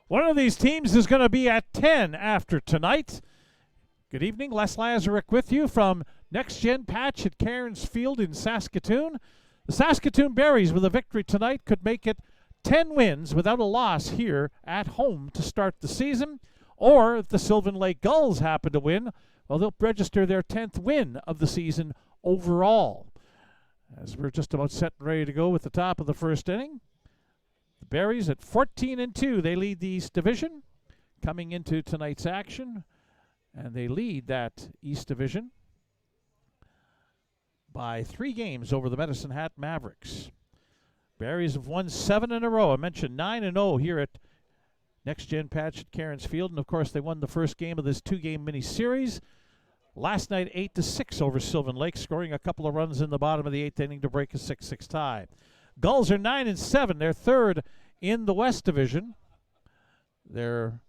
One of these teams is going to be at 10 after tonight. Good evening, Les Lazaruk with you from Next Gen Patch at Cairns Field in Saskatoon. The Saskatoon Berries with a victory tonight could make it 10 wins without a loss here at home to start the season. Or if the Sylvan Lake Gulls happen to win, well, they'll register their 10th win of the season overall. As we're just about set and ready to go with the top of the first inning. The Berries at 14-2, they lead the East Division coming into tonight's action. And they lead that East Division by 3 games over the Medicine Hat Mavericks. Berries have won 7 in a row. I mentioned 9-0 here at Next Gen Patch at Cairns Field. And, of course, they won the first game of this 2-game mini-series. Last night, 8-6 over Sylvan Lake, scoring a couple of runs in the bottom of the 8th inning to break a 6-6 tie. Gulls are 9-7. They're third in the West Division. They're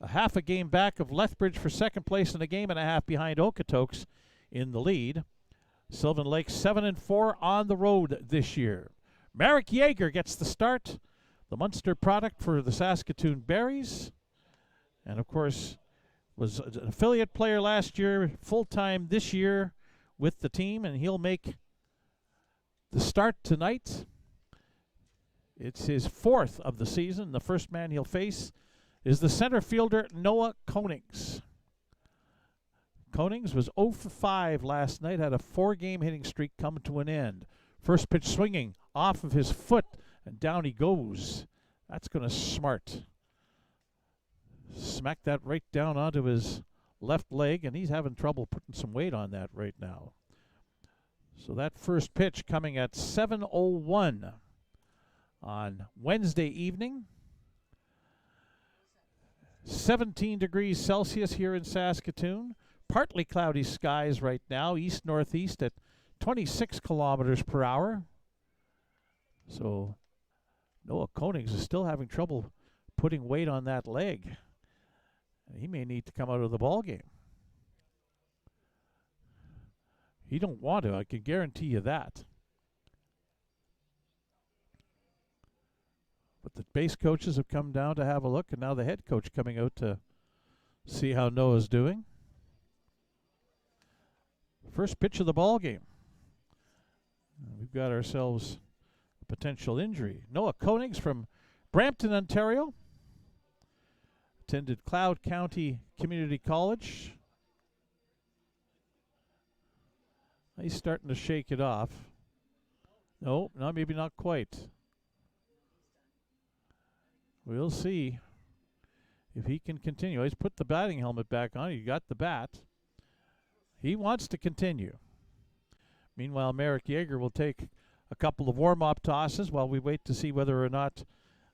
a half a game back of Lethbridge for second place and a game and a half behind Okotoks in the lead. Sylvan Lake 7-4 on the road this year. Marek Yeager gets the start, the Munster product for the Saskatoon Berries. And, of course, was an affiliate player last year, full-time this year with the team, and he'll make the start tonight. It's his 4th of the season. The first man he'll face is the center fielder Noah Konings. Konings was 0 for 5 last night, had a 4-game hitting streak come to an end. First pitch swinging off of his foot, and down he goes. That's going to smart. Smack that right down onto his left leg, and he's having trouble putting some weight on that right now. So that first pitch coming at 7:01 on Wednesday evening. 17 degrees Celsius here in Saskatoon. Partly cloudy skies right now, east-northeast at 26 kilometers per hour. So Noah Konings is still having trouble putting weight on that leg. He may need to come out of the ball game. He don't want to, I can guarantee you that. But the base coaches have come down to have a look, and now the head coach coming out to see how Noah's doing. First pitch of the ball game. We've got ourselves a potential injury. Noah Konings from Brampton, Ontario. Attended Cloud County Community College. He's starting to shake it off. No, maybe not quite. We'll see if he can continue. He's put the batting helmet back on. He got the bat. He wants to continue. Meanwhile, Marek Yeager will take a couple of warm-up tosses while we wait to see whether or not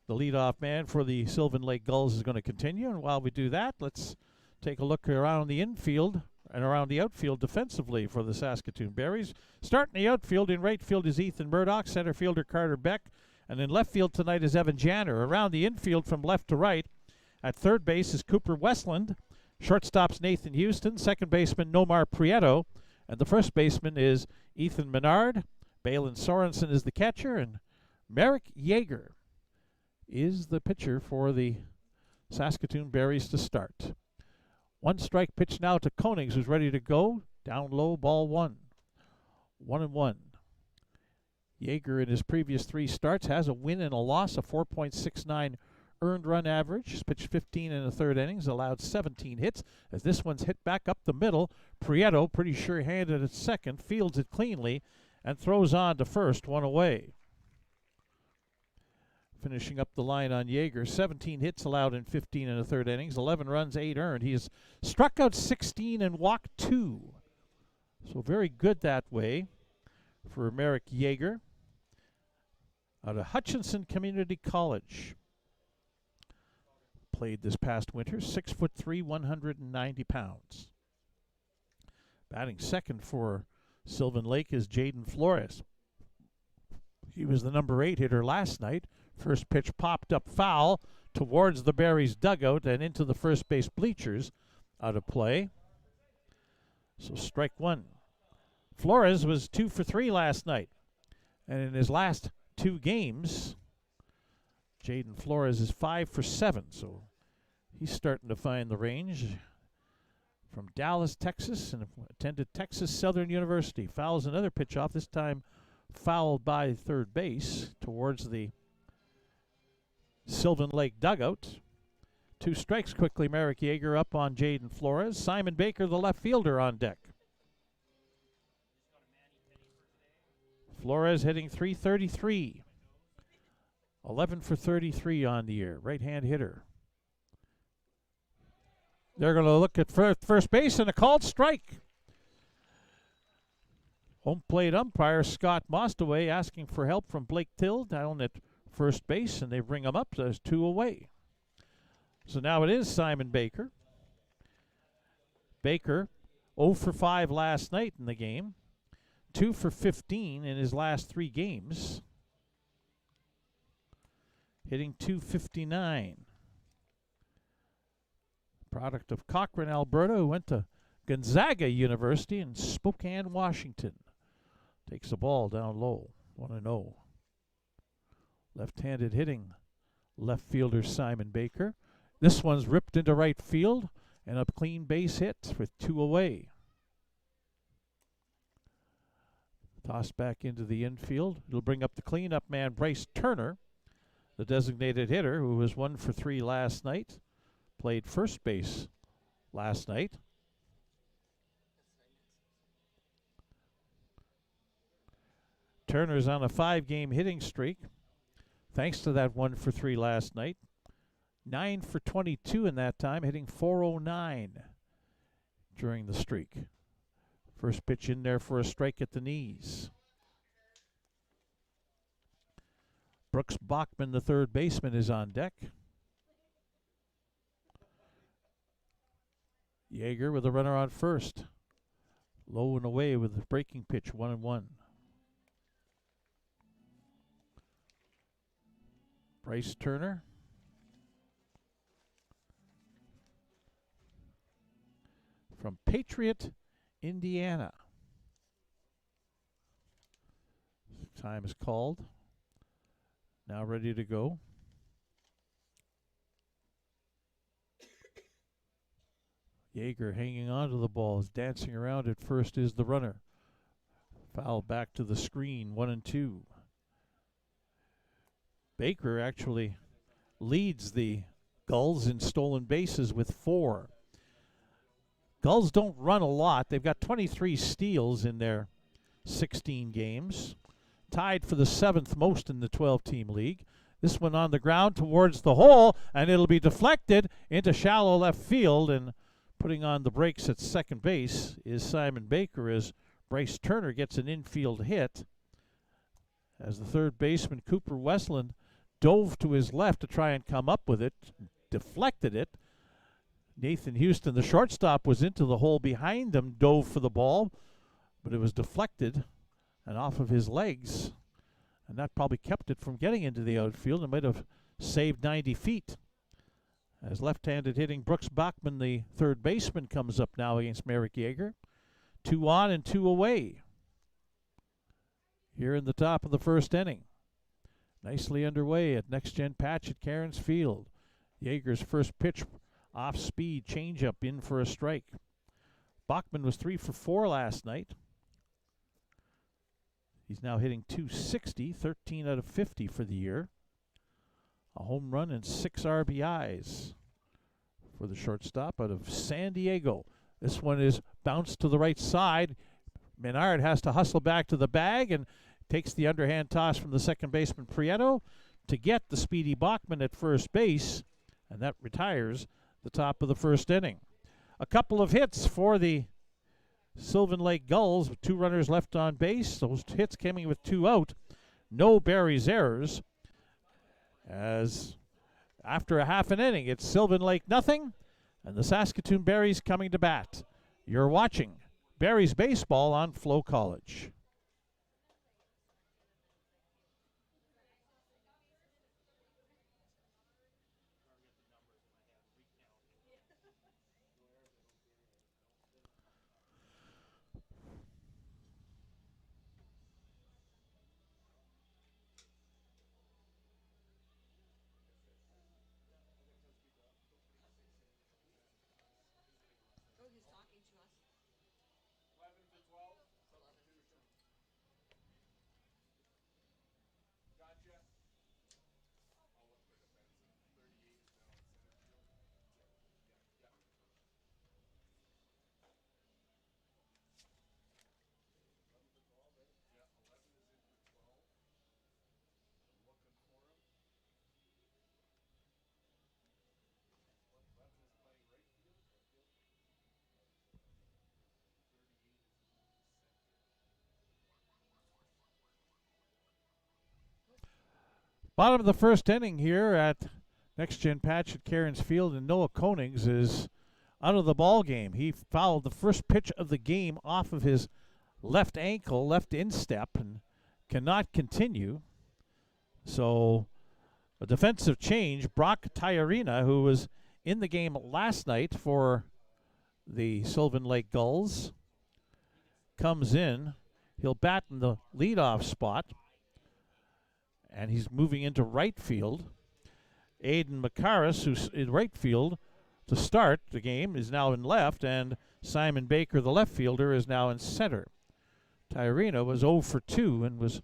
the leadoff man for the Sylvan Lake Gulls is going to continue. And while we do that, let's take a look around the infield and around the outfield defensively for the Saskatoon Berries. Starting the outfield, in right field is Ethan Murdoch, center fielder Carter Beck, and in left field tonight is Evan Janner. Around the infield from left to right, at third base is Cooper Westland, shortstop's Nathan Houston, second baseman Nomar Prieto, and the first baseman is Ethan Menard. Balin Sorensen is the catcher, and Marek Yeager is the pitcher for the Saskatoon Berries to start. 1 strike pitch now to Konings, who's ready to go. Down low, ball 1. 1-1. Yeager in his previous 3 starts has a win and a loss, a 4.69 earned run average. He's pitched 15 in the 3rd innings, allowed 17 hits. As this one's hit back up the middle, Prieto, pretty sure-handed at second, fields it cleanly and throws on to first, 1 away. Finishing up the line on Yeager, 17 hits allowed in 15 in the 3rd innings, 11 runs, 8 earned. He has struck out 16 and walked 2. So very good that way for Marek Yeager out of Hutchinson Community College. Played this past winter, 6'3", 190 pounds. Batting second for Sylvan Lake is Jaden Flores. He was the number 8 hitter last night. First pitch popped up foul towards the Berries dugout and into the first base bleachers, out of play. So strike 1. Flores was 2 for 3 last night. And in his last 2 games, Jaden Flores is 5 for 7, so he's starting to find the range. From Dallas, Texas, and attended Texas Southern University. Fouls another pitch off, this time fouled by third base towards the Sylvan Lake dugout. 2 strikes quickly. Merrick Yeager up on Jaden Flores. Simon Baker, the left fielder, on deck. Flores hitting .333. 11 for 33 on the year. Right-hand hitter. They're going to look at first base and a called strike. Home plate umpire Scott Mostaway asking for help from Blake Till down at first base, and they bring him up. There's 2 away. So now it is Simon Baker. Baker 0 for 5 last night in the game. 2 for 15 in his last 3 games. Hitting .259. Product of Cochrane, Alberta, who went to Gonzaga University in Spokane, Washington. Takes the ball down low, 1-0. Left-handed hitting left fielder Simon Baker. This one's ripped into right field and a clean base hit with 2 away. Tossed back into the infield. It'll bring up the cleanup man, Bryce Turner, the designated hitter, who was 1 for 3 last night. Played first base last night. Turner's on a 5-game hitting streak, thanks to that 1 for 3 last night. 9 for 22 in that time, hitting .409 during the streak. First pitch in there for a strike at the knees. Brooks Bachman, the third baseman, is on deck. Yeager with a runner on first. Low and away with the breaking pitch, 1-1. Bryce Turner. From Patriot, Indiana. Time is called. Now ready to go. Yeager hanging on to the ball, is dancing around at first is the runner. Foul back to the screen, 1-2. Baker actually leads the Gulls in stolen bases with 4. Gulls don't run a lot. They've got 23 steals in their 16 games, tied for the 7th most in the 12-team league. This one on the ground towards the hole, and it'll be deflected into shallow left field, and putting on the brakes at second base is Simon Baker as Bryce Turner gets an infield hit. As the third baseman, Cooper Westland, dove to his left to try and come up with it, deflected it. Nathan Houston, the shortstop, was into the hole behind him, dove for the ball, but it was deflected and off of his legs, and that probably kept it from getting into the outfield. It might have saved 90 feet. As left-handed hitting Brooks Bachman, the third baseman, comes up now against Merrick Yeager. 2 on and 2 away here in the top of the first inning. Nicely underway at Next Gen Patch at Cairns Field. Yeager's first pitch, off-speed changeup, in for a strike. Bachman was 3 for 4 last night. He's now hitting .260, 13 out of 50 for the year. A home run and 6 RBIs for the shortstop out of San Diego. This one is bounced to the right side. Menard has to hustle back to the bag and takes the underhand toss from the second baseman Prieto to get the speedy Bachman at first base, and that retires the top of the first inning. A couple of hits for the Sylvan Lake Gulls with 2 runners left on base. Those hits coming with 2 out. No Barry's errors. As after a half an inning, it's Sylvan Lake nothing, and the Saskatoon Berries coming to bat. You're watching Berries Baseball on FloCollege. Bottom of the first inning here at Next Gen Patch at Cairns Field, and Noah Konings is out of the ball game. He fouled the first pitch of the game off of his left ankle, left instep, and cannot continue. So a defensive change. Brock Tyarina, who was in the game last night for the Sylvan Lake Gulls, comes in. He'll bat in the leadoff spot, and he's moving into right field. Aiden Macaris, who's in right field to start the game, is now in left, and Simon Baker, the left fielder, is now in center. Tyarina was 0 for 2 and was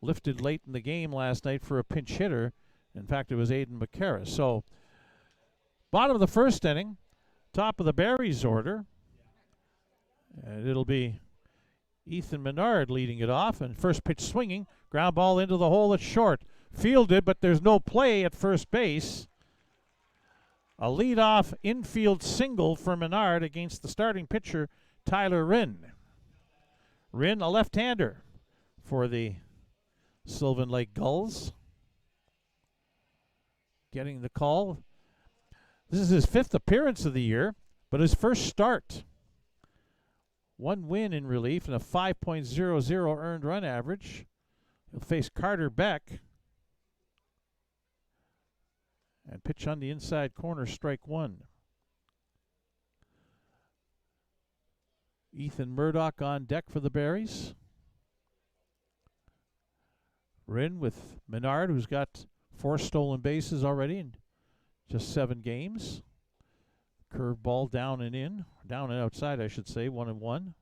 lifted late in the game last night for a pinch hitter. In fact, it was Aiden Macaris. So, bottom of the first inning, top of the Berries order, and it'll be Ethan Menard leading it off, and first pitch swinging, ground ball into the hole at short. Fielded, but there's no play at first base. A leadoff infield single for Menard against the starting pitcher, Tyler Rinn. Rinn, a left-hander for the Sylvan Lake Gulls. Getting the call. This is his 5th appearance of the year, but his first start. 1 win in relief and a 5.00 earned run average. He'll face Carter Beck. And pitch on the inside corner, strike 1. Ethan Murdoch on deck for the Berries. Rinn with Menard, who's got 4 stolen bases already in just 7 games. Curve ball down and in, down and outside, I should say, 1-1.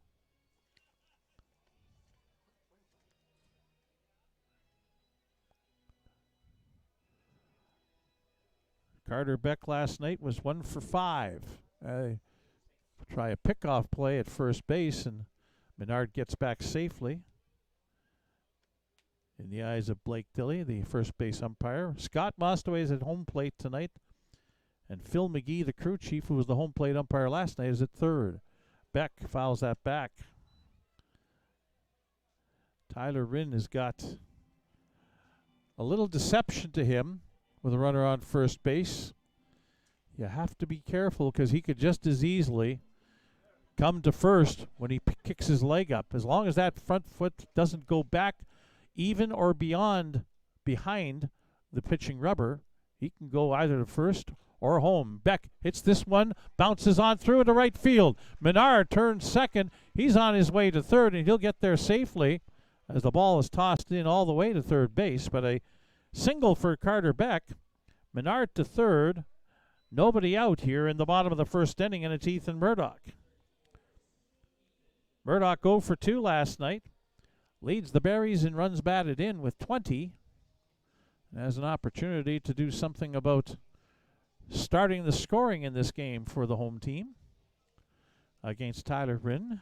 Carter Beck last night was 1 for 5. Try a pickoff play at first base, and Menard gets back safely. In the eyes of Blake Tilley, the first base umpire. Scott Mostaway is at home plate tonight, and Phil McGee, the crew chief, who was the home plate umpire last night, is at third. Beck fouls that back. Tyler Rinn has got a little deception to him with a runner on first base. You have to be careful because he could just as easily come to first when he kicks his leg up. As long as that front foot doesn't go back even or behind the pitching rubber, he can go either to first or home. Beck hits this one, bounces on through into right field. Menard turns second. He's on his way to third, and he'll get there safely as the ball is tossed in all the way to third base. But a single for Carter Beck. Menard to third. Nobody out here in the bottom of the first inning, and it's Ethan Murdoch. Murdoch 0 for 2 last night. Leads the Berries in runs batted in with 20. And has an opportunity to do something about starting the scoring in this game for the home team against Tyler Rinn.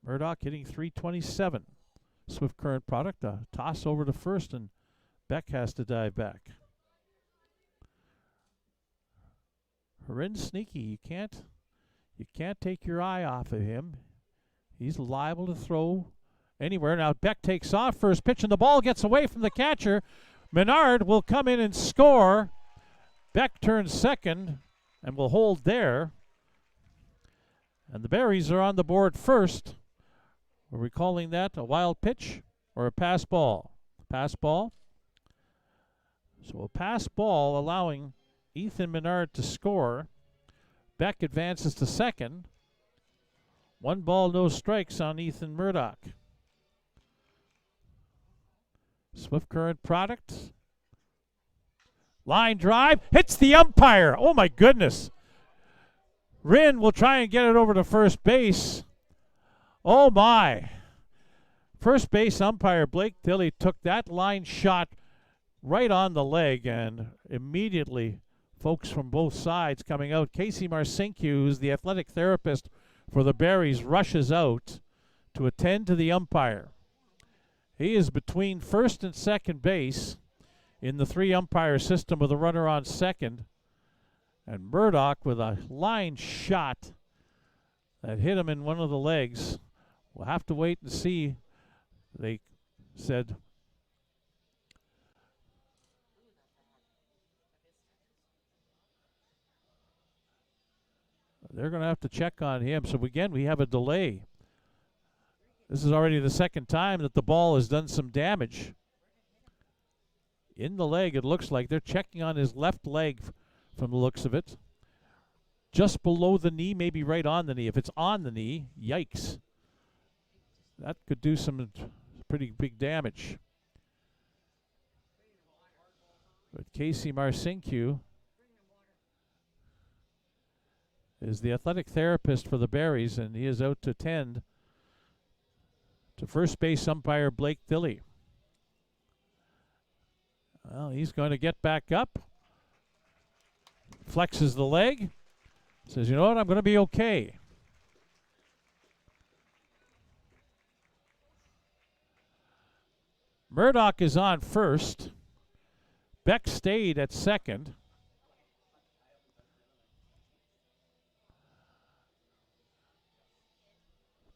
Murdoch hitting .327. Swift current product. A toss over to first, and Beck has to dive back. Rinn's sneaky. You can't take your eye off of him. He's liable to throw anywhere. Now Beck takes off first pitch, and the ball gets away from the catcher. Menard will come in and score. Beck turns second and will hold there. And the Berries are on the board first. Are we calling that a wild pitch or a pass ball? Pass ball. So a pass ball allowing Ethan Menard to score. Beck advances to second. 1 ball, no strikes on Ethan Murdoch. Swift current product. Line drive. Hits the umpire. Oh, my goodness. Rinn will try and get it over to first base. Oh, my. First base umpire Blake Tilley took that line shot right on the leg, and immediately folks from both sides coming out. Casey Marcinque, who's the athletic therapist for the Berries, rushes out to attend to the umpire. He is between first and second base in the 3-umpire system with a runner on second. And Murdoch with a line shot that hit him in one of the legs We'll have to wait and see. They said they're going to have to check on him. So again, we have a delay. This is already the second time that the ball has done some damage. In the leg, it looks like they're checking on his left leg from the looks of it. Just below the knee, maybe right on the knee. If it's on the knee, yikes. That could do some pretty big damage. But Casey Marcinque is the athletic therapist for the Berries, and he is out to tend to first base umpire Blake Dilley. Well, he's going to get back up. Flexes the leg. Says, you know what, I'm going to be okay. Murdoch is on first. Beck stayed at second.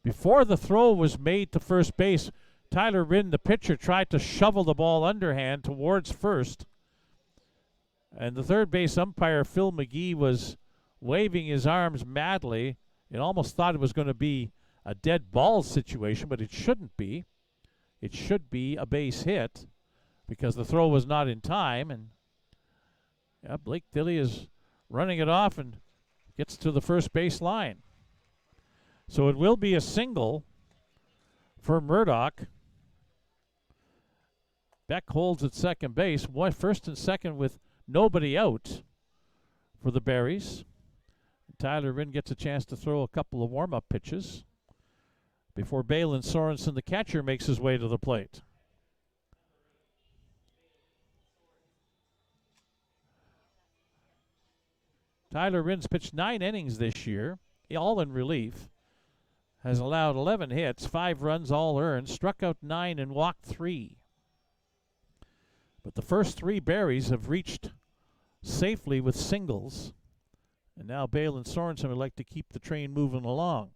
Before the throw was made to first base, Tyler Rinn, the pitcher, tried to shovel the ball underhand towards first. And the third base umpire, Phil McGee, was waving his arms madly. It almost thought it was going to be a dead ball situation, but it shouldn't be. It should be a base hit because the throw was not in time. And yeah, Blake Dilley is running it off and gets to the first base line. So it will be a single for Murdoch. Beck holds at second base. First and second with nobody out for the Berries. Tyler Rinn gets a chance to throw a couple of warm-up pitches before Balin Sorensen, the catcher, makes his way to the plate. Tyler Rinn's pitched 9 innings this year, all in relief. Has allowed 11 hits, 5 runs, all earned, struck out 9 and walked 3. But the first 3 Berries have reached safely with singles. And now Balin Sorensen would like to keep the train moving along.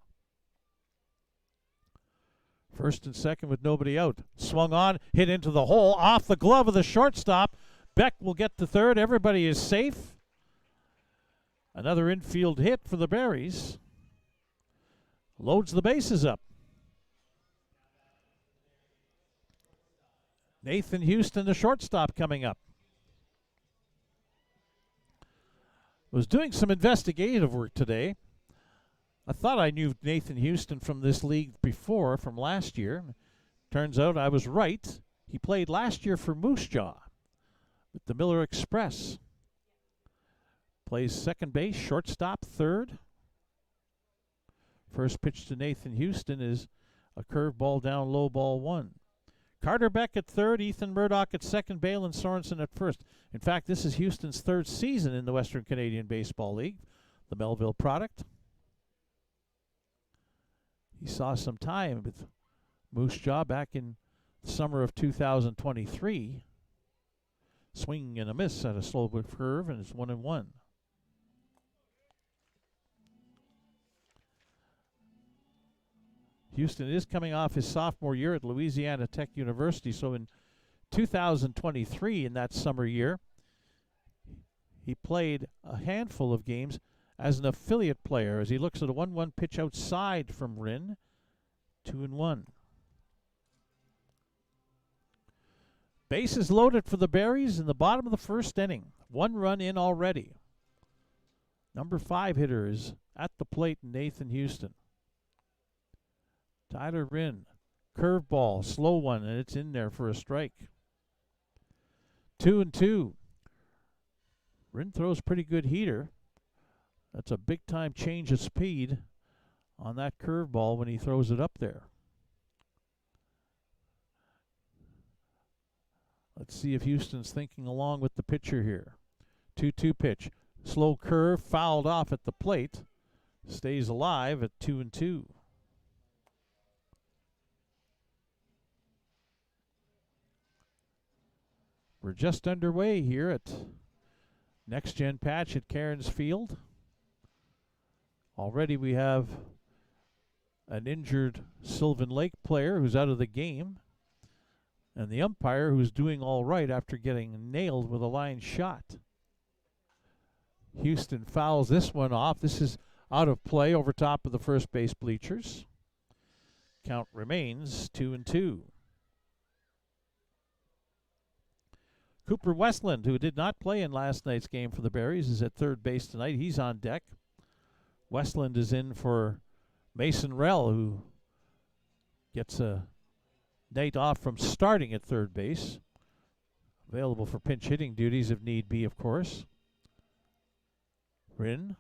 First and second with nobody out. Swung on, hit into the hole, off the glove of the shortstop. Beck will get to third. Everybody is safe. Another infield hit for the Berries. Loads the bases up. Nathan Houston, the shortstop, coming up. Was doing some investigative work today. I thought I knew Nathan Houston from this league before, from last year. Turns out I was right. He played last year for Moose Jaw with the Miller Express. Plays second base, shortstop, third. First pitch to Nathan Houston is a curveball down low, ball 1. Carter Beck at third, Ethan Murdoch at second, Balin Sorensen at first. In fact, this is Houston's 3rd season in the Western Canadian Baseball League, the Melville product. He saw some time with Moose Jaw back in the summer of 2023. Swing and a miss at a slow curve, and it's 1-1. Houston is coming off his sophomore year at Louisiana Tech University. So in 2023, in that summer year, he played a handful of games as an affiliate player as he looks at a 1-1 pitch outside from Rinn. 2-1. Bases loaded for the Berries in the bottom of the first inning. 1 run in already. Number 5 hitter is at the plate, Nathan Houston. Tyler Rinn, curveball, slow one, and it's in there for a strike. 2-2. Rinn throws pretty good heater. That's a big-time change of speed on that curveball when he throws it up there. Let's see if Houston's thinking along with the pitcher here. 2-2 pitch. Slow curve, fouled off at the plate. Stays alive at 2-2. We're just underway here at Next Gen Patch at Cairns Field. Already we have an injured Sylvan Lake player who's out of the game, and the umpire who's doing all right after getting nailed with a line shot. Houston fouls this one off. This is out of play over top of the first base bleachers. Count remains 2-2. Cooper Westland, who did not play in last night's game for the Berries, is at third base tonight. He's on deck. Westland is in for Mason Rell, who gets a night off from starting at third base. Available for pinch hitting duties if need be, of course. Rinn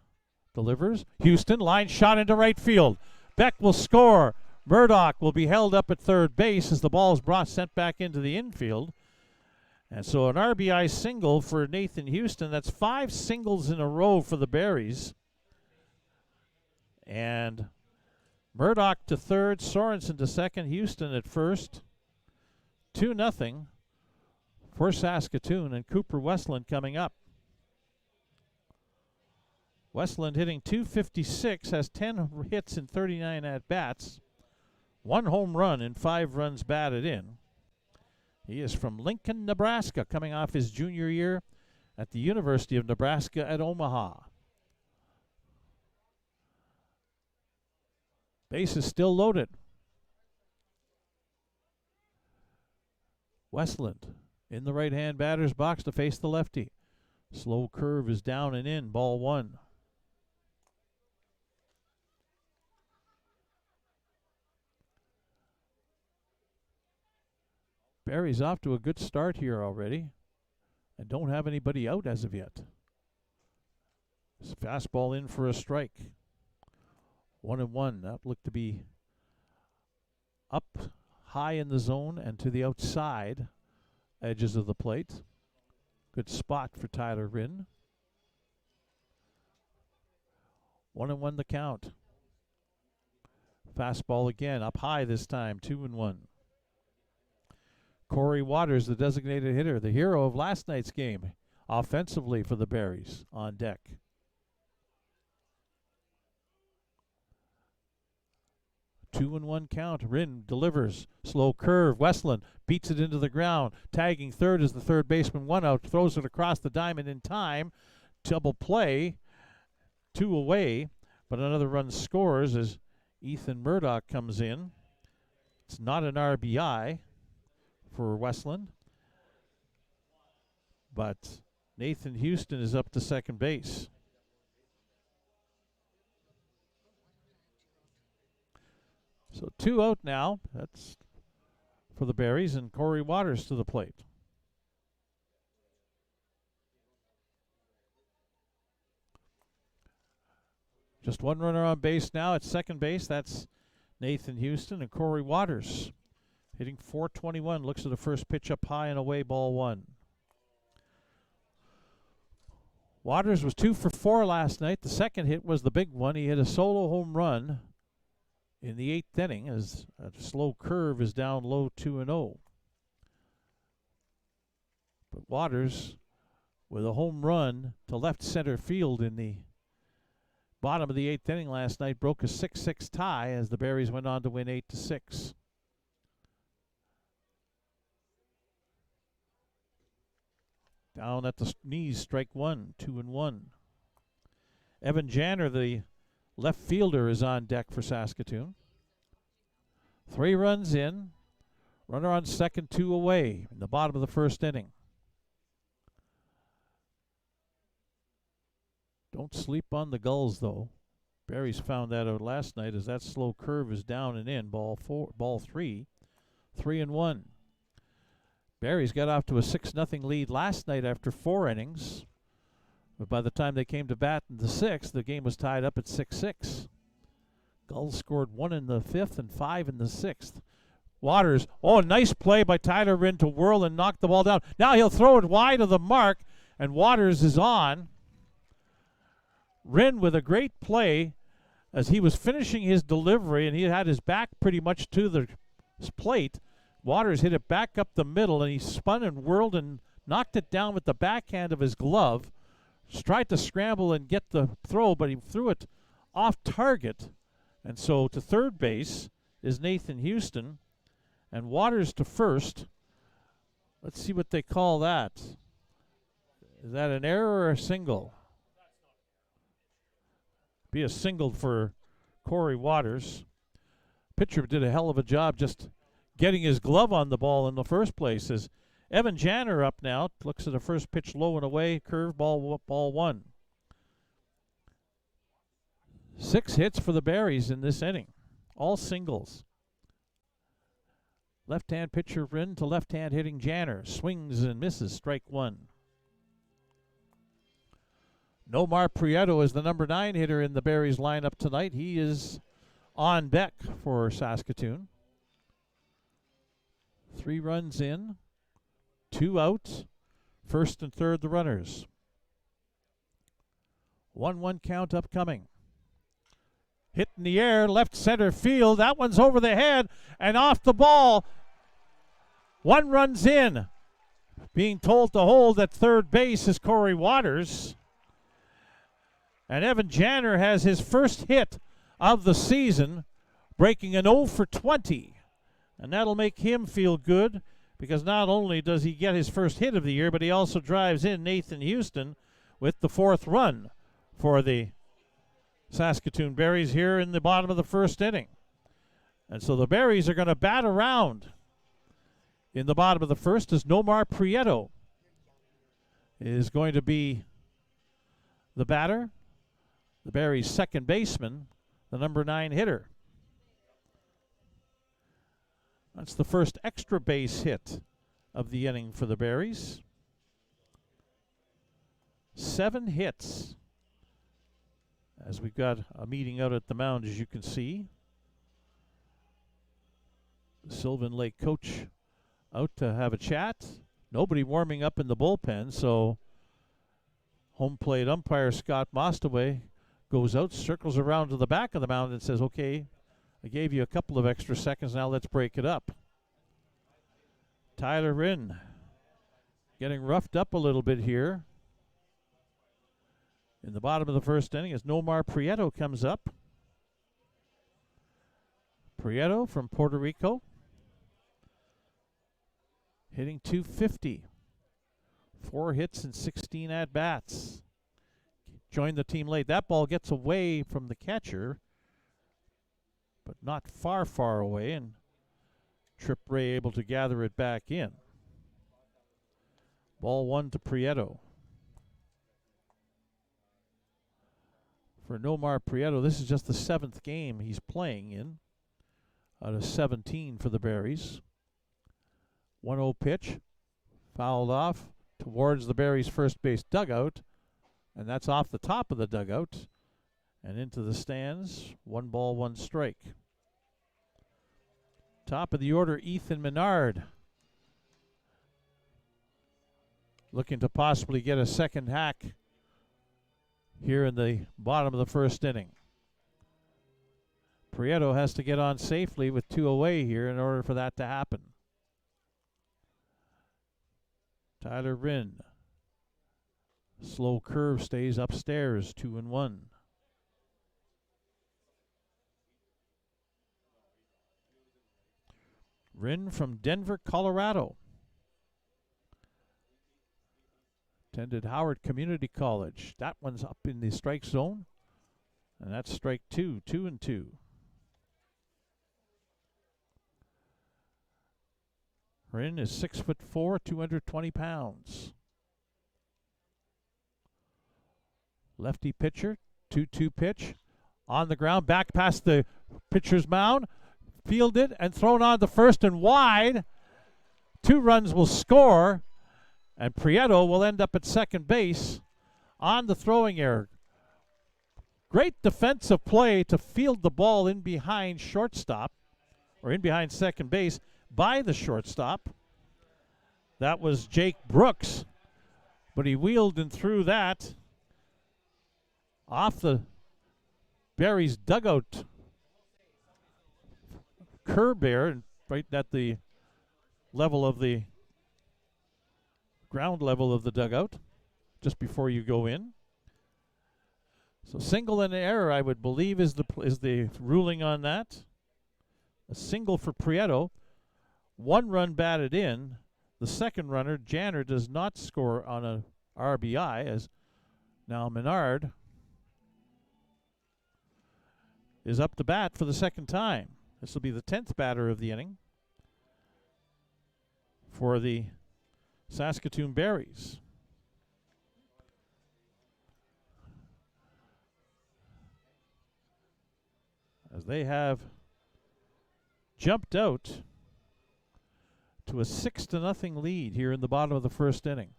delivers. Houston, line shot into right field. Beck will score. Murdoch will be held up at third base as the ball is sent back into the infield. And so an RBI single for Nathan Houston. That's 5 singles in a row for the Berries. And Murdoch to third, Sorensen to second, Houston at first. 2-0 for Saskatoon, and Cooper Westland coming up. Westland hitting .256, has 10 hits in 39 at-bats. 1 home run and 5 runs batted in. He is from Lincoln, Nebraska, coming off his junior year at the University of Nebraska at Omaha. Base is still loaded. Westland in the right-hand batter's box to face the lefty. Slow curve is down and in, ball 1. Barry's off to a good start here already and don't have anybody out as of yet. His fastball in for a strike. 1-1. That looked to be up high in the zone and to the outside edges of the plate. Good spot for Tyler Rinn. 1-1 the count. Fastball again, up high this time, 2-1. Corey Waters, the designated hitter, the hero of last night's game, offensively for the Berries, on deck. Two and one count. Rinn delivers. Slow curve. Westland beats it into the ground. Tagging third as the third baseman, 1 out. Throws it across the diamond in time. Double play. 2 away. But another run scores as Ethan Murdoch comes in. It's not an RBI for Westland. But Nathan Houston is up to second base. So 2 out now. That's for the Berries, and Corey Waters to the plate. Just 1 runner on base now at second base. That's Nathan Houston, and Corey Waters hitting .421. Looks at the first pitch up high and away, ball 1. Waters was 2 for 4 last night. The second hit was the big one. He hit a solo home run in the 8th inning as a slow curve is down low, 2-0. But Waters with a home run to left center field in the bottom of the 8th inning last night broke a 6-6 tie as the Berries went on to win 8-6. Down at the knees, strike 1, 2-1. Evan Janner, the left fielder, is on deck for Saskatoon. 3 runs in. Runner on second, 2 away in the bottom of the first inning. Don't sleep on the Gulls, though. Berries found that out last night as that slow curve is down and in. Ball 3, 3-1. Berries got off to a 6-0 lead last night after 4 innings. But by the time they came to bat in the 6th, the game was tied up at 6-6. Gulls scored 1 in the 5th and 5 in the 6th. Waters, a nice play by Tyler Rinn to whirl and knock the ball down. Now he'll throw it wide of the mark, and Waters is on. Rinn with a great play as he was finishing his delivery, and he had his back pretty much to the plate. Waters hit it back up the middle, and he spun and whirled and knocked it down with the backhand of his glove. Tried to scramble and get the throw, but he threw it off target And so to third base is Nathan Houston, and Waters to first. Let's see what they call that. Is that an error or a single? Be a single for Corey Waters. Pitcher did a hell of a job just getting his glove on the ball in the first place. As Evan Janner up now, looks at the first pitch low and away, curve ball 1. 6 hits for the Berries in this inning, all singles. Left-hand pitcher Rinn to left-hand hitting Janner. Swings and misses, strike 1. Nomar Prieto is the number 9 hitter in the Berries lineup tonight. He is on deck for Saskatoon. 3 runs in, 2 out, first and third the runners. 1-1 count upcoming. Hit in the air, left center field. That one's over the head and off the ball. 1 run's in. Being told to hold at third base is Corey Waters. And Evan Janner has his first hit of the season, breaking an 0 for 20. And that'll make him feel good, because not only does he get his first hit of the year, but he also drives in Nathan Houston with the 4th run for the Saskatoon Berries here in the bottom of the first inning. And so the Berries are going to bat around in the bottom of the first as Nomar Prieto is going to be the batter. The Berries' second baseman, the number 9 hitter. That's the first extra base hit of the inning for the Berries. 7 hits. As we've got a meeting out at the mound, as you can see. The Sylvan Lake coach out to have a chat. Nobody warming up in the bullpen, so home plate umpire Scott Mostaway goes out, circles around to the back of the mound and says, okay, I gave you a couple of extra seconds, now let's break it up. Tyler Rinn getting roughed up a little bit here in the bottom of the first inning as Nomar Prieto comes up. Prieto from Puerto Rico, hitting .250. 4 hits and 16 at-bats. Joined the team late. That ball gets away from the catcher, but not far, far away, and Trip Ray able to gather it back in. Ball 1 to Prieto. For Nomar Prieto, this is just the 7th game he's playing in out of 17 for the Berries. 1-0 pitch, fouled off towards the Berries' first base dugout, and that's off the top of the dugout and into the stands. 1 ball, 1 strike. Top of the order, Ethan Menard, looking to possibly get a second hack here in the bottom of the first inning. Prieto has to get on safely with 2 away here in order for that to happen. Tyler Rinn. Slow curve stays upstairs, 2-1. Rinn from Denver, Colorado. Attended Howard Community College. That one's up in the strike zone. And that's strike 2, 2-2. Rinn is 6'4", 220 pounds. Lefty pitcher, 2-2 pitch. On the ground, back past the pitcher's mound. Fielded and thrown on the first and wide. 2 runs will score. And Prieto will end up at second base on the throwing error. Great defensive play to field the ball in behind shortstop, or in behind second base, by the shortstop. That was Jake Brooks, but he wheeled and threw that off the Berries dugout curb there, and right at the level of the ground level of the dugout, just before you go in. So single and error, I would believe, is the ruling on that. A single for Prieto. 1 run batted in. The second runner, Janner, does not score on a RBI, as now Menard is up to bat for the second time. This will be the 10th batter of the inning for the Saskatoon Berries. As they have jumped out to a 6-0 lead here in the bottom of the first inning.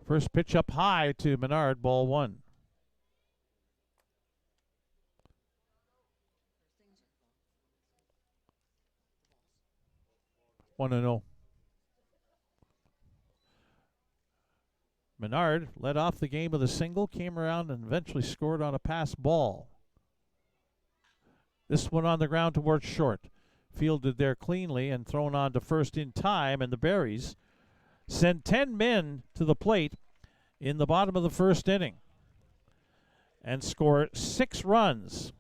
First pitch up high to Menard, ball 1. 1-0. Menard led off the game with a single, came around and eventually scored on a pass ball. This one on the ground towards short. Fielded there cleanly and thrown on to first in time, and the Berries send 10 men to the plate in the bottom of the first inning and score 6 runs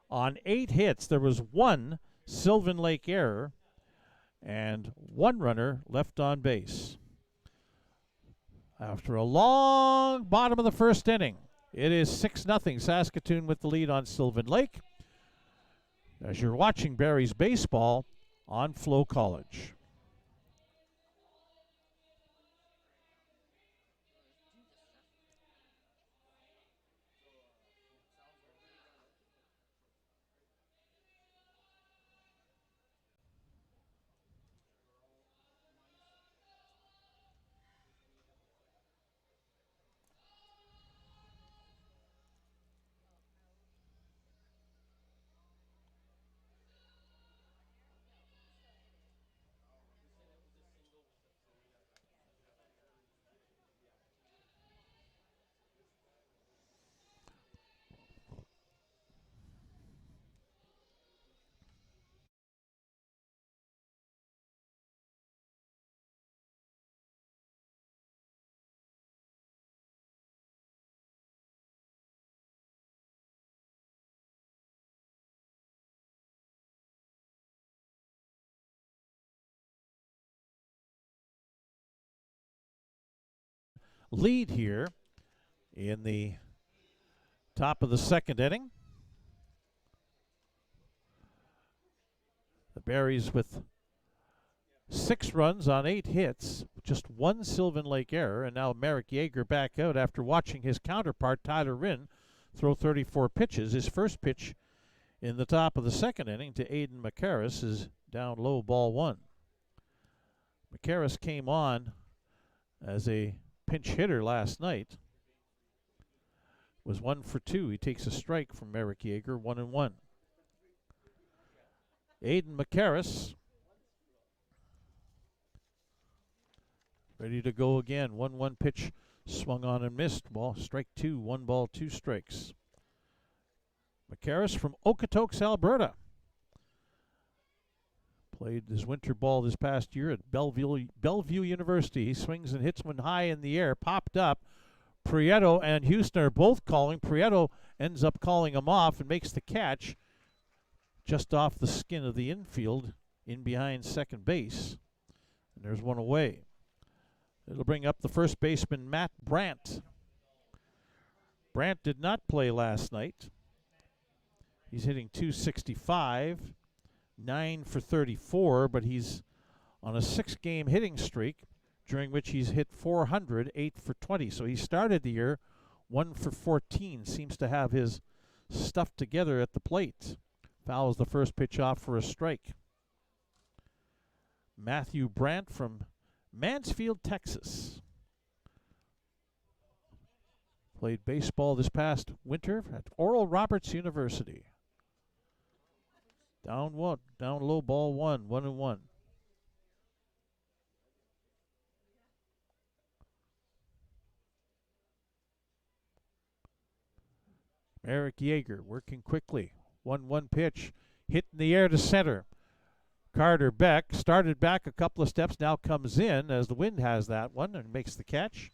on 8 hits. There was 1 Sylvan Lake error and 1 runner left on base. After a long bottom of the first inning, it is 6-0 Saskatoon with the lead on Sylvan Lake, as you're watching Berries baseball on FloCollege. Lead here in the top of the second inning. The Berries with 6 runs on 8 hits, just 1 Sylvan Lake error, and now Merrick Yeager back out after watching his counterpart Tyler Rinn throw 34 pitches. His first pitch in the top of the second inning to Aiden McCarris is down low, ball 1. McCarris came on as a pinch hitter last night. Was 1 for 2. He takes a strike from Merrick Yeager, 1-1. Aiden McCarris ready to go again. 1-1 pitch swung on and missed. Ball strike 2. 1 ball, 2 strikes. McCarris from Okotoks, Alberta. Played his winter ball this past year at Bellevue University. He swings and hits one high in the air. Popped up. Prieto and Houston are both calling. Prieto ends up calling him off and makes the catch just off the skin of the infield in behind second base. And there's one away. It'll bring up the first baseman, Matt Brandt. Brandt did not play last night. He's hitting .265. 9 for 34, but he's on a 6-game hitting streak during which he's hit .400, 8 for 20. So he started the year 1 for 14. Seems to have his stuff together at the plate. Fouls the first pitch off for a strike. Matthew Brandt from Mansfield, Texas. Played baseball this past winter at Oral Roberts University. Down low, ball 1, 1-1. Merrick Yeager working quickly. 1-1 pitch, hit in the air to center. Carter Beck started back a couple of steps, now comes in as the wind has that one and makes the catch.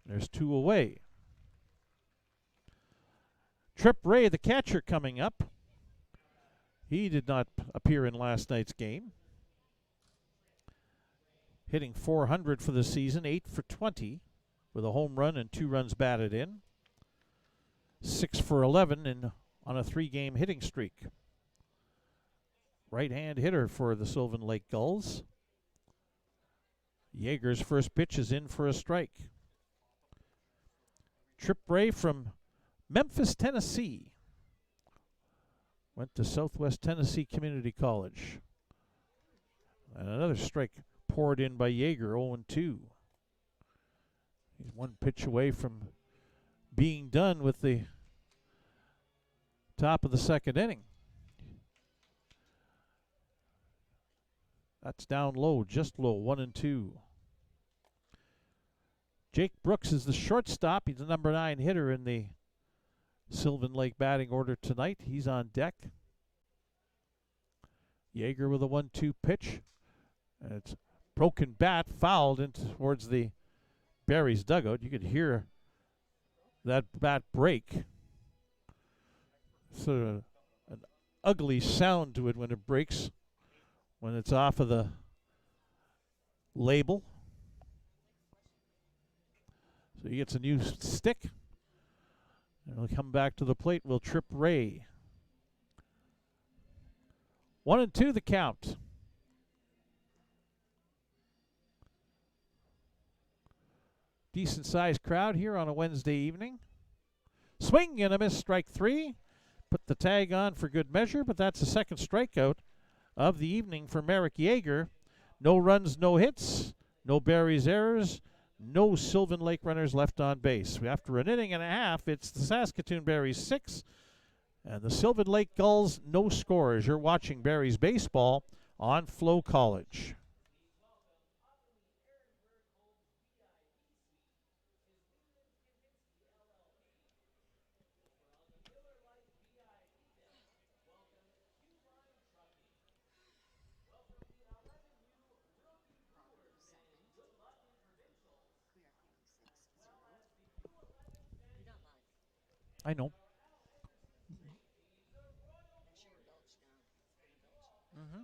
There's 2 away. Trip Ray, the catcher, coming up. He did not appear in last night's game. Hitting .400 for the season, 8 for 20 with a home run and 2 runs batted in. 6 for 11 on a 3-game hitting streak. Right-hand hitter for the Sylvan Lake Gulls. Yeager's first pitch is in for a strike. Trip Ray from Memphis, Tennessee. Went to Southwest Tennessee Community College. And another strike poured in by Yeager, 0-2. He's 1 pitch away from being done with the top of the 2nd inning. That's down low, just low, 1-2. Jake Brooks is the shortstop. He's the number 9 hitter in the Sylvan Lake batting order tonight. He's on deck. Yeager with a 1-2 pitch. And it's broken bat, fouled in towards the Berries dugout. You could hear that bat break. Sort of an ugly sound to it when it breaks, when it's off of the label. So he gets a new stick. And he'll come back to the plate. Will Trip Ray. 1-2 the count. Decent sized crowd here on a Wednesday evening. Swing and a miss, strike 3. Put the tag on for good measure, but that's the 2nd strikeout of the evening for Merrick Yeager. No runs, no hits, no Berries errors, no Sylvan Lake runners left on base. After an inning and a half, it's the Saskatoon Berries 6 and the Sylvan Lake Gulls no scores. You're watching Berries baseball on FloCollege. I know. Mm-hmm.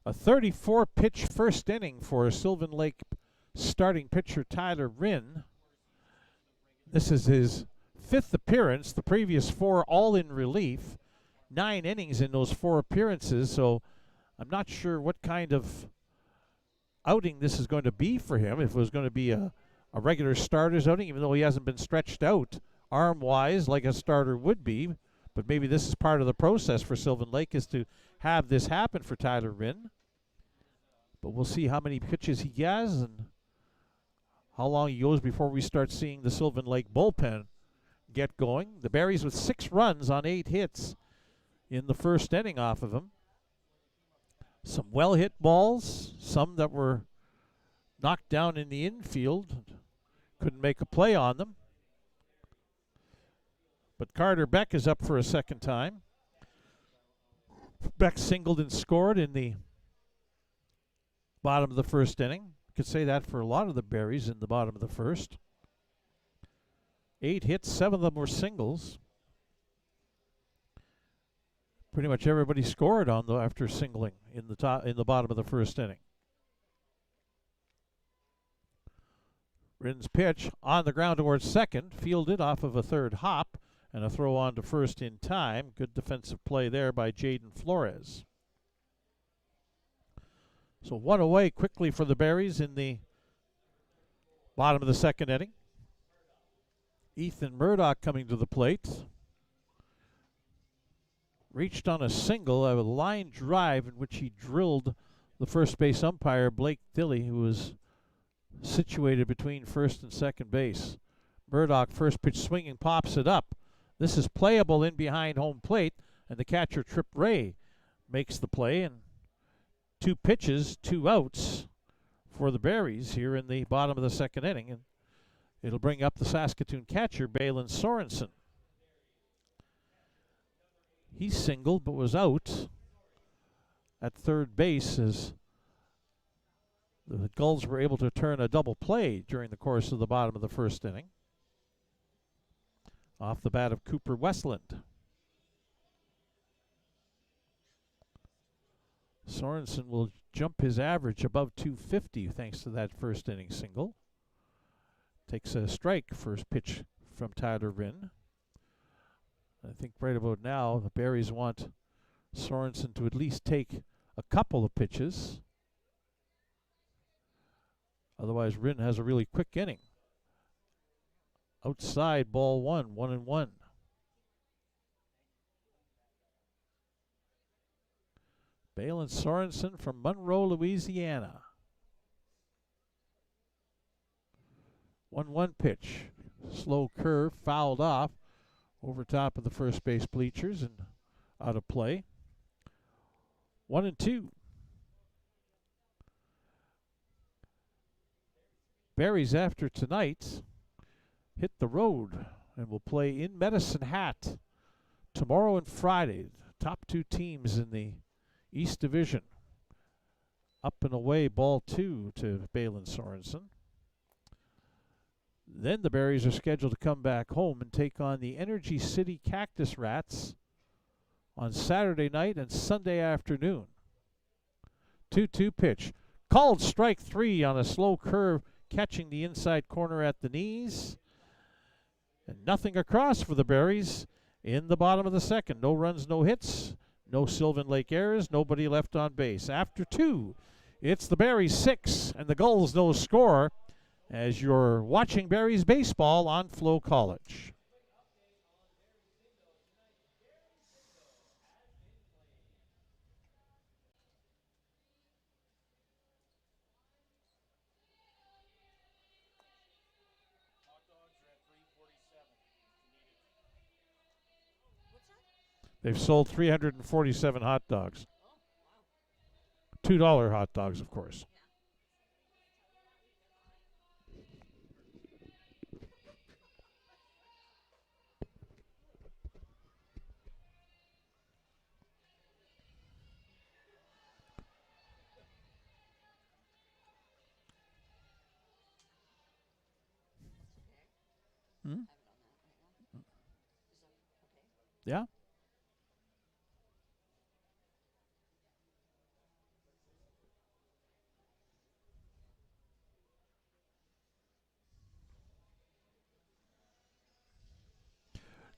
A 34-pitch first inning for Sylvan Lake starting pitcher Tyler Rinn. This is his 5th appearance, the previous 4 all in relief. 9 innings in those 4 appearances, so I'm not sure what kind of outing this is going to be for him. If it was going to be a regular starter's outing, even though he hasn't been stretched out arm-wise like a starter would be. But maybe this is part of the process for Sylvan Lake, is to have this happen for Tyler Rinn. But we'll see how many pitches he has and how long he goes before we start seeing the Sylvan Lake bullpen get going. The Berries with 6 runs on 8 hits in the first inning off of him. Some well-hit balls, some that were knocked down in the infield. Couldn't make a play on them. But Carter Beck is up for a second time. Beck singled and scored in the bottom of the first inning. Could say that for a lot of the Berries in the bottom of the first. 8 hits, 7 of them were singles. Pretty much everybody scored on after singling in the bottom of the first inning. Rinn's pitch on the ground towards second, fielded off of a 3rd hop, and a throw on to first in time. Good defensive play there by Jaden Flores. So 1 away quickly for the Berries in the bottom of the 2nd inning. Ethan Murdoch coming to the plate. reached on a single, a line drive in which he drilled the first base umpire, Blake Dilley, who was situated between first and second base. Murdoch, first pitch swinging, pops it up. This is playable in behind home plate, and the catcher, Trip Ray, makes the play. And 2 pitches, 2 outs for the Berries here in the bottom of the second inning. And it'll bring up the Saskatoon catcher, Balin Sorensen. He singled but was out at third base as the Gulls were able to turn a double play during the course of the bottom of the first inning. Off the bat of Cooper Westland. Sorensen will jump his average above 250 thanks to that first inning single. Takes a strike, first pitch from Tyler Rinn. I think right about now the Berries want Sorensen to at least take a couple of pitches. Otherwise, Rinn has a really quick inning. Outside, ball 1, 1-1. Balin Sorensen from Monroe, Louisiana. 1-1 pitch. Slow curve, fouled off over top of the first base bleachers and out of play. 1-2. Berries, after tonight, hit the road and will play in Medicine Hat tomorrow and Friday. Top 2 teams in the East Division. Up and away, ball 2 to Balin Sorensen. Then the Berries are scheduled to come back home and take on the Energy City Cactus Rats on Saturday night and Sunday afternoon. 2-2 pitch. Called strike 3 on a slow curve, catching the inside corner at the knees. And nothing across for the Berries in the bottom of the second. No runs, no hits, no Sylvan Lake errors, nobody left on base. After 2, it's the Berries 6 and the Gulls no score as you're watching Berries baseball on FloCollege. They've sold 347 hot dogs. $2 hot dogs, of course. Hmm? Yeah.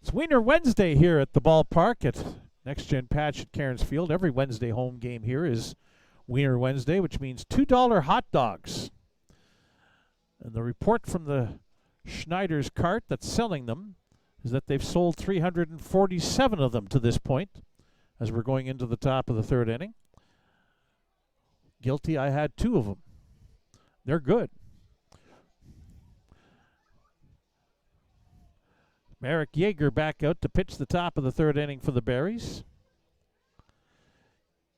It's Wiener Wednesday here at the ballpark at Next Gen Patch at Cairns Field. Every Wednesday home game here is Wiener Wednesday, which means $2 hot dogs. And the report from the Schneider's cart that's selling them is that they've sold 347 of them to this point as we're going into the top of the third inning. Guilty, I had 2 of them. They're good. Merrick Yeager back out to pitch the top of the third inning for the Berries.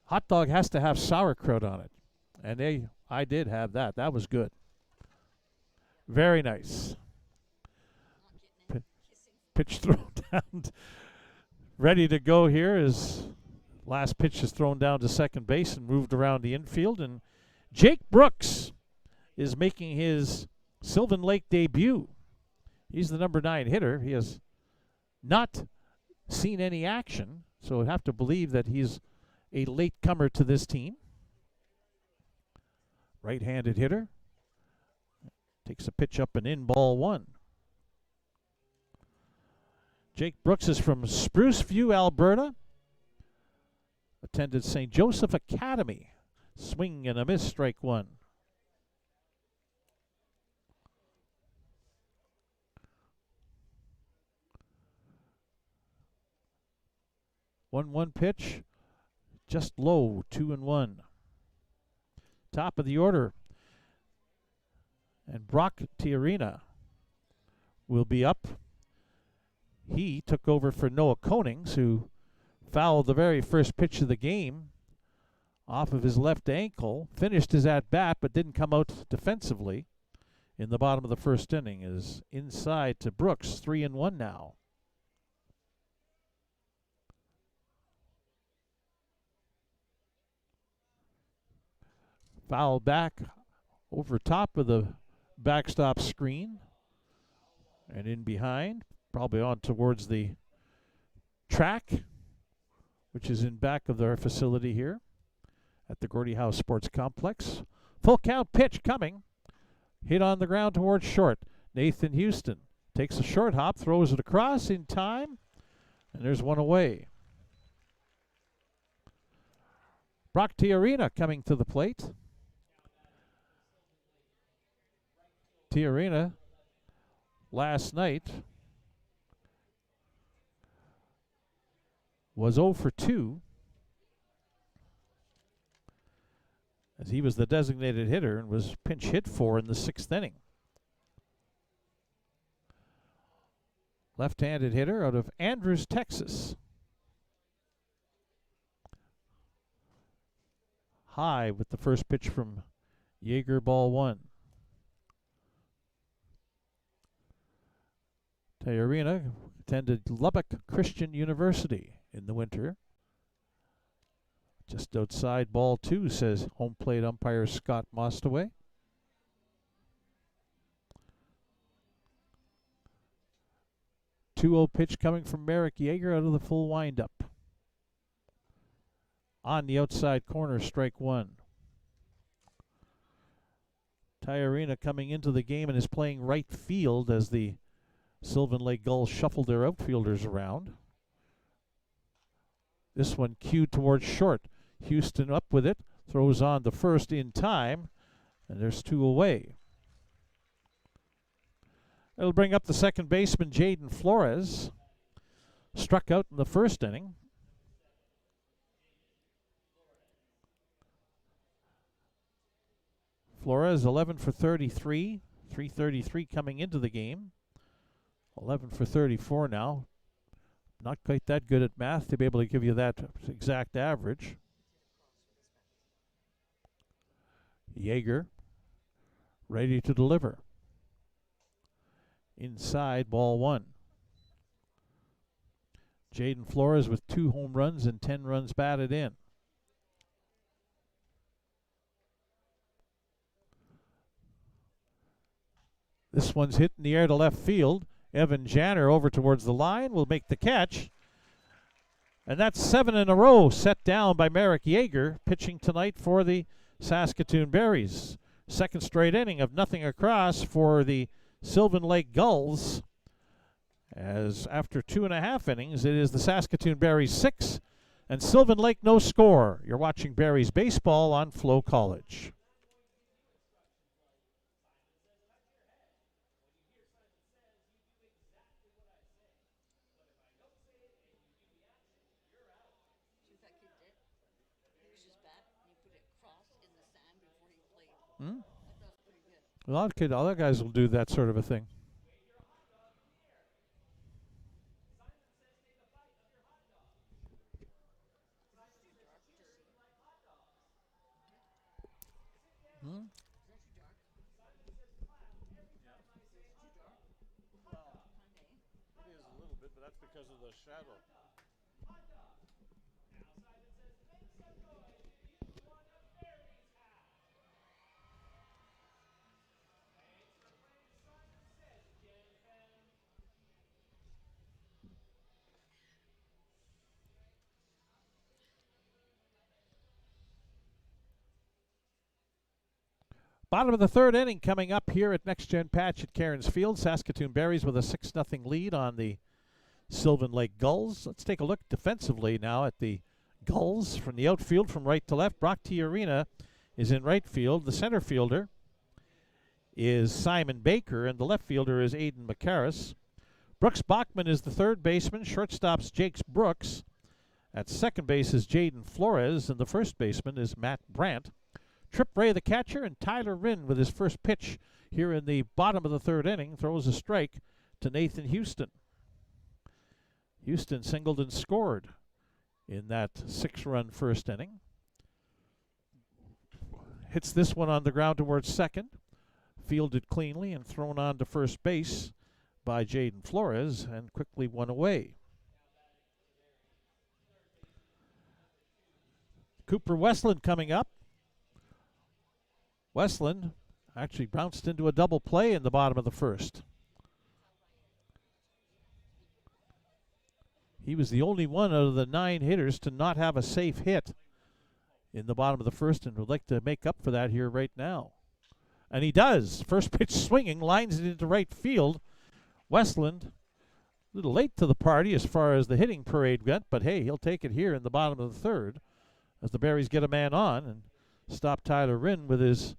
Hot dog has to have sauerkraut on it. And I did have that. That was good. Very nice. Pitch thrown down. Ready to go here as last pitch is thrown down to second base and moved around the infield. And Jake Brooks is making his Sylvan Lake debut. He's the number 9 hitter. He has not seen any action, so I have to believe that he's a late comer to this team. Right-handed hitter. Takes a pitch up and in, ball 1. Jake Brooks is from Spruce View, Alberta. Attended St. Joseph Academy. Swing and a miss, strike 1. 1-1 pitch, just low, 2-1. Top of the order. And Brock Tiarina will be up. He took over for Noah Konings, who fouled the very first pitch of the game off of his left ankle, finished his at-bat, but didn't come out defensively in the bottom of the first inning. Is inside to Brooks, 3-1 now. Foul back over top of the backstop screen and in behind, probably on towards the track, which is in back of their facility here at the Gordie Howe Sports Complex. Full count pitch coming. Hit on the ground towards short. Nathan Houston takes a short hop, throws it across in time, and there's one away. Brock Tiarina coming to the plate. Tiarina last night was 0 for 2 as he was the designated hitter and was pinch hit for in the 6th inning. Left-handed hitter out of Andrews, Texas. High with the first pitch from Yeager, ball 1. Tiarina attended Lubbock Christian University in the winter. Just outside ball 2, says home plate umpire Scott Mostaway. Two-0 pitch coming from Merrick Yeager out of the full windup. On the outside corner, strike 1. Tiarina coming into the game and is playing right field as the Sylvan Lake Gulls shuffle their outfielders around. This one cued towards short. Houston up with it, throws on the first in time, and there's 2 away. It'll bring up the second baseman, Jaden Flores. Struck out in the first inning. Flores 11 for 33, 333 coming into the game. 11 for 34 now. Not quite that good at math to be able to give you that exact average. Yeager ready to deliver. Inside, ball 1. Jaden Flores with 2 home runs and 10 runs batted in. This one's hit in the air to left field. Evan Janner over towards the line will make the catch. And that's 7 in a row set down by Merrick Yeager, pitching tonight for the Saskatoon Berries. Second straight inning of nothing across for the Sylvan Lake Gulls. As after 2.5 innings, it is the Saskatoon Berries 6 and Sylvan Lake no score. You're watching Berries baseball on FloCollege. A lot of other guys will do that sort of a thing. It is a little bit, but that's because of the shadow. Bottom of the third inning coming up here at Next Gen Patch at Cairns Field. Saskatoon Berries with a 6-0 lead on the Sylvan Lake Gulls. Let's take a look defensively now at the Gulls from the outfield from right to left. Brock Tiarina is in right field. The center fielder is Simon Baker, and the left fielder is Aiden McCarris. Brooks Bachman is the third baseman. Shortstop's Jakes Brooks. At second base is Jaden Flores, and the first baseman is Matt Brandt. Trip Ray, the catcher, and Tyler Rinn with his first pitch here in the bottom of the third inning throws a strike to Nathan Houston. Houston singled and scored in that 6-run first inning. Hits this one on the ground towards second. Fielded cleanly and thrown on to first base by Jaden Flores and quickly won away. Cooper Westland coming up. Westland actually bounced into a double play in the bottom of the first. He was the only one out of the 9 hitters to not have a safe hit in the bottom of the first, and would like to make up for that here right now. And he does. First pitch swinging, lines it into right field. Westland, a little late to the party as far as the hitting parade went, but hey, he'll take it here in the bottom of the third as the Berries get a man on and stop Tyler Rinn with his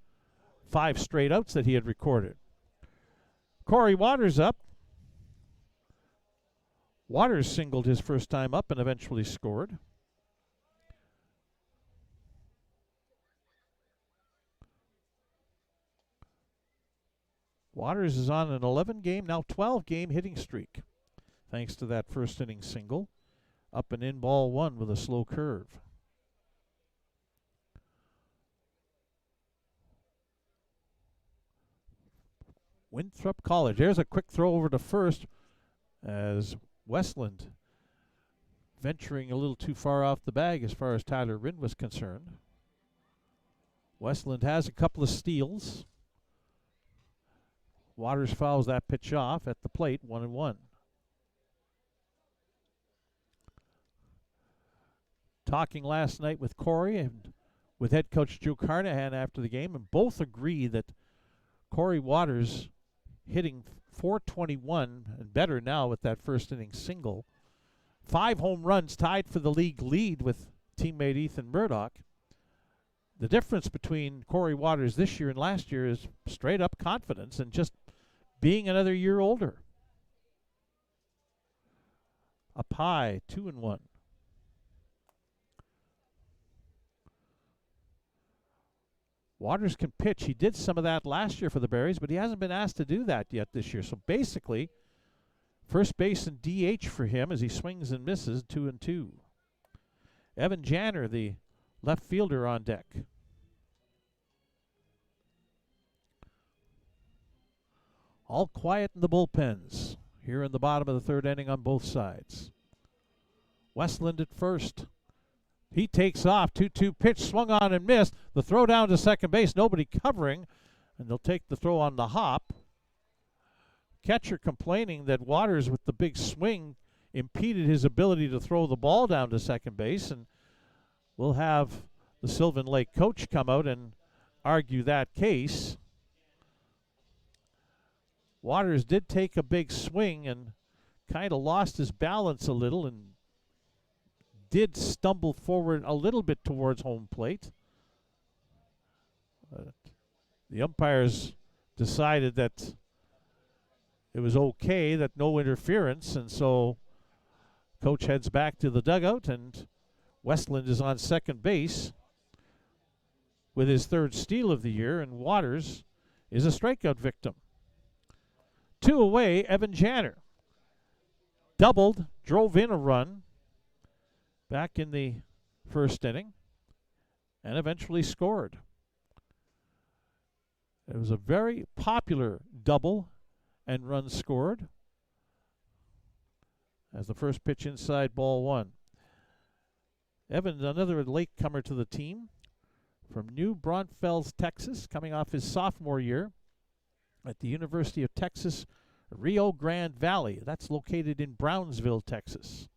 5 straight outs that he had recorded. Corey Waters up. Waters singled his first time up and eventually scored. Waters is on an 11-game, now 12-game hitting streak, thanks to that first inning single. Up and in ball 1 with a slow curve. Winthrop College. There's a quick throw over to first as Westland venturing a little too far off the bag as far as Tyler Rinn was concerned. Westland has a couple of steals. Waters fouls that pitch off at the plate, 1-1. Talking last night with Corey and with head coach Joe Carnahan after the game, and both agree that Corey Waters hitting .421 and better now with that first inning single. 5 home runs, tied for the league lead with teammate Ethan Murdoch. The difference between Corey Waters this year and last year is straight up confidence and just being another year older. Up high, 2-1. Waters can pitch. He did some of that last year for the Berries, but he hasn't been asked to do that yet this year. So basically, first base and DH for him as he swings and misses, 2-2. Evan Janner, the left fielder, on deck. All quiet in the bullpens here in the bottom of the third inning on both sides. Westland at first. He takes off. 2-2 pitch, swung on and missed. The throw down to second base, nobody covering, and they'll take the throw on the hop. Catcher complaining that Waters, with the big swing, impeded his ability to throw the ball down to second base, and we'll have the Sylvan Lake coach come out and argue that case. Waters did take a big swing and kind of lost his balance a little and did stumble forward a little bit towards home plate. The umpires decided that it was okay, that no interference, and so coach heads back to the dugout, and Westland is on second base with his 3rd steal of the year, and Waters is a strikeout victim. 2 away, Evan Janner doubled, drove in a run back in the first inning, and eventually scored. It was a very popular double and run scored as the first pitch inside, ball 1. Evan, another latecomer to the team from New Braunfels, Texas, coming off his sophomore year at the University of Texas, Rio Grande Valley. That's located in Brownsville, Texas.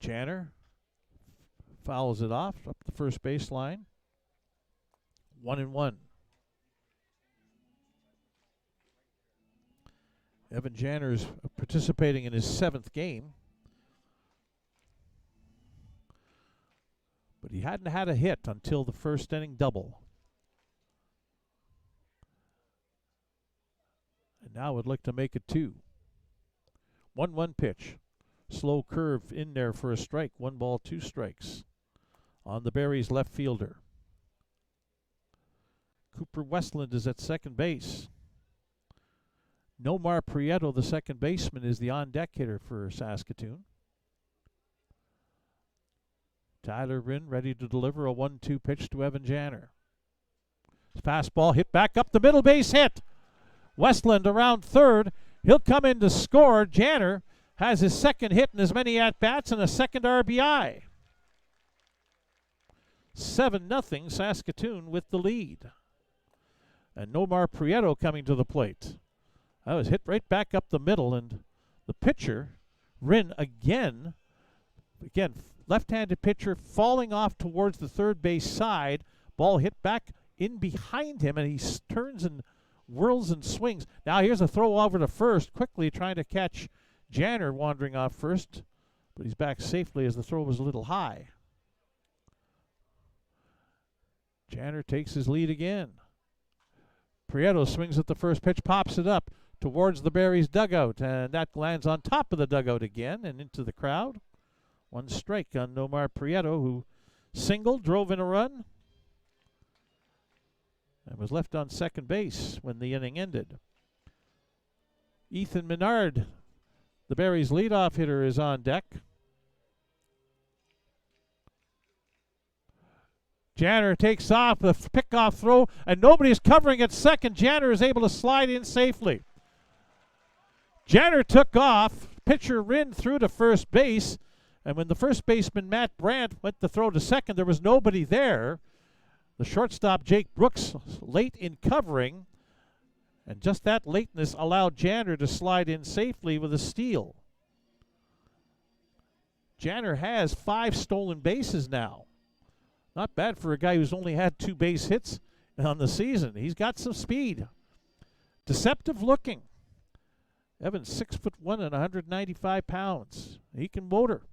Janner fouls it off up the first baseline. 1-1. Evan Janner is participating in his 7th game, but he hadn't had a hit until the first inning double. And now would like to make it 2. 1-1 pitch. Slow curve in there for a strike. 1 ball, 2 strikes on the Berries left fielder. Cooper Westland is at second base. Nomar Prieto, the second baseman, is the on-deck hitter for Saskatoon. Tyler Rinn ready to deliver a 1-2 pitch to Evan Janner. Fastball hit back up the middle, base hit. Westland around third. He'll come in to score. Janner has his second hit in as many at-bats and a second RBI. 7-0 Saskatoon with the lead. And Nomar Prieto coming to the plate. That was hit right back up the middle, and the pitcher, Rinn, again, left-handed pitcher falling off towards the third base side. Ball hit back in behind him, and he turns and whirls and swings. Now here's a throw over to first, quickly trying to catch Janner wandering off first, but he's back safely as the throw was a little high. Janner takes his lead again. Prieto swings at the first pitch, pops it up towards the Berries dugout, and that lands on top of the dugout again and into the crowd. 1 strike on Nomar Prieto, who singled, drove in a run, and was left on second base when the inning ended. Ethan Menard, the Berries leadoff hitter, is on deck. Janner takes off, the pickoff throw, and nobody's covering at second. Janner is able to slide in safely. Janner took off, pitcher Rinn threw to first base, and when the first baseman, Matt Brandt, went to throw to second, there was nobody there. The shortstop, Jake Brooks, late in covering, and just that lateness allowed Janner to slide in safely with a steal. Janner has 5 stolen bases now. Not bad for a guy who's only had 2 base hits on the season. He's got some speed. Deceptive looking. Evan's 6'1" and 195 pounds. He can motor.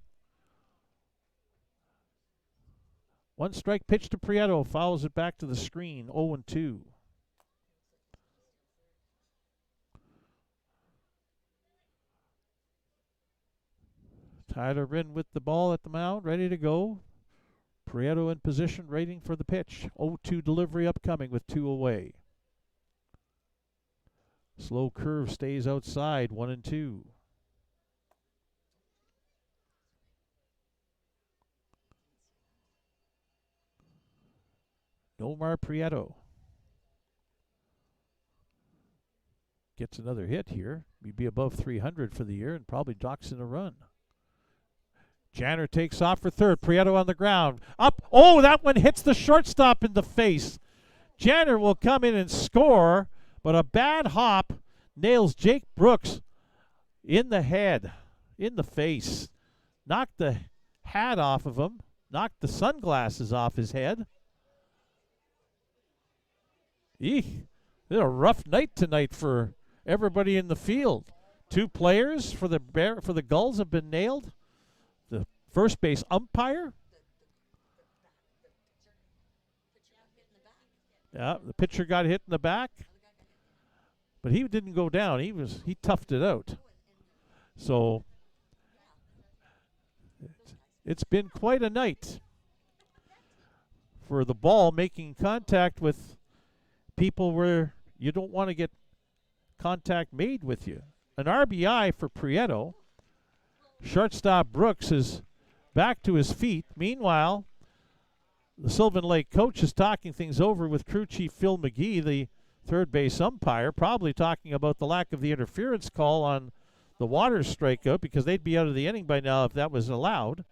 1 strike pitch to Prieto, fouls it back to the screen. 0-2. Tyler Rinn with the ball at the mound, ready to go. Prieto in position, waiting for the pitch. 0-2 delivery upcoming with 2 away. Slow curve stays outside, 1-2. Nomar Prieto gets another hit here. He'd be above 300 for the year and probably docks in a run. Janner takes off for third. Prieto on the ground. Up. Oh, that one hits the shortstop in the face. Janner will come in and score, but a bad hop nails Jake Brooks in the head, in the face. Knocked the hat off of him. Knocked the sunglasses off his head. Eek. It's a rough night tonight for everybody in the field. 2 players for the Gulls have been nailed. The first base umpire. Yeah, the pitcher got hit in the back, but he didn't go down. He toughed it out. So it's been quite a night for the ball making contact with people where you don't want to get contact made with you. An RBI for Prieto. Shortstop Brooks is back to his feet. Meanwhile, the Sylvan Lake coach is talking things over with crew chief Phil McGee, the third base umpire, probably talking about the lack of the interference call on the Waters strikeout because they'd be out of the inning by now if that was allowed.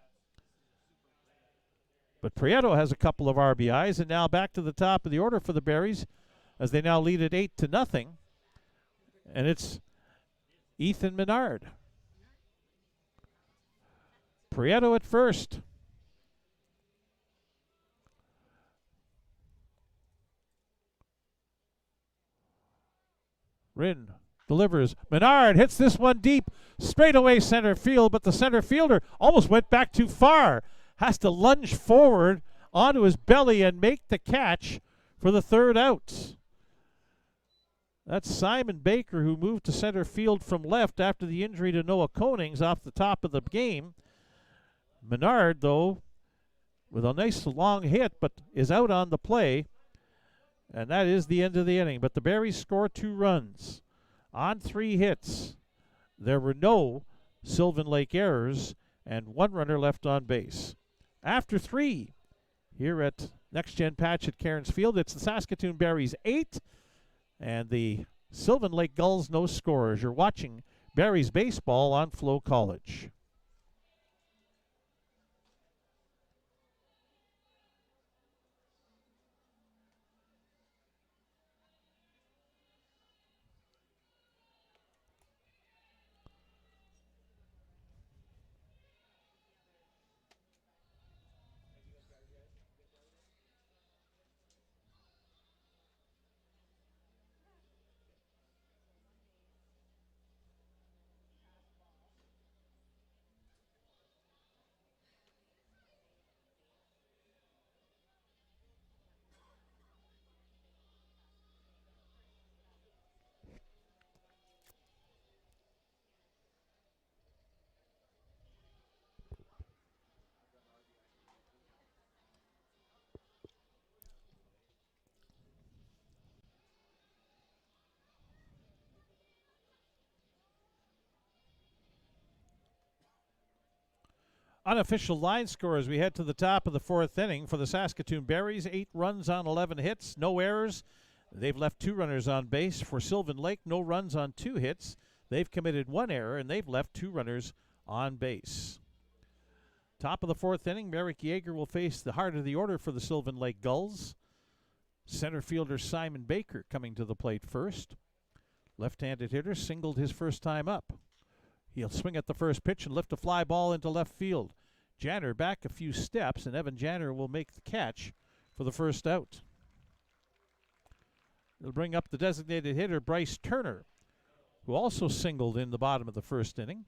But Prieto has a couple of RBIs, and now back to the top of the order for the Berries as they now lead it 8-0. And it's Ethan Menard. Prieto at first. Rinn delivers. Menard hits this one deep, straightaway center field, but the center fielder almost went back too far. Has to lunge forward onto his belly and make the catch for the third out. That's Simon Baker, who moved to center field from left after the injury to Noah Konings off the top of the game. Menard, though, with a nice long hit, but is out on the play. And that is the end of the inning. But the Berries score 2 runs on 3 hits. There were no Sylvan Lake errors and 1 runner left on base. After 3, here at Next Gen Patch at Cairns Field, it's the Saskatoon Berries 8 and the Sylvan Lake Gulls no scorers. You're watching Berries baseball on FloCollege. Unofficial line score as we head to the top of the 4th inning for the Saskatoon Berries. 8 runs on 11 hits, no errors. They've left 2 runners on base. For Sylvan Lake, no runs on 2 hits. They've committed 1 error, and they've left 2 runners on base. Top of the 4th inning, Merrick Yeager will face the heart of the order for the Sylvan Lake Gulls. Center fielder Simon Baker coming to the plate first. Left-handed hitter singled his first time up. He'll swing at the first pitch and lift a fly ball into left field. Janner back a few steps, and Evan Janner will make the catch for the first out. It'll bring up the designated hitter, Bryce Turner, who also singled in the bottom of the 1st inning.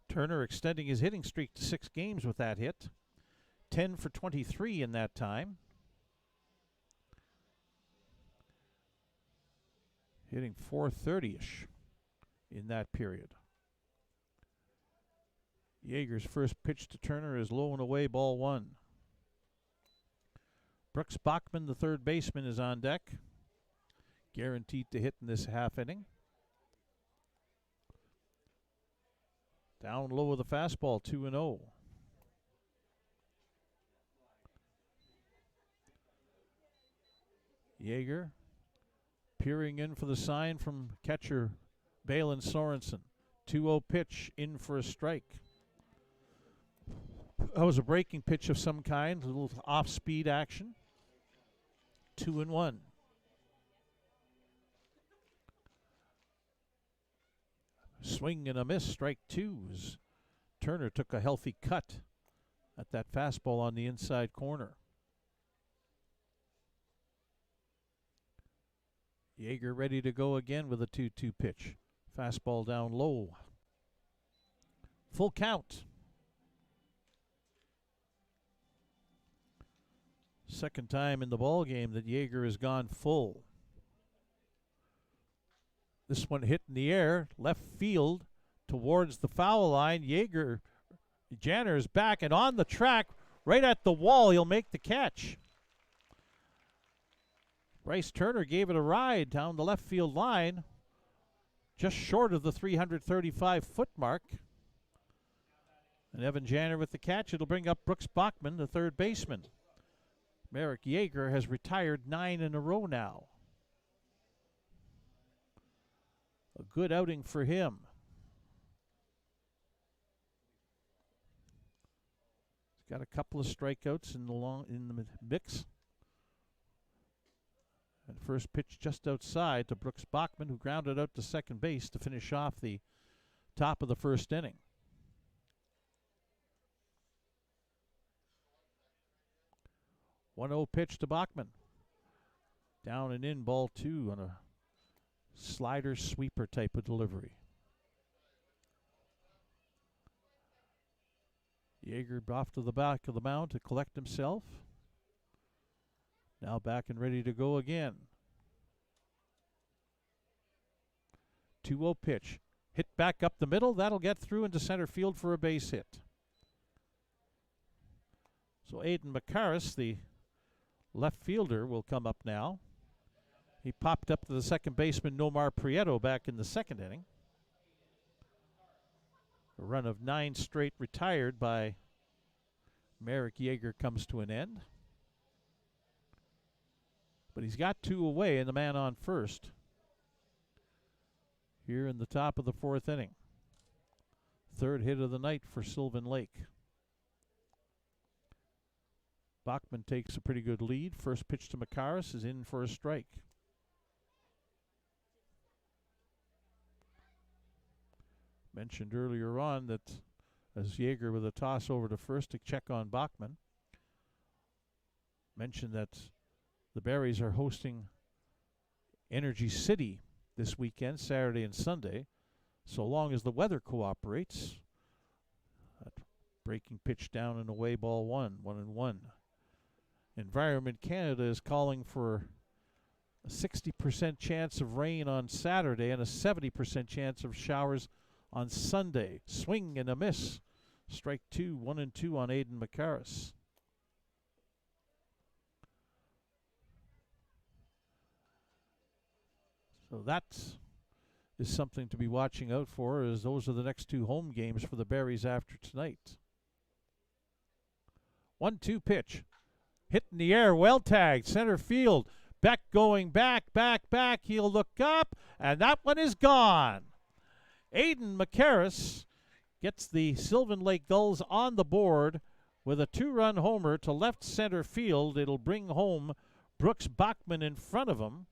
Turner extending his hitting streak to 6 games with that hit. 10 for 23 in that time. Hitting .430-ish. In that period. Yeager's first pitch to Turner is low and away, ball 1. Brooks Bachman, the 3rd baseman, is on deck. Guaranteed to hit in this half inning. Down low with a fastball, 2-0. Yeager peering in for the sign from catcher Balin Sorensen. 2-0 pitch in for a strike. That was a breaking pitch of some kind, a little off-speed action. 2-1. Swing and a miss, strike 2. As Turner took a healthy cut at that fastball on the inside corner. Yeager ready to go again with a 2-2 pitch. Fastball down low. Full count. Second time in the ball game that Yeager has gone full. This one hit in the air, left field towards the foul line. Janner's back and on the track, right at the wall. He'll make the catch. Bryce Turner gave it a ride down the left field line, just short of the 335-foot mark. And Evan Janner with the catch. It'll bring up Brooks Bachman, the 3rd baseman. Merrick Yeager has retired 9 in a row now. A good outing for him. He's got a couple of strikeouts in the mix. And first pitch just outside to Brooks Bachman, who grounded out to second base to finish off the top of the 1st inning. 1-0 pitch to Bachman. Down and in, ball 2 on a slider sweeper type of delivery. Yeager off to the back of the mound to collect himself. Now back and ready to go again. 2-0 pitch. Hit back up the middle. That'll get through into center field for a base hit. So Aiden McCarris, the left fielder, will come up now. He popped up to the second baseman, Nomar Prieto, back in the second inning. A run of 9 straight retired by Merrick Yeager comes to an end. But he's got 2 away and the man on first here in the top of the 4th inning. 3rd hit of the night for Sylvan Lake. Bachman takes a pretty good lead. First pitch to McCarris is in for a strike. Mentioned earlier on that as Yeager with a toss over to first to check on Bachman. Mentioned that the Berries are hosting Energy City this weekend, Saturday and Sunday, so long as the weather cooperates. That breaking pitch down and away, ball 1-1. Environment Canada is calling for a 60% chance of rain on Saturday and a 70% chance of showers on Sunday. Swing and a miss. Strike 2, 1-2 on Aiden McCarris. So that is something to be watching out for, as those are the next 2 home games for the Berries after tonight. 1-2 pitch. Hit in the air, well tagged, center field. Beck going back. He'll look up, and that one is gone. Aiden McCarris gets the Sylvan Lake Gulls on the board with a 2-run homer to left center field. It'll bring home Brooks Bachman in front of him.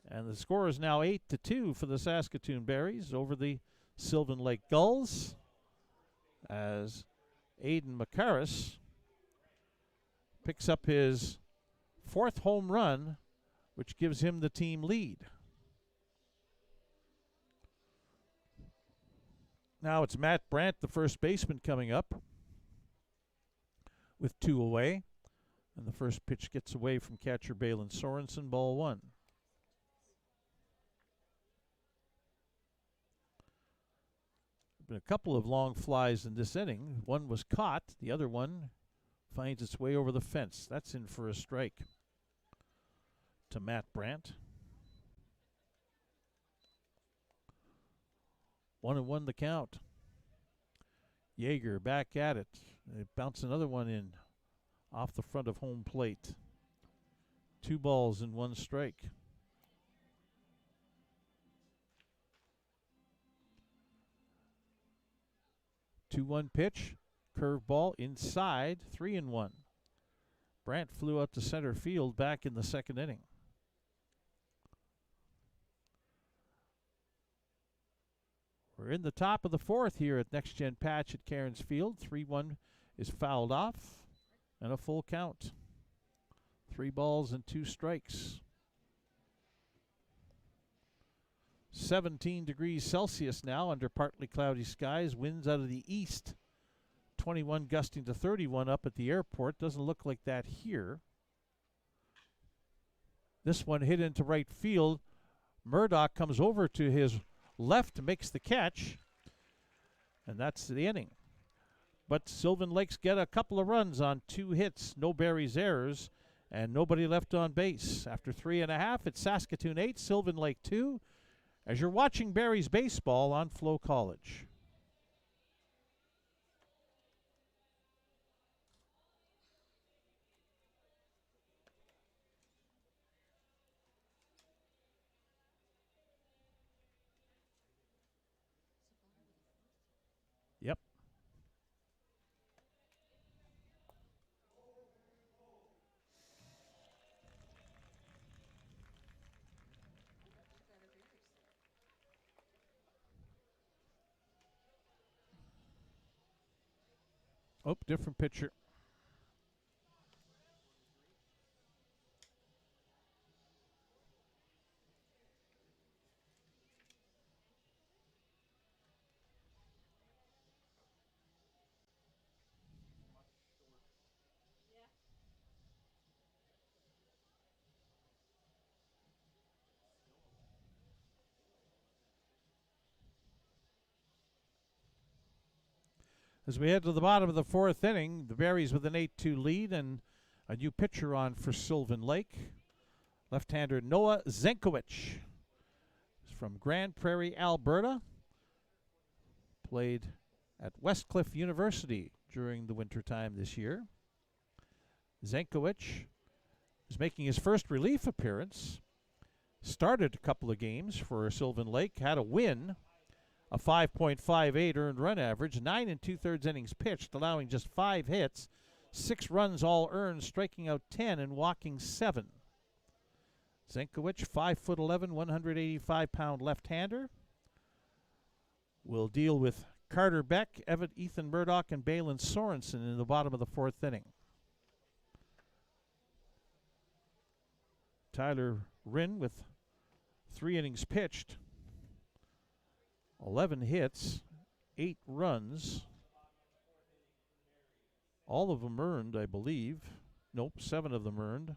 And the score is now 8-2 for the Saskatoon Berries over the Sylvan Lake Gulls, as Aiden McCarris picks up his 4th home run, which gives him the team lead. Now it's Matt Brandt, the first baseman, coming up with 2 away. And the first pitch gets away from catcher Balin Sorensen, ball 1. Been a couple of long flies in this inning. One was caught. The other one finds its way over the fence. That's in for a strike to Matt Brandt. 1-1 the count. Yeager back at it. They bounce another one in off the front of home plate. 2 balls and 1 strike. Two-one pitch, curveball inside, 3-1. Brandt flew out to center field back in the second inning. We're in the top of the 4th here at Next Gen Patch at Cairns Field. 3-1 is fouled off, and a full count. 3 balls and 2 strikes. 17 degrees Celsius now under partly cloudy skies. Winds out of the east. 21 gusting to 31 up at the airport. Doesn't look like that here. This one hit into right field. Murdoch comes over to his left, makes the catch, and that's the inning. But Sylvan Lakes get a couple of runs on 2 hits, no Berries errors, and nobody left on base. After 3.5, it's Saskatoon 8, Sylvan Lake 2, as you're watching Berries baseball on FloCollege. Yep. Oh, different pitcher. As we head to the bottom of the fourth inning, the Berries with an 8-2 lead and a new pitcher on for Sylvan Lake. Left-hander Noah Zenkowicz from Grand Prairie, Alberta. Played at Westcliff University during the wintertime this year. Zenkowicz is making his first relief appearance. Started a couple of games for Sylvan Lake, had a win, a 5.58 earned run average, 9 2/3 innings pitched, allowing just 5 hits, 6 runs all earned, striking out 10 and walking 7. Zenkowicz, 5'11", 185-pound left-hander, will deal with Carter Beck, Ethan Murdoch, and Balin Sorensen in the bottom of the fourth inning. Tyler Rinn with 3 innings pitched, 11 hits, 8 runs, all of them earned, I believe. Nope, 7 of them earned.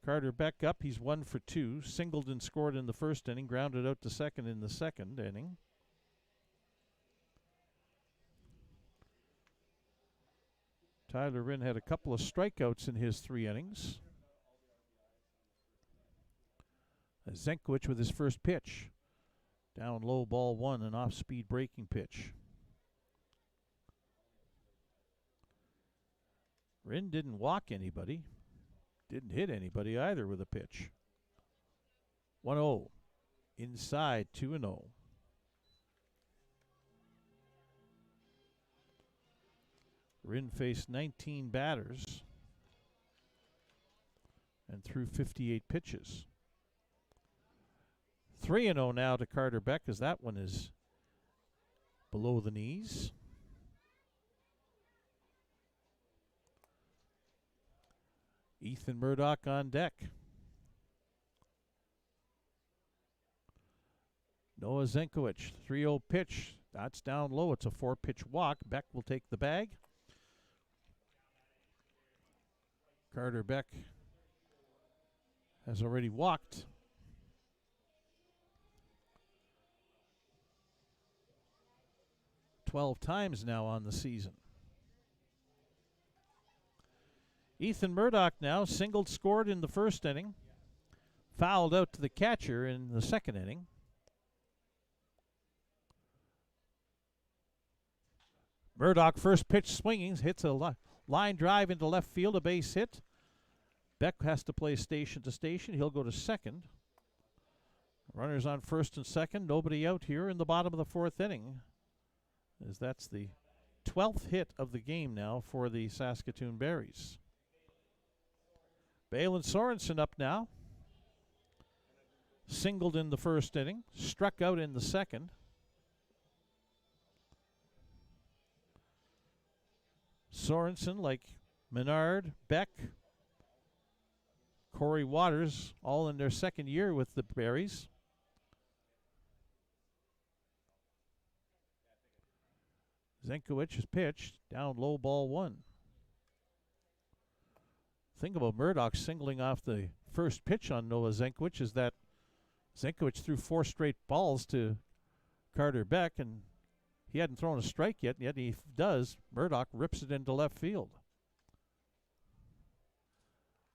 Carter Beck up, he's 1 for 2, singled and scored in the first inning, grounded out to second in the second inning. Tyler Rinn had a couple of strikeouts in his 3 innings. Zenkowicz with his first pitch. Down low, ball 1, an off-speed breaking pitch. Rinn didn't walk anybody. Didn't hit anybody either with a pitch. 1-0. Inside, 2-0. Rinn faced 19 batters and threw 58 pitches. 3-0 now to Carter Beck, as that one is below the knees. Ethan Murdoch on deck. Noah Zenkowicz, 3-0 pitch. That's down low. It's a 4-pitch walk. Beck will take the bag. Carter Beck has already walked. "12 times now on the season. Ethan Murdoch now singled, scored in the first inning, fouled out to the catcher in the second inning. Murdoch first pitch swinging, hits a line drive into left field, a base hit. Beck has to play station to station. He'll go to second. Runners on first and second, nobody out here in the bottom of the fourth inning, as that's the 12th hit of the game now for the Saskatoon Berries. Balin Sorensen up now. Singled in the first inning, struck out in the second. Sorensen, like Menard, Beck, Corey Waters, all in their second year with the Berries. Zenkowicz has pitched, down low, ball 1. Thing about Murdoch singling off the first pitch on Noah Zenkowicz is that Zenkowicz threw 4 straight balls to Carter Beck, and he hadn't thrown a strike yet he does. Murdoch rips it into left field.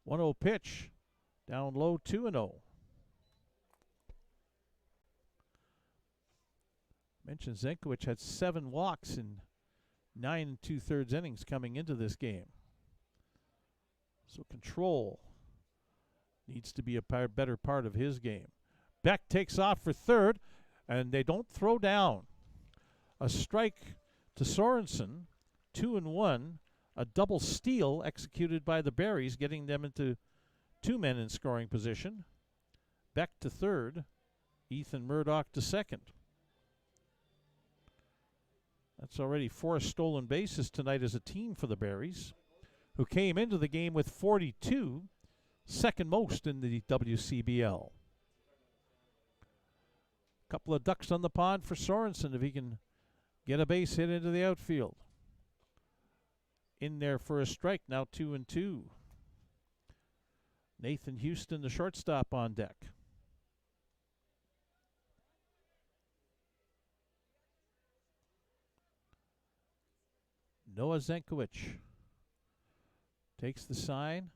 1-0 pitch, down low, 2-0. Mentioned Zenkowicz had 7 walks in 9 2/3 innings coming into this game. So control needs to be a better part of his game. Beck takes off for third, and they don't throw down. A strike to Sorensen, 2-1, a double steal executed by the Berries, getting them into 2 men in scoring position. Beck to third, Ethan Murdoch to second. That's already 4 stolen bases tonight as a team for the Berries, who came into the game with 42, second most in the WCBL. Couple of ducks on the pond for Sorensen if he can get a base hit into the outfield. In there for a strike, now 2-2. Nathan Houston, the shortstop, on deck. Noah Zenkowicz takes the sign,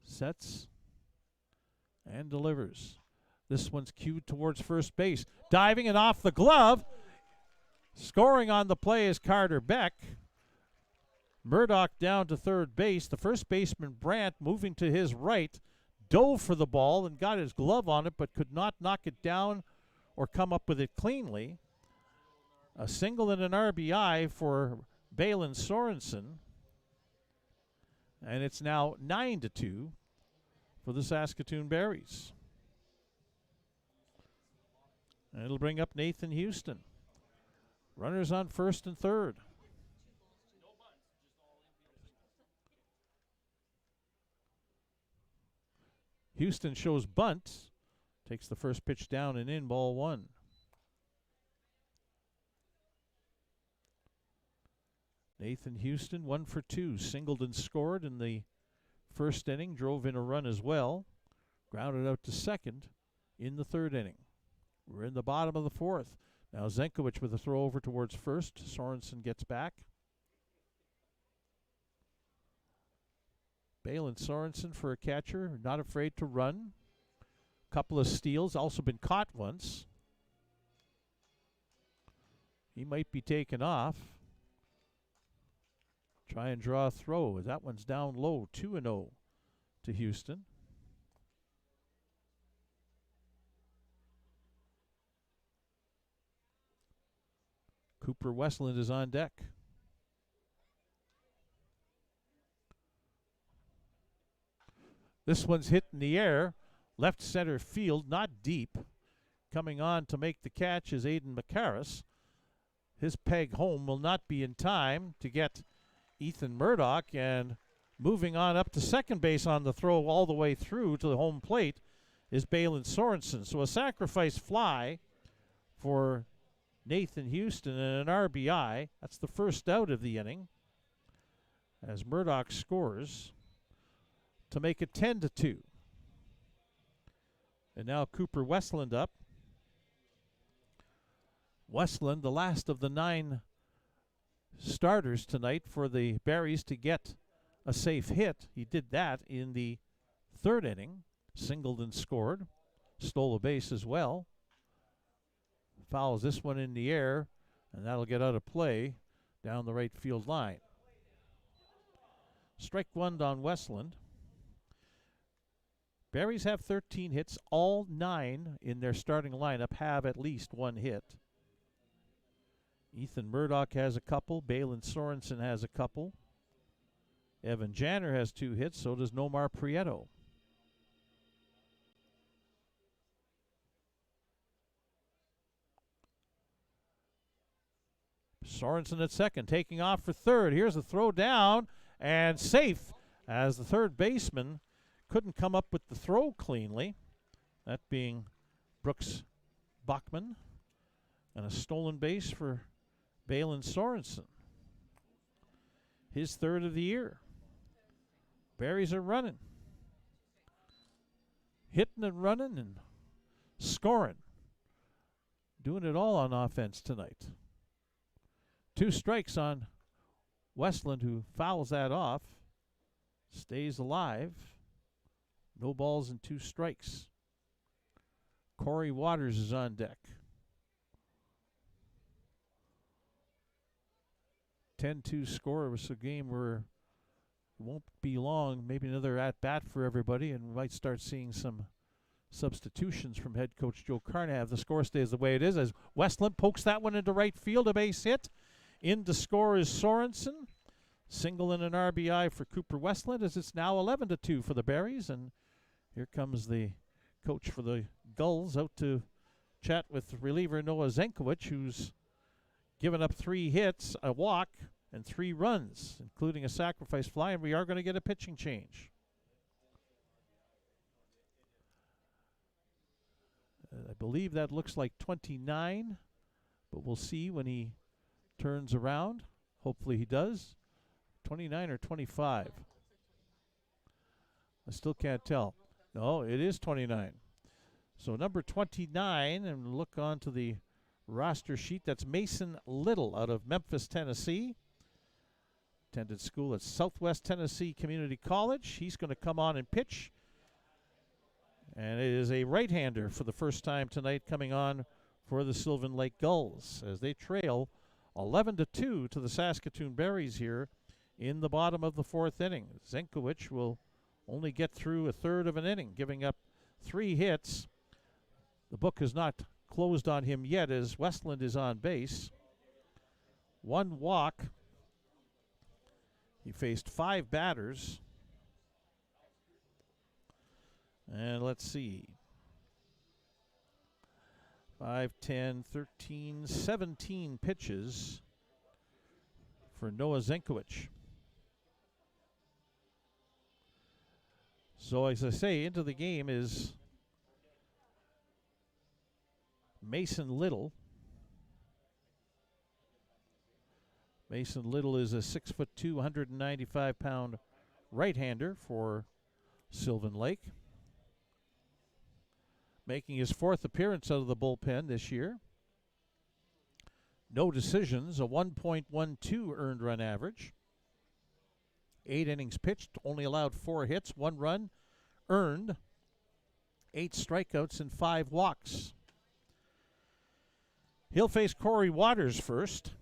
sets, and delivers. This one's cued towards first base. Diving and off the glove. Scoring on the play is Carter Beck. Murdoch down to third base. The first baseman, Brandt, moving to his right, dove for the ball and got his glove on it, but could not knock it down or come up with it cleanly. A single and an RBI for Balin Sorensen. And it's now 9-2 for the Saskatoon Berries. And it'll bring up Nathan Houston. Runners on first and third. Houston shows bunt. Takes the first pitch down and in, ball one. Nathan Houston, 1 for 2. Singled and scored in the first inning. Drove in a run as well. Grounded out to second in the third inning. We're in the bottom of the fourth. Now Zenkowicz with a throw over towards first. Sorensen gets back. Balin Sorensen for a catcher. Not afraid to run. Couple of steals. Also been caught once. He might be taken off. Try and draw a throw. That one's down low. 2-0 to Houston. Cooper Westland is on deck. This one's hit in the air. Left center field, not deep. Coming on to make the catch is Aiden McCarris. His peg home will not be in time to get Ethan Murdoch, and moving on up to second base on the throw all the way through to the home plate is Balin Sorensen. So a sacrifice fly for Nathan Houston and an RBI. That's the first out of the inning as Murdoch scores to make it 10-2. And now Cooper Westland up. Westland, the last of the 9 starters tonight for the Berries to get a safe hit. He did that in the third inning. Singled and scored. Stole a base as well. Fouls this one in the air, and that'll get out of play down the right field line. Strike one on Westland. Berries have 13 hits. All 9 in their starting lineup have at least one hit. Ethan Murdoch has a couple. Balin Sorensen has a couple. Evan Janner has 2 hits. So does Nomar Prieto. Sorensen at second, taking off for third. Here's a throw down and safe as the third baseman couldn't come up with the throw cleanly. That being Brooks Bachman. And a stolen base for Balin Sorensen. His third of the year. Berries are running. Hitting and running and scoring. Doing it all on offense tonight. 2 strikes on Westland, who fouls that off. Stays alive. No balls and 2 strikes. Corey Waters is on deck. 10-2 score. It was a game where it won't be long. Maybe another at-bat for everybody, and we might start seeing some substitutions from head coach Joe Carnahan. The score stays the way it is as Westland pokes that one into right field. A base hit. In to score is Sorensen. Single and an RBI for Cooper Westland as it's now 11-2 for the Berries. And here comes the coach for the Gulls out to chat with reliever Noah Zenkowicz, who's given up 3 hits, a walk, and 3 runs, including a sacrifice fly, and we are going to get a pitching change. I believe that looks like 29, but we'll see when he turns around. Hopefully he does. 29 or 25. I still can't tell. No, it is 29. So number 29, and look onto the roster sheet. That's Mason Little out of Memphis, Tennessee. Attended school at Southwest Tennessee Community College. He's going to come on and pitch. And it is a right-hander for the first time tonight coming on for the Sylvan Lake Gulls as they trail 11-2 to the Saskatoon Berries here in the bottom of the fourth inning. Zenkowicz will only get through a third of an inning, giving up 3 hits. The book is not closed on him yet as Westland is on base. 1 walk. He faced 5 batters. And let's see. 5, 10, 13, 17 pitches for Noah Zenkowicz. So as I say, into the game is Mason Little. Mason Little is a 6'2", 195-pound right-hander for Sylvan Lake. Making his 4th appearance out of the bullpen this year. No decisions, a 1.12 earned run average. 8 innings pitched, only allowed 4 hits, 1 run earned, 8 strikeouts and 5 walks. He'll face Corey Waters first.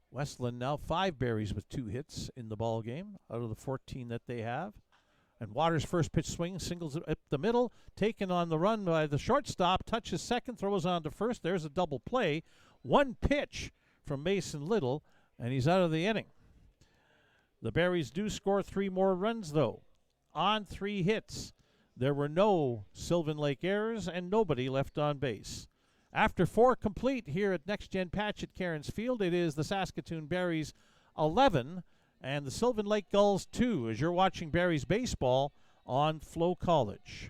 Westland now 5 berries with 2 hits in the ball game out of the 14 that they have. And Waters' first pitch swing, singles up the middle, taken on the run by the shortstop, touches second, throws on to first. There's a double play. 1 pitch from Mason Little, and he's out of the inning. The Berries do score 3 more runs, though, on 3 hits. There were no Sylvan Lake errors and nobody left on base. After 4 complete here at Next Gen Patch at Cairns Field, it is the Saskatoon Berries 11 and the Sylvan Lake Gulls 2 as you're watching Berries baseball on FloCollege.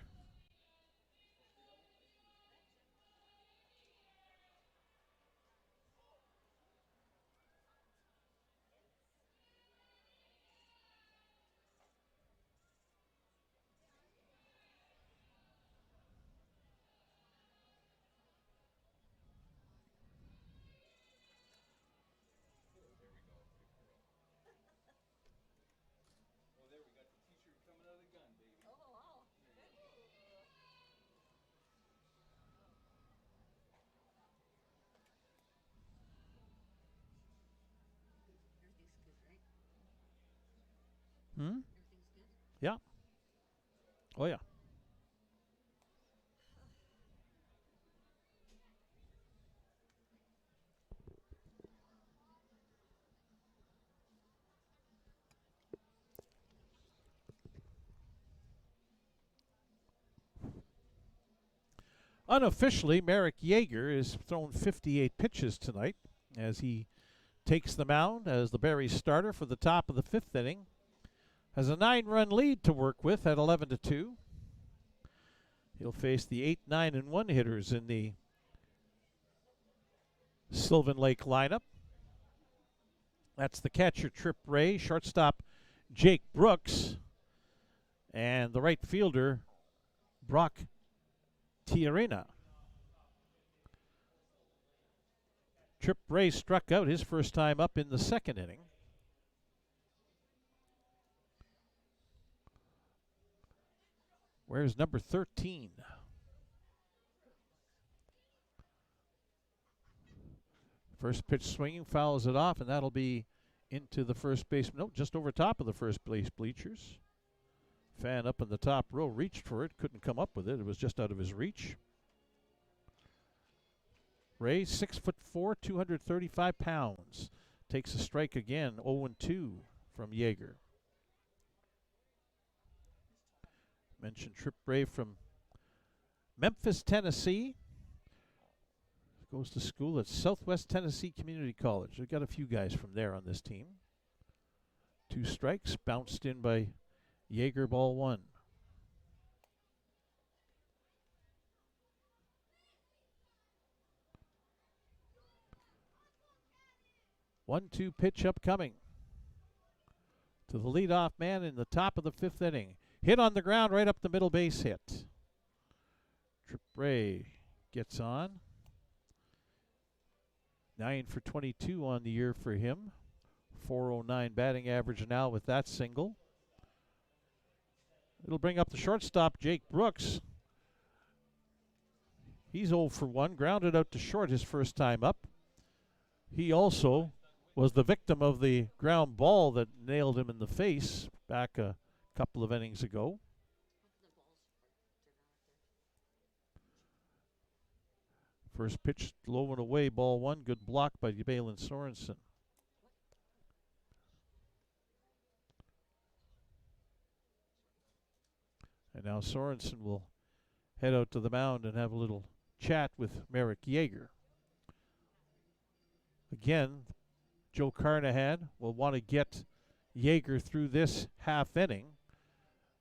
Yeah. Oh, yeah. Unofficially, Merrick Yeager is thrown 58 pitches tonight as he takes the mound as the Berries starter for the top of the 5th inning. Has a 9-run lead to work with at 11-2. He'll face the 8, 9, and 1 hitters in the Sylvan Lake lineup. That's the catcher, Trip Ray, shortstop, Jake Brooks, and the right fielder, Brock Tiarina. Trip Ray struck out his first time up in the 2nd inning. Where's number 13? First pitch swinging, fouls it off, and that'll be into the first base. No, just over top of the first base bleachers. Fan up in the top row reached for it, couldn't come up with it. It was just out of his reach. Ray, 6'4", 235 pounds. Takes a strike again, 0-2 from Yeager. Mentioned Trip Ray from Memphis, Tennessee. Goes to school at Southwest Tennessee Community College. We've got a few guys from there on this team. 2 strikes, bounced in by Yeager, ball 1. One-two pitch upcoming to the leadoff man in the top of the 5th inning. Hit on the ground, right up the middle base hit. Trip Ray gets on. 9 for 22 on the year for him. 409 batting average now with that single. It'll bring up the shortstop, Jake Brooks. He's 0 for 1, grounded out to short his first time up. He also was the victim of the ground ball that nailed him in the face back a couple of innings ago. First pitch low and away, ball one. Good block by Balin Sorensen. And now Sorensen will head out to the mound and have a little chat with Merrick Yeager. Again, Joe Carnahan will want to get Yeager through this half inning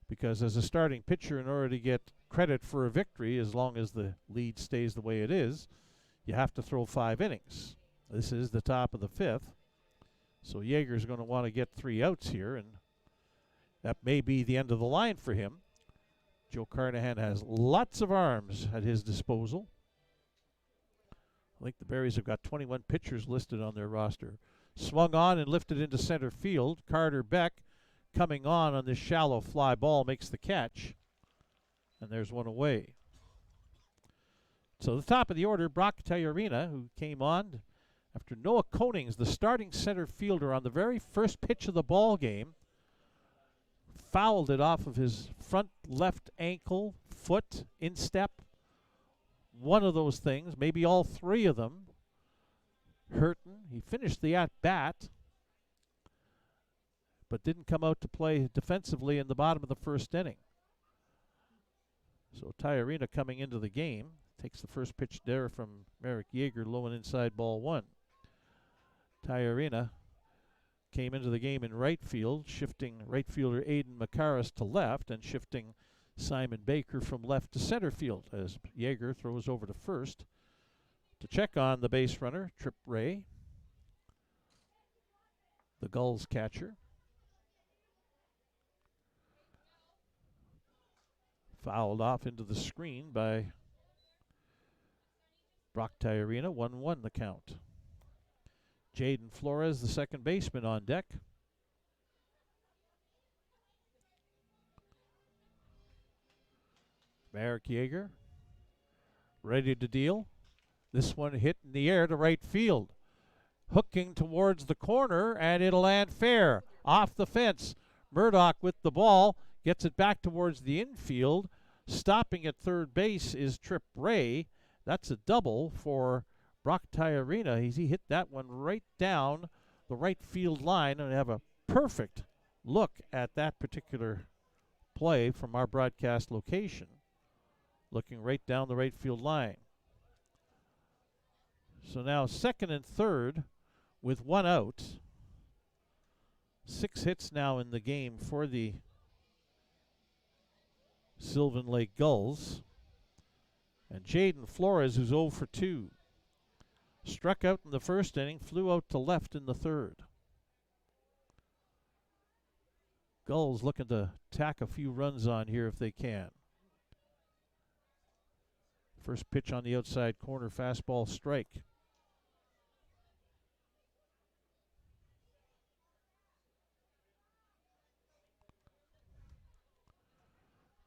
because as a starting pitcher, in order to get credit for a victory, as long as the lead stays the way it is, you have to throw 5 innings. This is the top of the 5th. So Yeager's going to want to get 3 outs here, and that may be the end of the line for him. Joe Carnahan has lots of arms at his disposal. I think the Berries have got 21 pitchers listed on their roster. Swung on and lifted into center field. Carter Beck coming on this shallow fly ball makes the catch. And there's one away. So the top of the order, Brock Tayarina, who came on after Noah Konings, the starting center fielder, on the very first pitch of the ball game, fouled it off of his front left ankle, foot, instep. One of those things, maybe all 3 of them, hurting. He finished the at-bat, but didn't come out to play defensively in the bottom of the first inning. So Tayarina coming into the game, takes the first pitch there from Merrick Yeager, low and inside, ball 1. Tayarina came into the game in right field, shifting right fielder Aiden Makaris to left and shifting Simon Baker from left to center field as Yeager throws over to first to check on the base runner, Trip Ray, the Gulls catcher. Fouled off into the screen by Brock Tayarina. 1-1 the count. Jaden Flores, the second baseman, on deck. Merrick Yeager ready to deal. This one hit in the air to right field. Hooking towards the corner, and it'll land fair. Off the fence. Murdoch with the ball. Gets it back towards the infield. Stopping at third base is Trip Ray. That's a double for Brock Tayarina. He hit that one right down the right field line, and have a perfect look at that particular play from our broadcast location. Looking right down the right field line. So now second and third with 1 out. 6 hits now in the game for the Sylvan Lake Gulls. And Jaden Flores, who's 0 for 2. Struck out in the first inning, flew out to left in the third. Gulls looking to tack a few runs on here if they can. First pitch on the outside corner, fastball strike.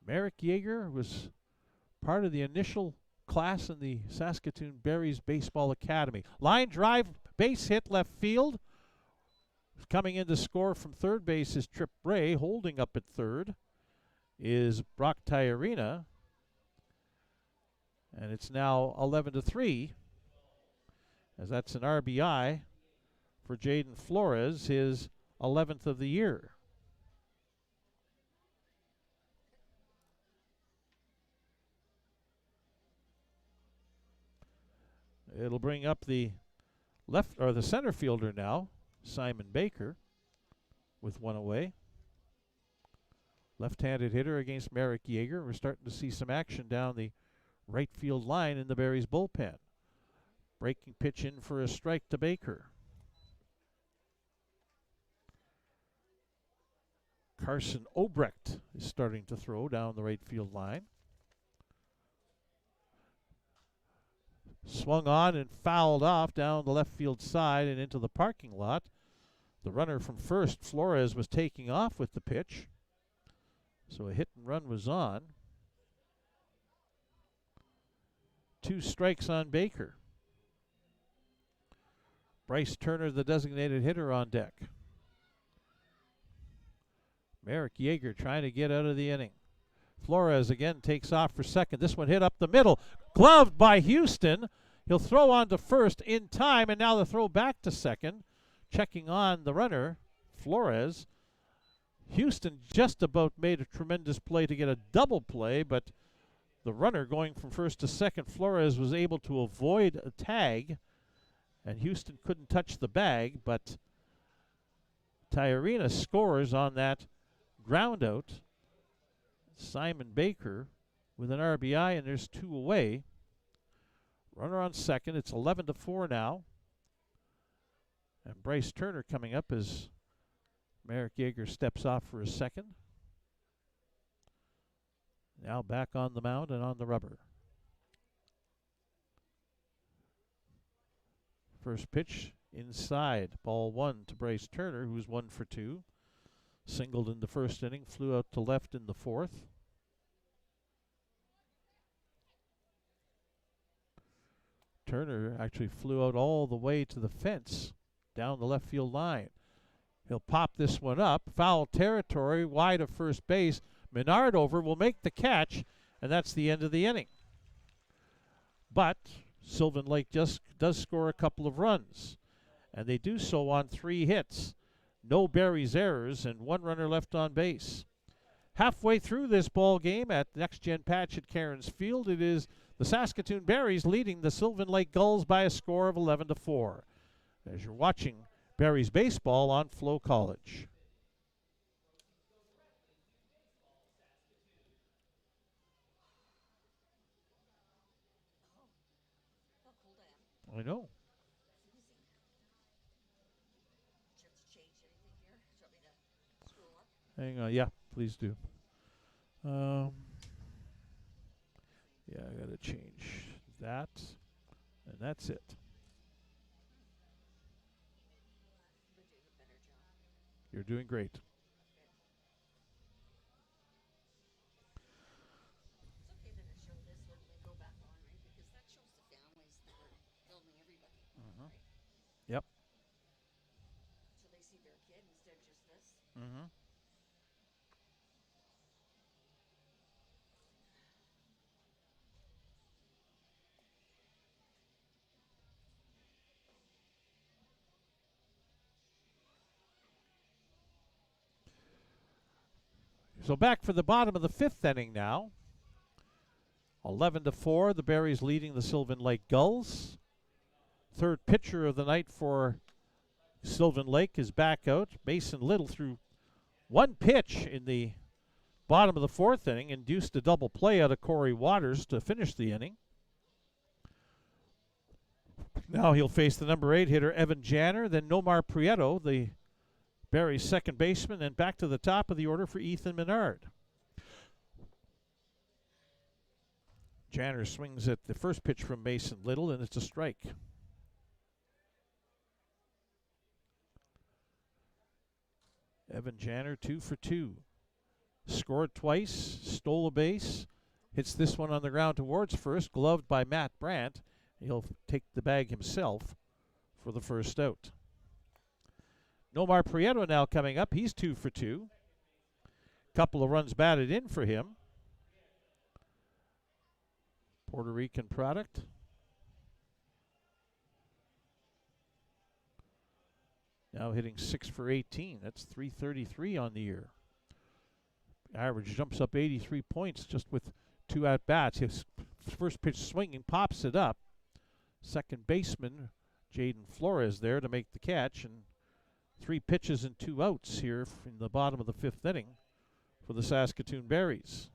Merrick Yeager was part of the initial class in the Saskatoon Berries Baseball Academy. Line drive, base hit left field. Coming in to score from third base is Trip Ray. Holding up at third is Brock Tayarina. And it's now 11-3, as that's an RBI for Jaden Flores, his 11th of the year. It'll bring up the the center fielder now, Simon Baker, with 1 away. Left-handed hitter against Merrick Yeager. We're starting to see some action down the right field line in the Berries bullpen. Breaking pitch in for a strike to Baker. Carson Obrecht is starting to throw down the right field line. Swung on and fouled off down the left field side and into the parking lot. The runner from first, Flores, was taking off with the pitch. So a hit and run was on. 2 strikes on Baker. Bryce Turner, the designated hitter, on deck. Merrick Yeager trying to get out of the inning. Flores again takes off for second. This one hit up the middle. Gloved by Houston. He'll throw on to first in time, and now the throw back to second. Checking on the runner, Flores. Houston just about made a tremendous play to get a double play, but the runner going from first to second, Flores, was able to avoid a tag, and Houston couldn't touch the bag, but Tiarina scores on that ground out. Simon Baker with an RBI, and there's 2 away. Runner on second. It's 11-4 now. And Bryce Turner coming up as Merrick Yeager steps off for a second. Now back on the mound and on the rubber. First pitch inside. Ball 1 to Bryce Turner, who's 1 for 2. Singled in the first inning, flew out to left in the fourth. Turner actually flew out all the way to the fence down the left field line. He'll pop this one up. Foul territory, wide of first base. Menard over will make the catch, and that's the end of the inning. But Sylvan Lake just does score a couple of runs, and they do so on 3 hits. No Barry's errors and 1 runner left on base. Halfway through this ball game at Next Gen Patch at Cairns Field, it is the Saskatoon Berries leading the Sylvan Lake Gulls by a score of 11-4. As you're watching Berries baseball on FloCollege. I know. Hang on, yeah, please do. Yeah, I gotta change that, and that's it. You're doing great. It's okay that I show this when they go back on, right? Because that shows the families that we're filming everybody, right? Yep. So they see their kid instead of just this. Mm-hmm. So back for the bottom of the 5th inning now. 11-4, the Berries leading the Sylvan Lake Gulls. Third pitcher of the night for Sylvan Lake is back out. Mason Little threw 1 pitch in the bottom of the 4th inning, induced a double play out of Corey Waters to finish the inning. Now he'll face the number 8 hitter, Evan Janner, then Nomar Prieto, the Berries' second baseman, and back to the top of the order for Ethan Menard. Janner swings at the first pitch from Mason Little, and it's a strike. Evan Janner, 2 for 2. Scored twice, stole a base, hits this one on the ground towards first, gloved by Matt Brandt. He'll take the bag himself for the first out. Nomar Prieto now coming up. He's 2 for 2. Couple of runs batted in for him. Puerto Rican product. Now hitting 6 for 18. That's .333 on the year. Average jumps up 83 points just with 2 at-bats. His first pitch swinging, pops it up. Second baseman, Jaden Flores, there to make the catch. And 3 pitches and 2 outs here in the bottom of the 5th inning for the Saskatoon Berries.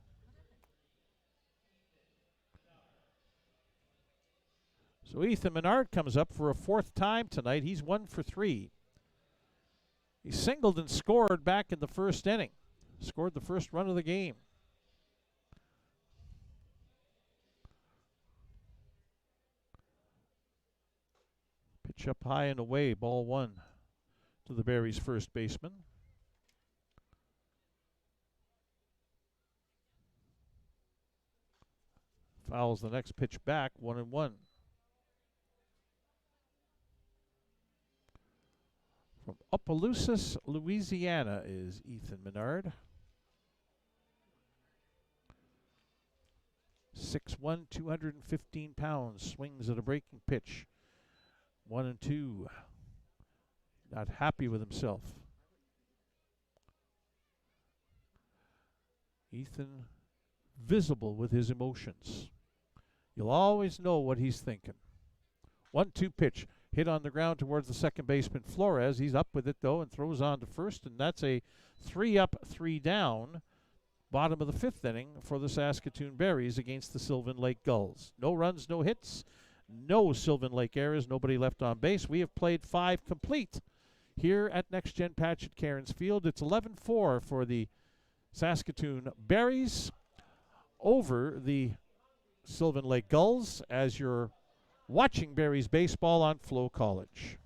So Ethan Menard comes up for a 4th time tonight. He's 1 for 3. He singled and scored back in the 1st inning. Scored the first run of the game. Pitch up high and away, ball one to the Berries' first baseman. Fouls the next pitch back, 1-1. From Opelousas, Louisiana is Ethan Menard. 6'1", 215 pounds, swings at a breaking pitch. 1-2. Not happy with himself. Ethan, visible with his emotions. You'll always know what he's thinking. 1-2 pitch. Hit on the ground towards the second baseman, Flores. He's up with it, though, and throws on to first, and that's a 3-up, 3-down, bottom of the fifth inning for the Saskatoon Berries against the Sylvan Lake Gulls. No runs, no hits, no Sylvan Lake errors, nobody left on base. We have played 5 complete here at Next Gen Patch at Cairns Field. It's 11-4 for the Saskatoon Berries over the Sylvan Lake Gulls as you're watching Berries baseball on FloCollege.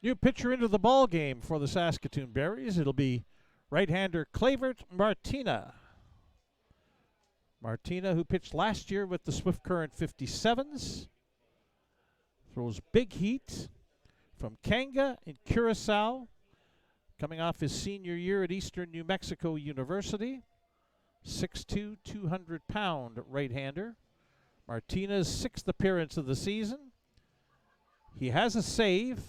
New pitcher into the ball game for the Saskatoon Berries. It'll be right-hander Clavert Martina. Martina, who pitched last year with the Swift Current 57s, throws big heat from Kanga in Curacao, coming off his senior year at Eastern New Mexico University. 6'2", 200-pound right-hander. Martina's 6th appearance of the season. He has a save,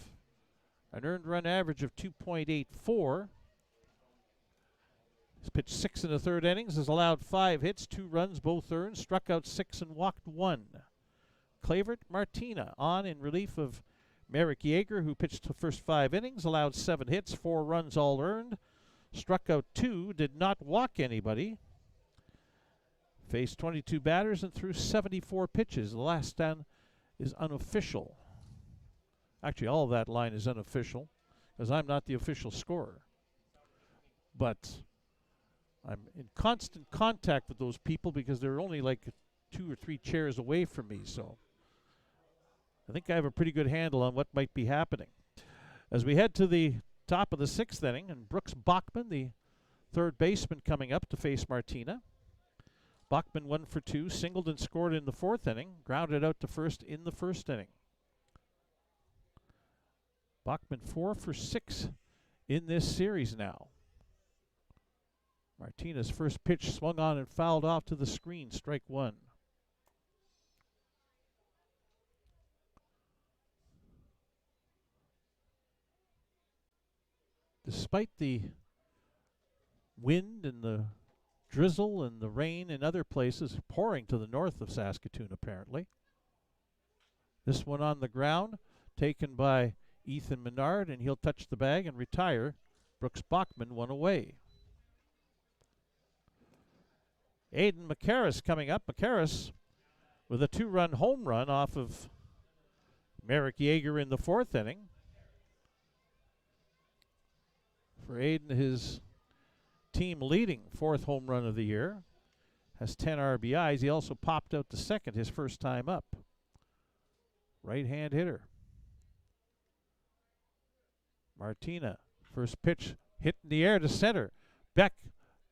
an earned run average of 2.84. He's pitched 6 in the third innings, has allowed 5 hits, 2 runs, both earned, struck out 6 and walked 1. Clavert Martina on in relief of Merrick Yeager, who pitched the first 5 innings, allowed 7 hits, 4 runs all earned, struck out 2, did not walk anybody. Faced 22 batters and threw 74 pitches. The last stand is unofficial. Actually, all of that line is unofficial, because I'm not the official scorer. But I'm in constant contact with those people because they're only like 2 or 3 chairs away from me, so I think I have a pretty good handle on what might be happening. As we head to the top of the 6th inning, and Brooks Bachman, the third baseman, coming up to face Martina. Bachman 1 for 2, singled and scored in the 4th inning, grounded out to first in the 1st inning. Bachman 4 for 6 in this series now. Martina's first pitch swung on and fouled off to the screen, strike 1. Despite the wind and the drizzle and the rain in other places, pouring to the north of Saskatoon apparently. This one on the ground, taken by Ethan Menard, and he'll touch the bag and retire. Brooks Bachman 1 away. Aiden McCarris coming up. McCarris with a 2-run home run off of Merrick Yeager in the 4th inning. For Aiden, his team leading 4th home run of the year. Has 10 RBIs. He also popped out to second his first time up. Right-hand hitter. Martina, first pitch hit in the air to center. Beck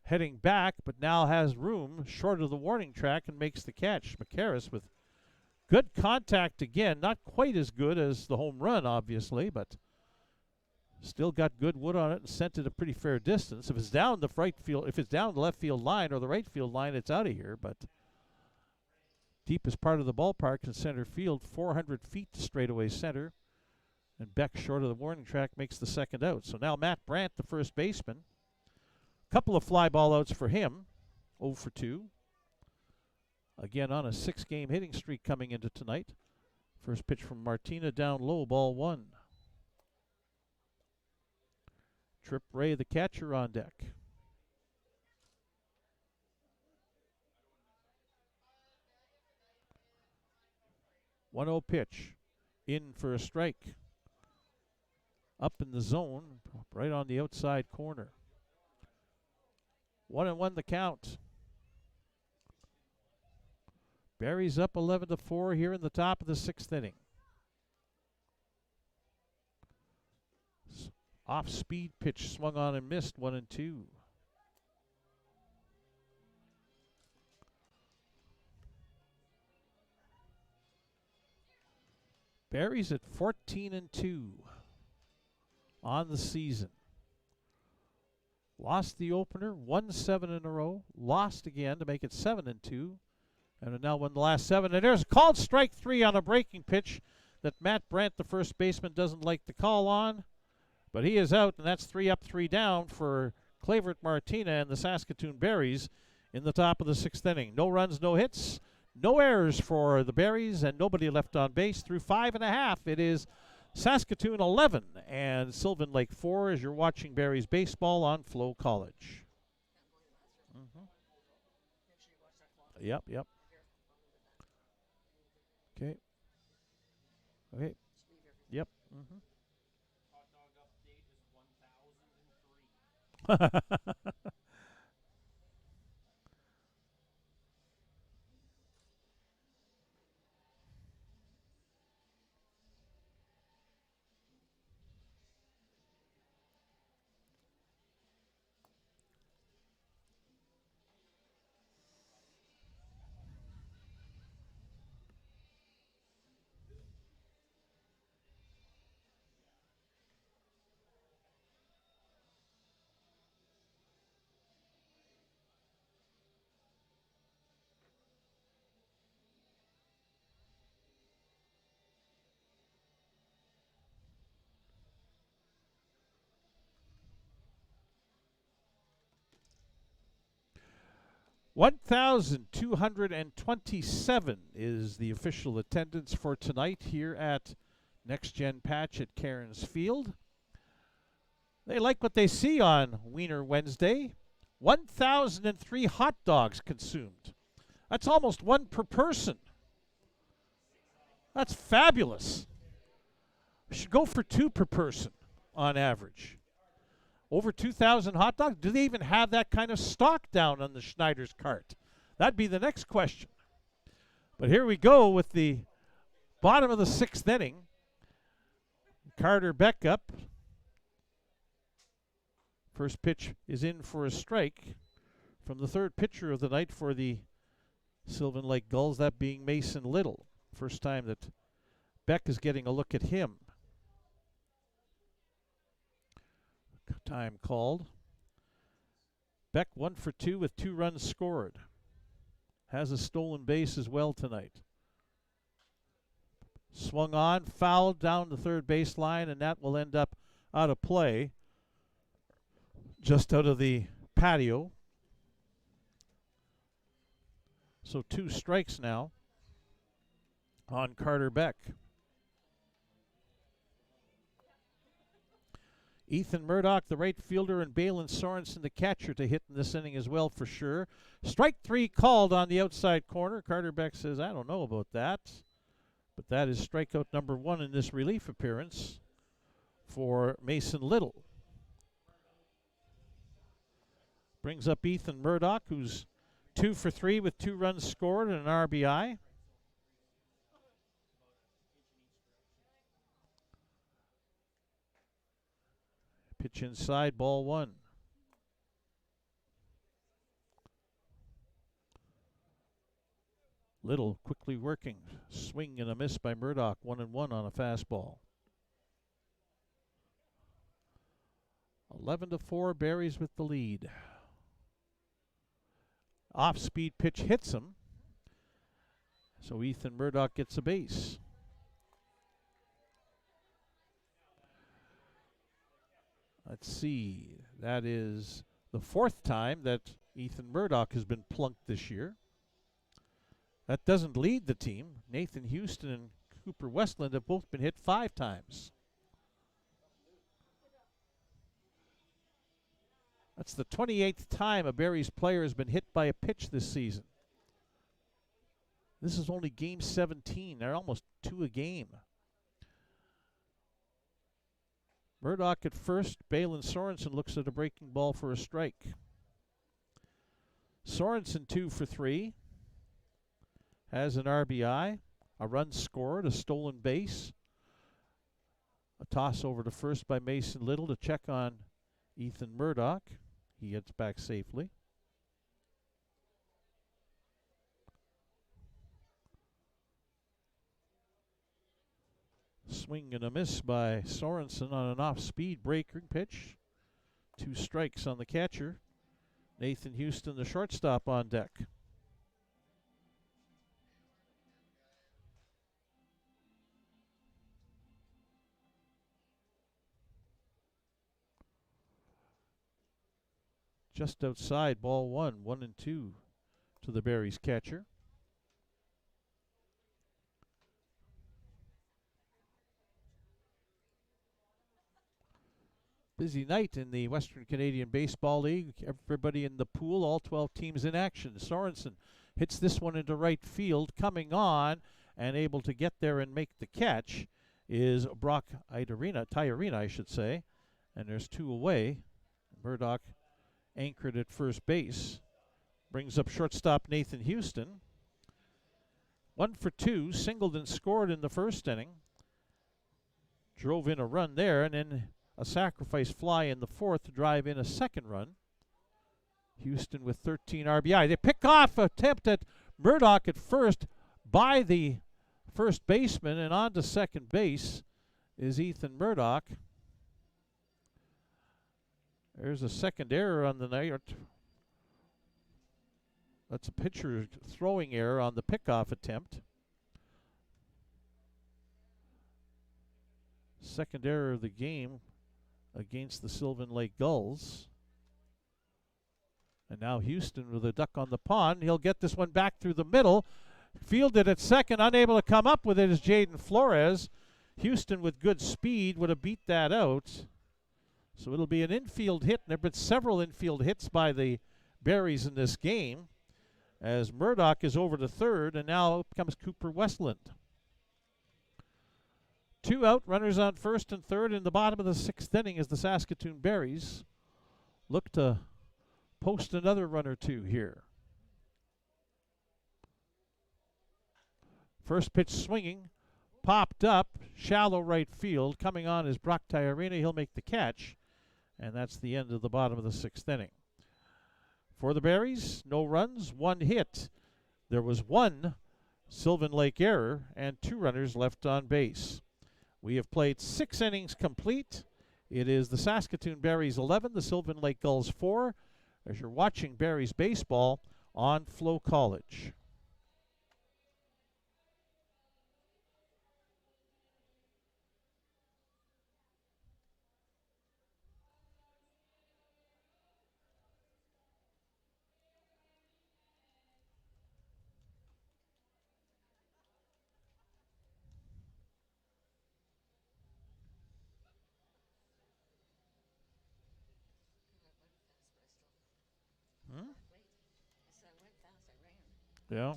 heading back, but now has room short of the warning track and makes the catch. McCarris with Good contact again. Not quite as good as the home run, obviously, but still got good wood on it and sent it a pretty fair distance. If it's down the right field, if it's down the left field line or the right field line, it's out of here. But deepest part of the ballpark in center field, 400 feet to straightaway center. And Beck, short of the warning track, makes the second out. So now Matt Brandt, the first baseman. Couple of fly ball outs for him. 0 for 2. Again on a 6-game hitting streak coming into tonight. First pitch from Martina down low, ball 1. Trip Ray, the catcher, on deck. One 0 pitch. In for a strike. Up in the zone, right on the outside corner. 1-1 the count. Barry's up 11-4 here in the top of the 6th inning. Off-speed pitch swung on and missed, 1-2. Barry's at 14-2 on the season. Lost the opener, won 7 in a row, lost again to make it 7-2, and have now won the last 7. And there's a called strike 3 on a breaking pitch that Matt Brandt, the first baseman, doesn't like the call on. But he is out, and that's 3 up, 3 down for Clavert Martina and the Saskatoon Berries in the top of the 6th inning. No runs, no hits, no errors for the Berries, and nobody left on base through 5.5. It is Saskatoon 11 and Sylvan Lake 4 as you're watching Berries baseball on FloCollege. Yep. Okay. Yep. Mm-hmm. 1,227 is the official attendance for tonight here at Next Gen Patch at Cairns Field. They like what they see on Wiener Wednesday. 1,003 hot dogs consumed. That's almost 1 per person. That's fabulous. We should go for 2 per person on average. Over 2,000 hot dogs? Do they even have that kind of stock down on the Schneider's cart? That'd be the next question. But here we go with the bottom of the 6th inning. Carter Beck up. First pitch is in for a strike from the 3rd pitcher of the night for the Sylvan Lake Gulls, that being Mason Little. First time that Beck is getting a look at him. Time called. Beck 1 for 2 with 2 runs scored. Has a stolen base as well tonight. Swung on, fouled down the 3rd baseline, and that will end up out of play. Just out of the patio. So 2 strikes now on Carter Beck. Ethan Murdoch, the right fielder, and Balin Sorensen, the catcher, to hit in this inning as well for sure. Strike 3 called on the outside corner. Carter Beck says, I don't know about that. But that is strikeout number 1 in this relief appearance for Mason Little. Brings up Ethan Murdoch, who's 2 for 3 with 2 runs scored and an RBI. Pitch inside, ball 1. Little quickly working. Swing and a miss by Murdoch. 1-1 on a fastball. 11-4, Berries with the lead. Off-speed pitch hits him. So Ethan Murdoch gets a base. Let's see. That is the fourth time that Ethan Murdoch has been plunked this year. That doesn't lead the team. Nathan Houston and Cooper Westland have both been hit 5 times. That's the 28th time a Berries player has been hit by a pitch this season. This is only game 17. They're almost 2 a game. Murdoch at first. Balin Sorensen looks at a breaking ball for a strike. Sorensen 2 for 3. Has an RBI. A run scored. A stolen base. A toss over to first by Mason Little to check on Ethan Murdoch. He gets back safely. Swing and a miss by Sorensen on an off-speed breaking pitch. 2 strikes on the catcher. Nathan Houston, the shortstop, on deck. Just outside, ball 1, 1-2 to the Berries catcher. Busy night in the Western Canadian Baseball League. Everybody in the pool, all 12 teams in action. Sorensen hits this one into right field. Coming on and able to get there and make the catch is Brock Tiarina, I should say. And there's 2 away. Murdoch anchored at first base. Brings up shortstop Nathan Houston. 1 for 2. Singled and scored in the first inning. Drove in a run there, and then a sacrifice fly in the fourth to drive in a second run. Houston with 13 RBI. They pick off attempt at Murdoch at first by the first baseman, and on to second base is Ethan Murdoch. There's a second error on the night. That's a pitcher throwing error on the pickoff attempt. Second error of the game against the Sylvan Lake Gulls. And now Houston with a duck on the pond. He'll get this one back through the middle. Fielded at second, unable to come up with it is Jaden Flores. Houston with good speed would have beat that out. So it'll be an infield hit. There have been several infield hits by the Berries in this game as Murdoch is over to third, and now comes Cooper Westland. 2 out, runners on first and third in the bottom of the 6th inning as the Saskatoon Berries look to post another run or 2 here. First pitch swinging, popped up, shallow right field. Coming on is Brock Tiarina. He'll make the catch, and that's the end of the bottom of the 6th inning. For the Berries, no runs, 1 hit. There was 1 Sylvan Lake error and 2 runners left on base. We have played 6 innings complete. It is the Saskatoon Berries 11, the Sylvan Lake Gulls 4, as you're watching Berries baseball on FloCollege. Yeah.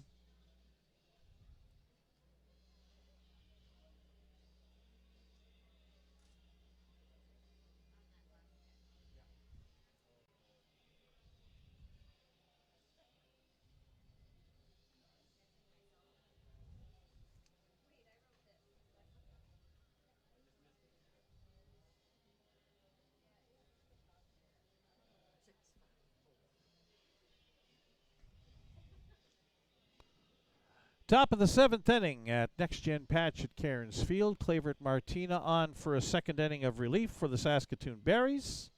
Top of the 7th inning at Next Gen Patch at Cairns Field. Clavert Martina on for a second inning of relief for the Saskatoon Berries.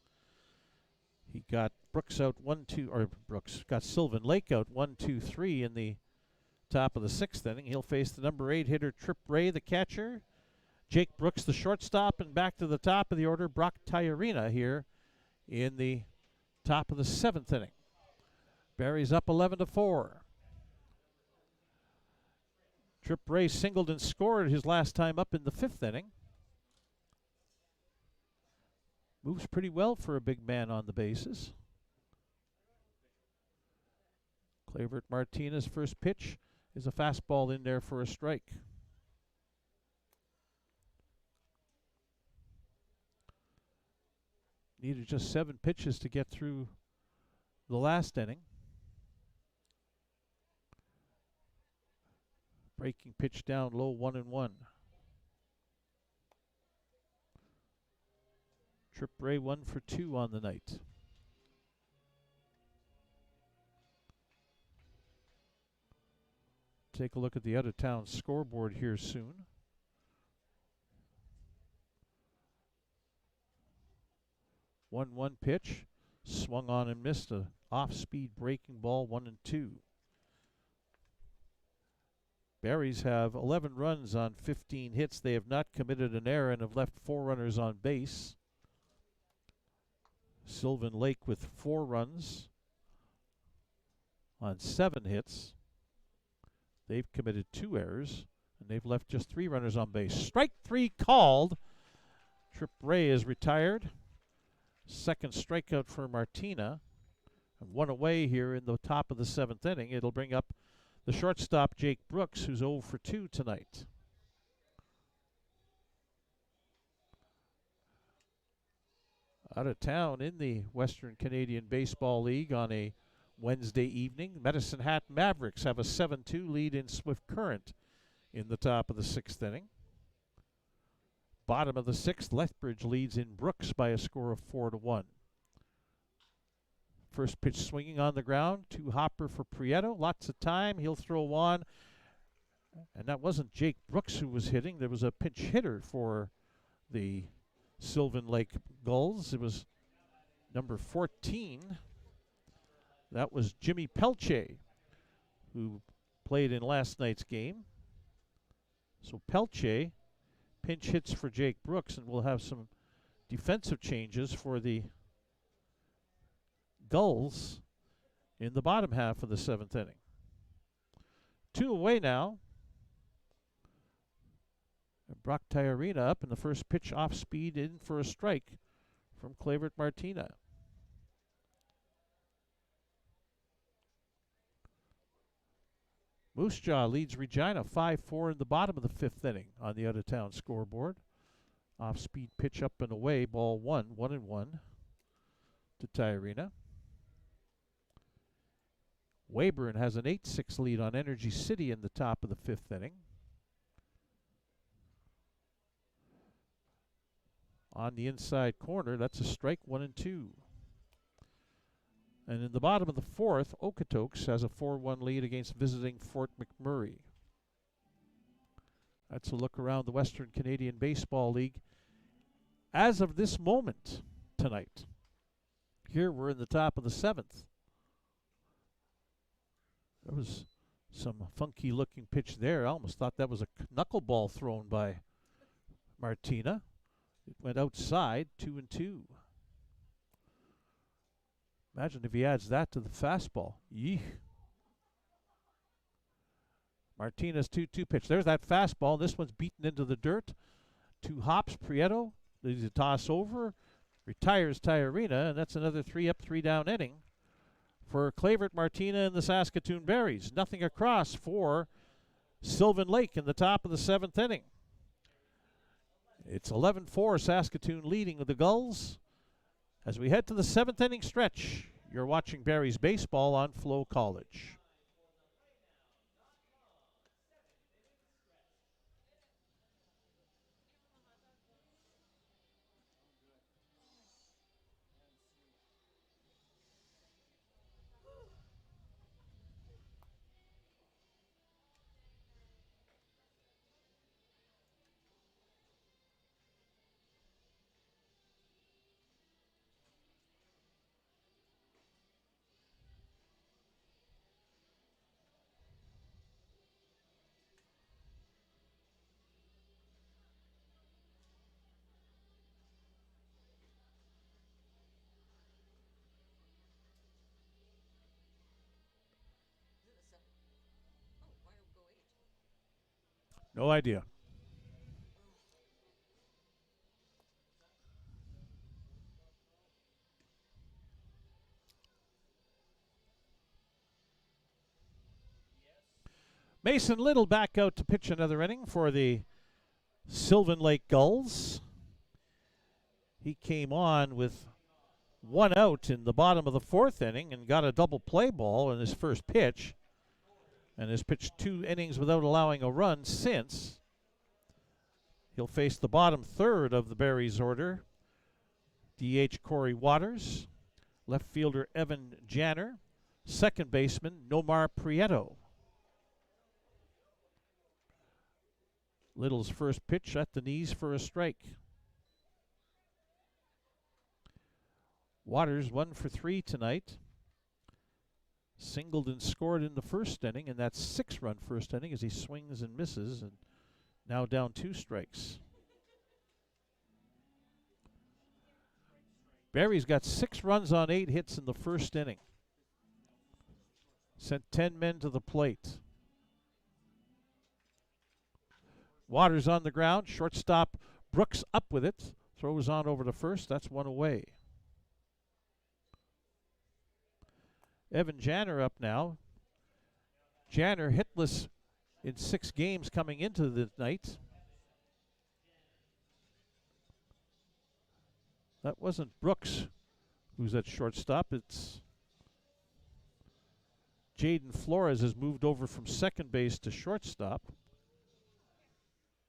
He got Brooks out 1-2, or Brooks got Sylvan Lake out 1-2-3 in the top of the 6th inning. He'll face the number 8 hitter Trip Ray, the catcher. Jake Brooks, the shortstop, and back to the top of the order, Brock Tyarina here in the top of the 7th inning. Berries up 11-4. Trip Ray singled and scored his last time up in the 5th inning. Moves pretty well for a big man on the bases. Clavert Martina's first pitch is a fastball in there for a strike. Needed just 7 pitches to get through the last inning. Breaking pitch down low, 1-1. Trip Ray 1 for 2 on the night. Take a look at the out of town scoreboard here soon. One pitch, swung on and missed a off-speed breaking ball, 1-2. Berries have 11 runs on 15 hits. They have not committed an error and have left 4 runners on base. Sylvan Lake with 4 runs on 7 hits. They've committed 2 errors, and they've left just 3 runners on base. Strike 3 called. Trip Ray is retired. Second strikeout for Martina. And 1 away here in the top of the 7th inning. It'll bring up the shortstop, Jake Brooks, who's 0 for 2 tonight. Out of town in the Western Canadian Baseball League on a Wednesday evening, Medicine Hat Mavericks have a 7-2 lead in Swift Current in the top of the 6th inning. Bottom of the 6th, Lethbridge leads in Brooks by a score of 4-1. First pitch swinging on the ground, 2 hopper for Prieto. Lots of time. He'll throw on. And that wasn't Jake Brooks who was hitting. There was a pinch hitter for the Sylvan Lake Gulls. It was number 14. That was Jimmy Pelche, who played in last night's game. So Pelche pinch hits for Jake Brooks, and we'll have some defensive changes for the Gulls in the bottom half of the 7th inning. 2 away now. And Brock Tyarina up, and the first pitch off speed in for a strike from Clavert Martina. Moose Jaw leads Regina 5-4 in the bottom of the 5th inning on the out-of-town scoreboard. Off-speed pitch up and away, ball 1-1 to Tyarina. Weyburn has an 8-6 lead on Energy City in the top of the 5th inning. On the inside corner, that's a strike, 1-2. And in the bottom of the 4th, Okotoks has a 4-1 lead against visiting Fort McMurray. That's a look around the Western Canadian Baseball League as of this moment tonight. Here we're in the top of the 7th. There was some funky looking pitch there. I almost thought that was a knuckleball thrown by Martina. It went outside, 2-2. Imagine if he adds that to the fastball. Yeesh. Martina's 2-2 pitch. There's that fastball. This one's beaten into the dirt. 2 hops. Prieto leaves a toss over. Retires Tyarina, and that's another 3-up, 3-down inning for Clavert Martina and the Saskatoon Berries. Nothing across for Sylvan Lake in the top of the 7th inning. It's 11-4, Saskatoon leading with the Gulls. As we head to the 7th inning stretch, you're watching Berries baseball on FloCollege. No idea. Mason Little back out to pitch another inning for the Sylvan Lake Gulls. He came on with 1 out in the bottom of the 4th inning and got a double play ball in his first pitch, and has pitched 2 innings without allowing a run since. He'll face the bottom third of the Berries order. DH Corey Waters, left fielder Evan Janner, second baseman Nomar Prieto. Little's first pitch at the knees for a strike. Waters 1 for 3 tonight. Singled and scored in the first inning, and that's 6-run first inning as he swings and misses, and now down 2 strikes. Barry's got 6 runs on 8 hits in the first inning. Sent 10 men to the plate. Waters on the ground. Shortstop Brooks up with it. Throws on over to first. That's 1 away. Evan Janner up now. Janner hitless in 6 games coming into the night. That wasn't Brooks who's at shortstop. It's Jaden Flores has moved over from second base to shortstop.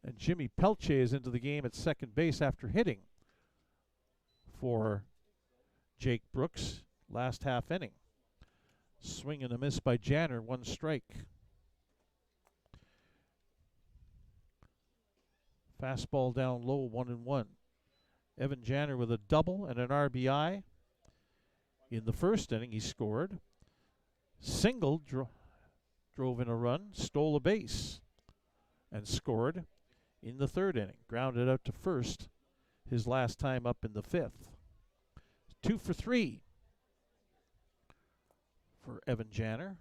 And Jimmy Pelche is into the game at second base after hitting for Jake Brooks last half inning. Swing and a miss by Janner, 1 strike. Fastball down low, 1-1. Evan Janner with a double and an RBI. In the first inning, he scored. Singled, drove in a run, stole a base, and scored in the 3rd inning. Grounded out to first his last time up in the 5th. 2 for 3 for Evan Janner.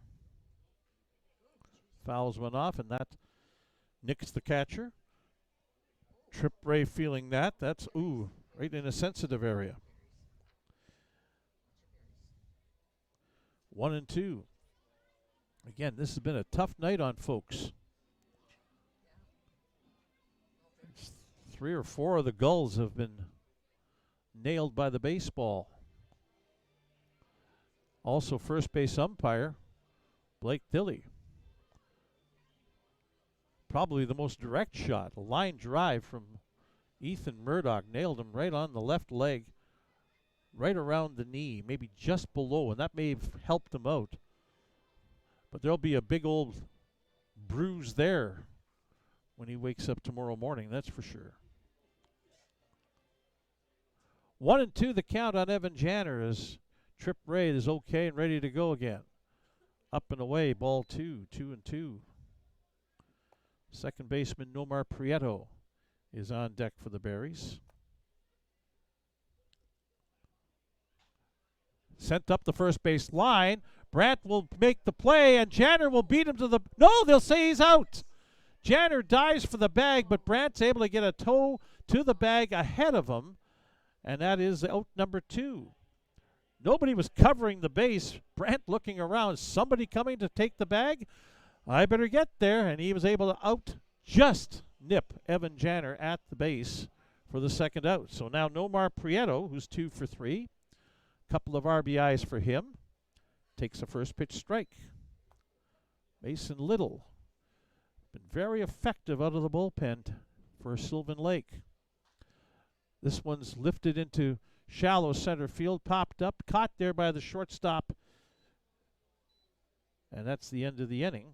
Fouls went off, and that nicks the catcher. Trip Ray feeling that. That's, right in a sensitive area. 1-2. Again, this has been a tough night on folks. 3 or 4 of the Gulls have been nailed by the baseball. Also, first base umpire Blake Dilley. Probably the most direct shot. A line drive from Ethan Murdoch nailed him right on the left leg, right around the knee, maybe just below, and that may have helped him out. But there'll be a big old bruise there when he wakes up tomorrow morning, that's for sure. 1-2 the count on Evan Janner as Trip Ray is okay and ready to go again. Up and away, ball 2, 2-2. Second baseman Nomar Prieto is on deck for the Berries. Sent up the first base line. Brandt will make the play, and Janner will beat him to the... No, they'll say he's out. Janner dives for the bag, but Brandt's able to get a toe to the bag ahead of him, and that is out number 2. Nobody was covering the base. Brandt looking around. Somebody coming to take the bag? I better get there, and he was able to just nip Evan Janner at the base for the second out. So now Nomar Prieto, who's 2 for 3, couple of RBIs for him, takes a first pitch strike. Mason Little been very effective out of the bullpen for Sylvan Lake. This one's lifted into shallow center field, popped up, caught there by the shortstop, and that's the end of the inning.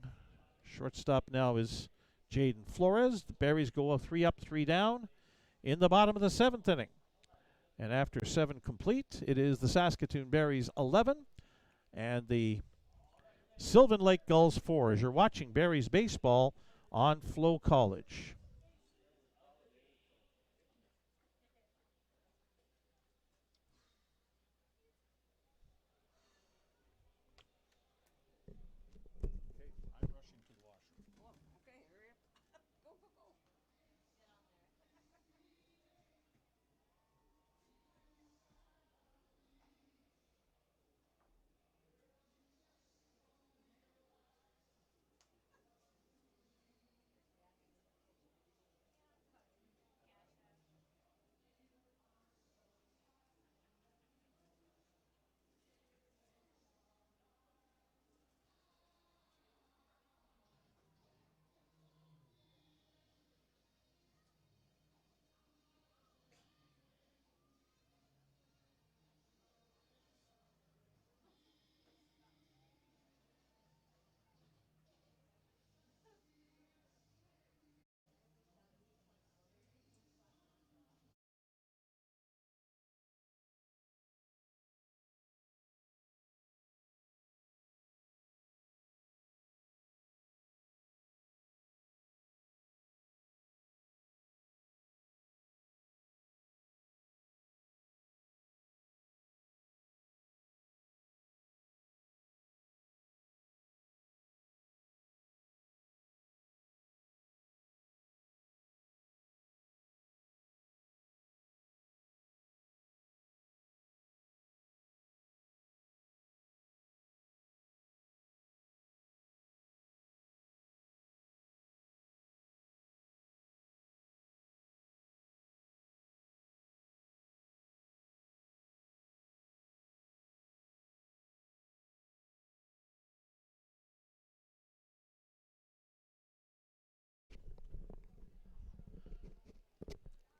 Shortstop now is Jaden Flores. The Berries go 3 up, 3 down in the bottom of the 7th inning. And after 7 complete, it is the Saskatoon Berries 11 and the Sylvan Lake Gulls 4 as you're watching Berries baseball on FloCollege.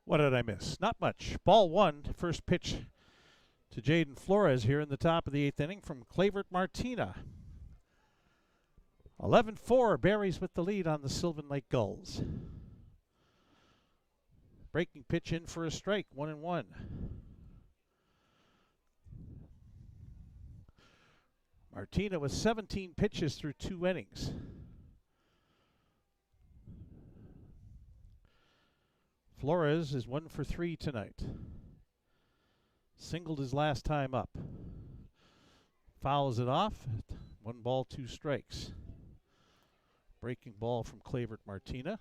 What did I miss? Not much. Ball one, first pitch to Jaden Flores here in the top of the 8th inning from Clavert Martina. 11-4, Berries with the lead on the Sylvan Lake Gulls. Breaking pitch in for a strike, 1-1. Martina with 17 pitches through 2 innings. Flores is 1 for 3 tonight. Singled his last time up. Fouls it off. 1 ball, 2 strikes. Breaking ball from Clavert Martina.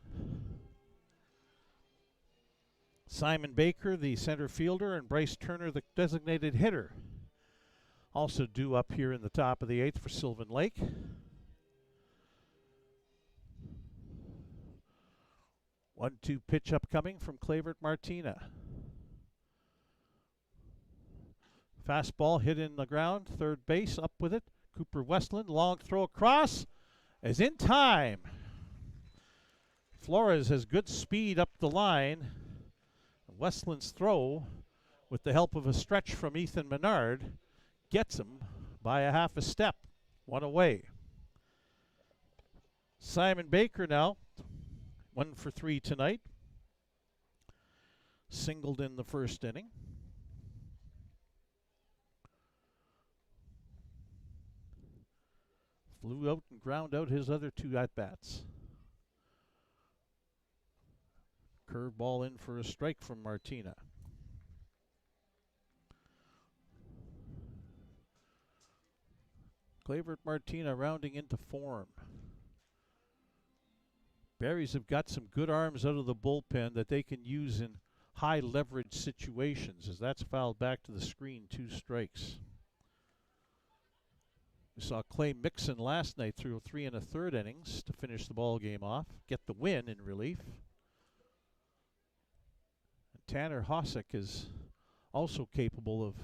Simon Baker, the center fielder, and Bryce Turner, the designated hitter. Also due up here in the top of the 8th for Sylvan Lake. One-two pitch upcoming from Clavert Martina. Fastball hit in the ground, third base, up with it. Cooper Westland, long throw across, is in time. Flores has good speed up the line. Westland's throw, with the help of a stretch from Ethan Menard, gets him by a half a step. 1 away. Simon Baker now, 1 for 3 tonight. Singled in the first inning. Flew out and ground out his other 2 at-bats. Curveball in for a strike from Martina. Clavert Martina rounding into form. Berries have got some good arms out of the bullpen that they can use in high leverage situations, as that's fouled back to the screen, 2 strikes. We saw Clay Mixon last night through 3 1/3 innings to finish the ball game off, get the win in relief. And Tanner Hossack is also capable of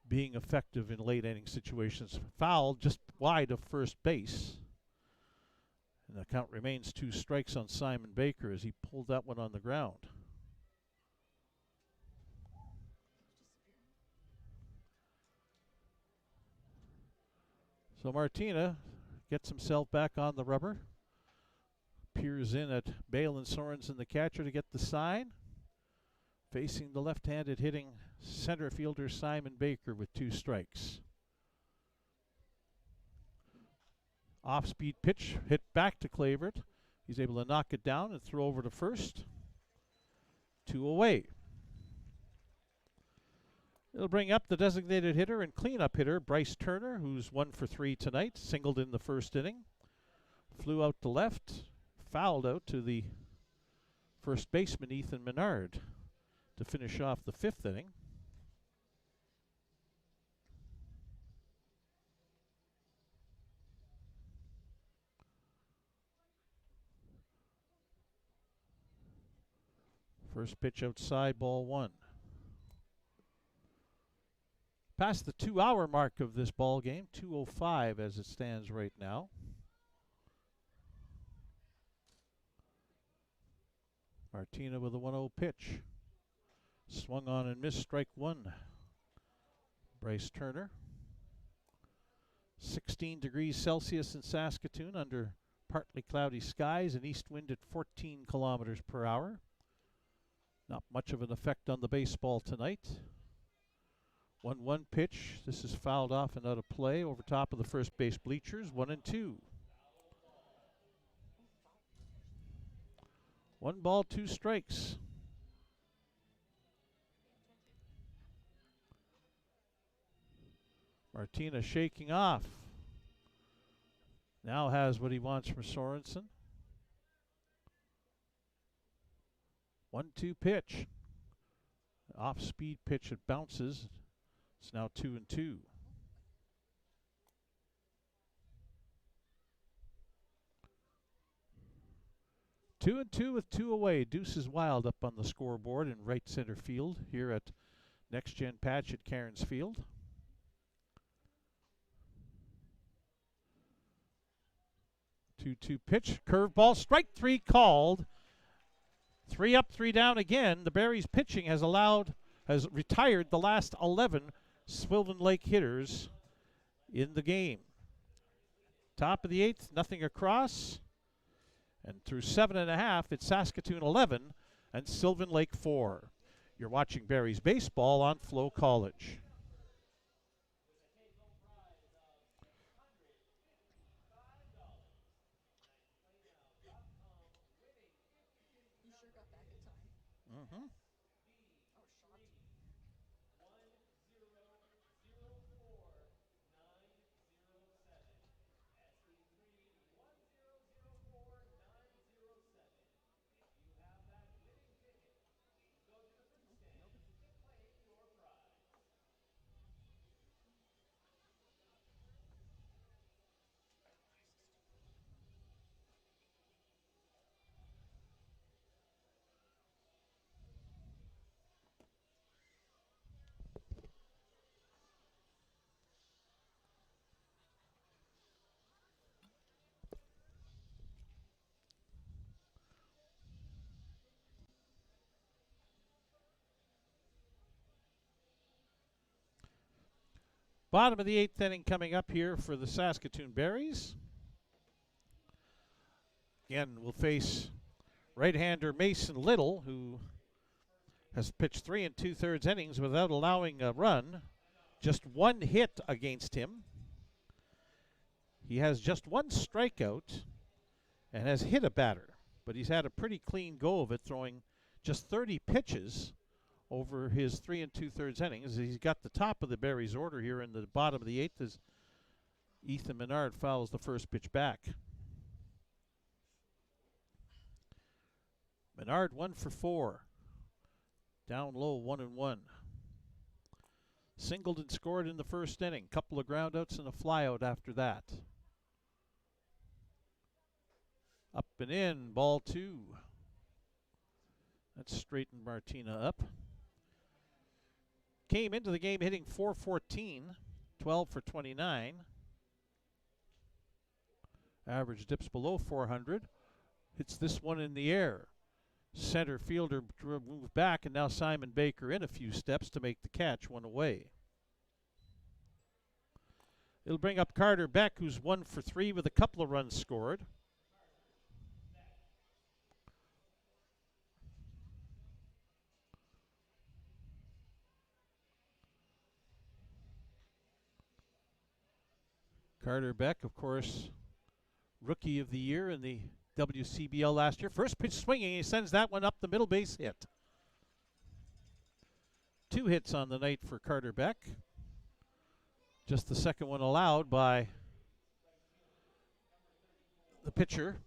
being effective in late inning situations. Fouled just wide of first base. And the count remains 2 strikes on Simon Baker as he pulled that one on the ground. So Martina gets himself back on the rubber. Peers in at Balin Sorensen, the catcher, to get the sign. Facing the left-handed hitting center fielder Simon Baker with 2 strikes. Off-speed pitch hit back to Clavert. He's able to knock it down and throw over to first. 2 away. It'll bring up the designated hitter and cleanup hitter, Bryce Turner, who's 1 for 3 tonight, singled in the first inning. Flew out to left, fouled out to the first baseman, Ethan Menard, to finish off the 5th inning. First pitch outside, ball 1. Past the 2-hour mark of this ball game, 2:05 as it stands right now. Martina with a 1-0 pitch. Swung on and missed, strike 1. Bryce Turner. 16 degrees Celsius in Saskatoon under partly cloudy skies, an east wind at 14 kilometers per hour. Not much of an effect on the baseball tonight. 1-1 pitch. This is fouled off and out of play over top of the first base bleachers. 1-2. 1 ball, 2 strikes. Martina shaking off. Now has what he wants from Sorensen. 1-2 pitch. Off-speed pitch, it bounces. It's now 2-2. Two and two with 2 away. Deuce is Wild up on the scoreboard in right center field here at Next Gen Patch at Cairns Field. 2-2 pitch, curveball, strike 3 called. 3 up, 3 down again. The Berries pitching has retired the last 11 Sylvan Lake hitters in the game. Top of the 8th, nothing across. And through 7.5, it's Saskatoon 11 and Sylvan Lake 4. You're watching Berries baseball on FloCollege. You sure got back in time. Mm-hmm. Oh, shot. Bottom of the 8th inning coming up here for the Saskatoon Berries. Again, we'll face right-hander Mason Little, who has pitched 3 2/3 innings without allowing a run. Just 1 hit against him. He has just 1 strikeout and has hit a batter, but he's had a pretty clean go of it, throwing just 30 pitches over his 3 2/3 innings. He's got the top of the Berries order here in the bottom of the 8th as Ethan Menard fouls the first pitch back. Menard 1 for 4. Down low, 1-1. Singled and scored in the first inning. Couple of groundouts and a flyout after that. Up and in, ball 2. That's straightened Martina up. Came into the game hitting .414, 12 for 29. Average dips below 400. Hits this one in the air. Center fielder moved back, and now Simon Baker in a few steps to make the catch, 1 away. It'll bring up Carter Beck, who's 1 for 3 with a couple of runs scored. Carter Beck, of course, Rookie of the Year in the WCBL last year. First pitch swinging, he sends that one up the middle, base hit. 2 hits on the night for Carter Beck. Just the second one allowed by the pitcher,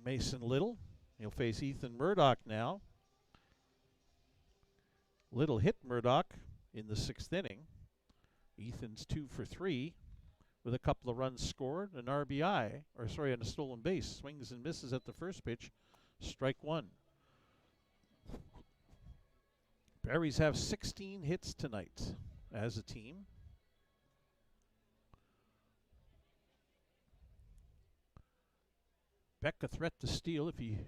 Mason Little. He'll face Ethan Murdoch now. Little hit Murdoch in the 6th inning. Ethan's 2 for 3 with a couple of runs scored, an RBI, and a stolen base. Swings and misses at the first pitch. Strike 1. Berries have 16 hits tonight as a team. Beck a threat to steal if he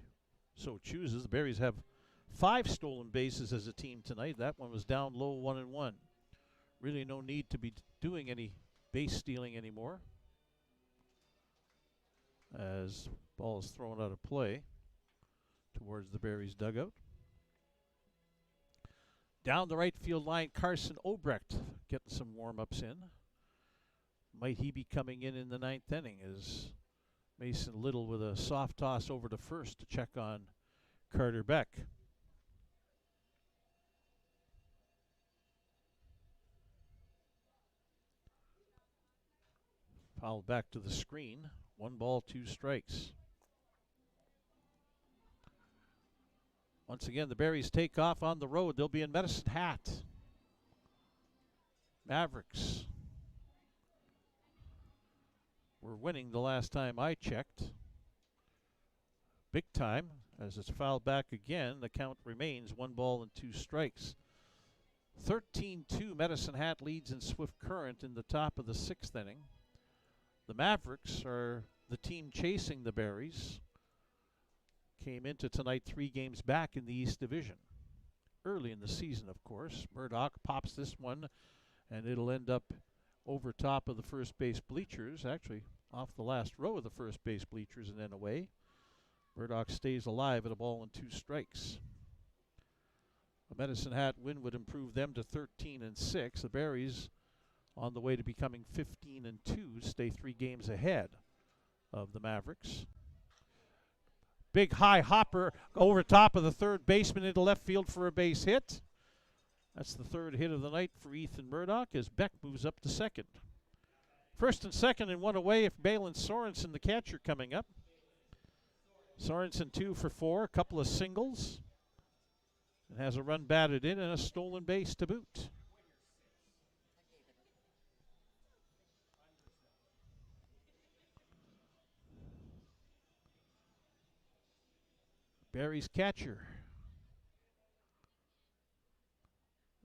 so chooses. The Berries have 5 stolen bases as a team tonight. That one was down low, 1-1. Really no need to be doing any base stealing anymore, as ball is thrown out of play towards the Berries dugout. Down the right field line, Carson Obrecht getting some warm-ups in. Might he be coming in the 9th inning as Mason Little with a soft toss over to first to check on Carter Beck. Fouled back to the screen. 1 ball, 2 strikes. Once again, the Berries take off on the road. They'll be in Medicine Hat. Mavericks were winning the last time I checked. Big time. As it's fouled back again, the count remains 1 ball and 2 strikes. 13-2 Medicine Hat leads in Swift Current in the top of the 6th inning. The Mavericks are the team chasing the Berries. came into tonight 3 games back in the East Division. Early in the season, of course. Murdoch pops this one, and it'll end up over top of the first base bleachers, actually off the last row of the first base bleachers and then away. Murdoch stays alive at a ball and 2 strikes. A Medicine Hat win would improve them to 13-6. The Berries, on the way to becoming 15-2, stay 3 games ahead of the Mavericks. Big high hopper over top of the third baseman into left field for a base hit. That's the 3rd hit of the night for Ethan Murdoch as Beck moves up to second. First and second and 1 away if Balin Sorensen, the catcher, coming up. Sorensen 2 for 4, a couple of singles. And has a run batted in and a stolen base to boot. Barry's catcher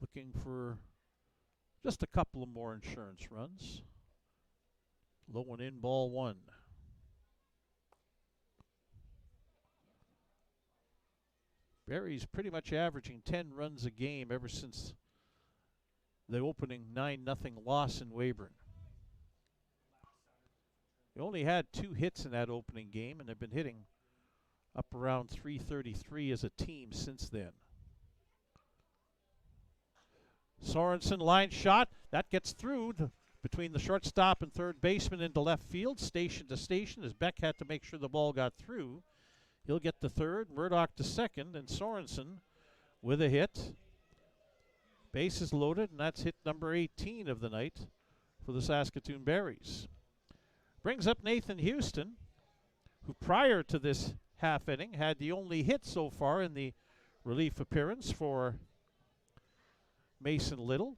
looking for just a couple of more insurance runs. Low and in, ball 1. Barry's pretty much averaging 10 runs a game ever since the opening 9-0 loss in Weyburn. They only had 2 hits in that opening game, and they've been hitting up around .333 as a team since then. Sorensen, line shot. That gets through between the shortstop and third baseman into left field, station to station, as Beck had to make sure the ball got through. He'll get to third, Murdoch to second, and Sorensen with a hit. Bases loaded, and that's hit number 18 of the night for the Saskatoon Berries. Brings up Nathan Houston, who prior to this half inning had the only hit so far in the relief appearance for Mason Little.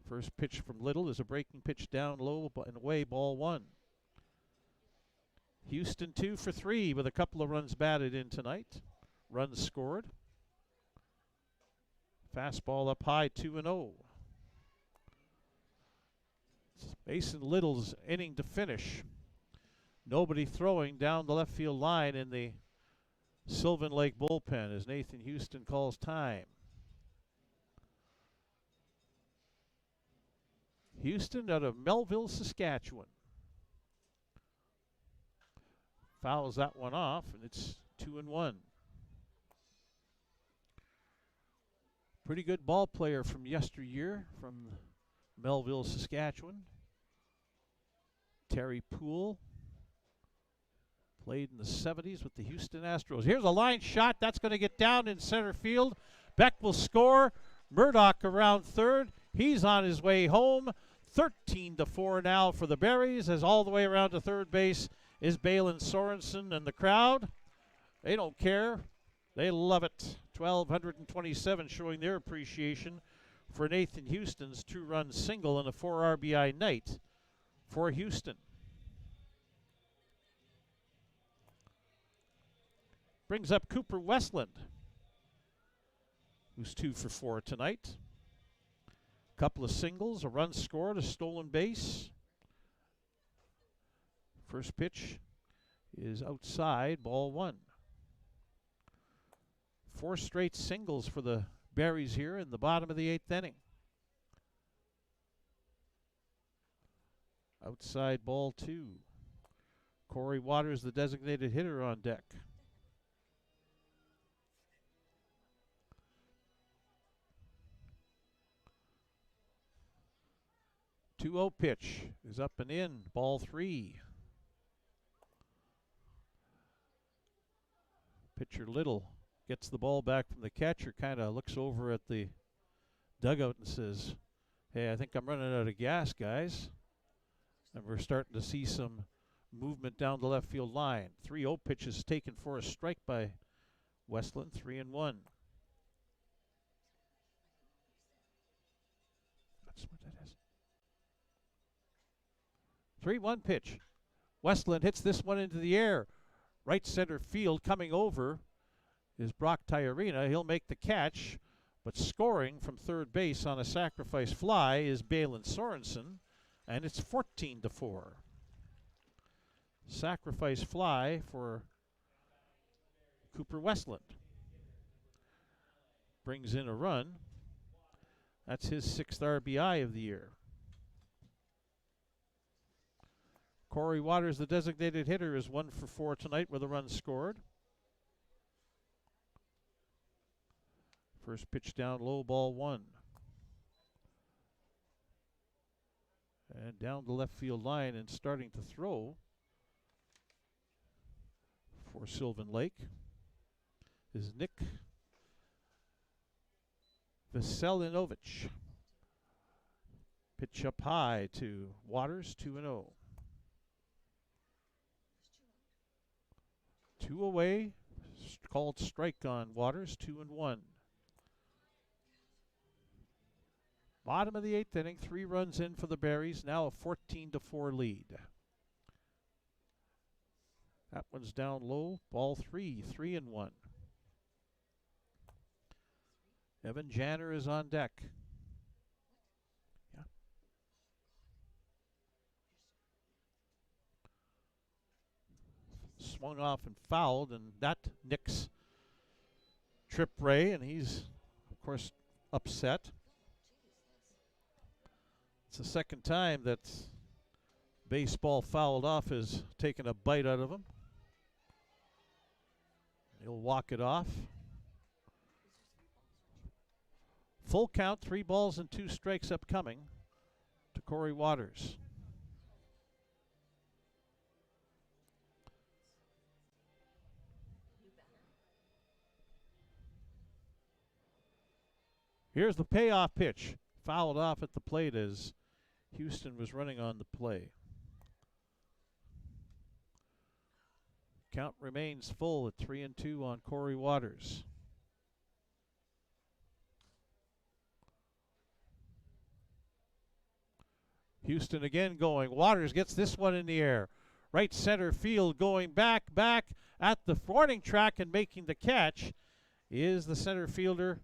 First pitch from Little is a breaking pitch down low and away, ball 1. Houston 2 for 3 with a couple of runs batted in tonight. Runs scored. Fastball up high, 2-0. Mason Little's inning to finish. Nobody throwing down the left field line in the Sylvan Lake bullpen as Nathan Houston calls time. Houston out of Melville, Saskatchewan. Fouls that one off, and it's 2-1. Pretty good ball player from yesteryear from Melville, Saskatchewan. Terry Poole played in the 70s with the Houston Astros. Here's a line shot. That's going to get down in center field. Beck will score. Murdoch around third. He's on his way home. 13-4 now for the Berries, as all the way around to third base is Balin Sorensen, and the crowd, they don't care. They love it. 1,227 showing their appreciation for Nathan Houston's 2-run single and a 4 RBI night for Houston. Brings up Cooper Westland, who's 2 for 4 tonight. Couple of singles, a run scored, a stolen base. First pitch is outside, ball 1. 4 straight singles for the Berries here in the bottom of the 8th inning. Outside, ball 2. Corey Waters, the designated hitter, on deck. Two-0 pitch is up and in, ball 3. Pitcher Little gets the ball back from the catcher, kind of looks over at the dugout and says, "Hey, I think I'm running out of gas, guys." And we're starting to see some movement down the left field line. 3-0 pitch is taken for a strike by Westland, 3-1. That's what that is. 3-1 pitch. Westland hits this one into the air. Right center field coming over is Brock Tyarina. He'll make the catch, but scoring from third base on a sacrifice fly is Balin Sorensen, and it's 14-4. sacrifice fly for Cooper Westland. Brings in a run. That's his 6th RBI of the year. Corey Waters, the designated hitter, is 1 for 4 tonight with a run scored. First pitch down low, ball 1. And down the left field line and starting to throw for Sylvan Lake is Nick Veselinovich. Pitch up high to Waters, 2-0. 2 away, called strike on Waters, 2-1. Bottom of the 8th inning, 3 runs in for the Berries, now a 14-4 lead. That one's down low, ball 3, 3-1. Evan Janner is on deck. Yeah. Swung off and fouled, and that nicks Trip Ray, and he's, of course, upset. It's the second time that baseball fouled off has taken a bite out of him. He'll walk it off. Full count, 3 balls and 2 strikes upcoming to Corey Waters. Here's the payoff pitch. Fouled off at the plate as Houston was running on the play. Count remains full at 3-2 on Corey Waters. Houston again going. Waters gets this one in the air. Right center field going back at the warning track, and making the catch is the center fielder,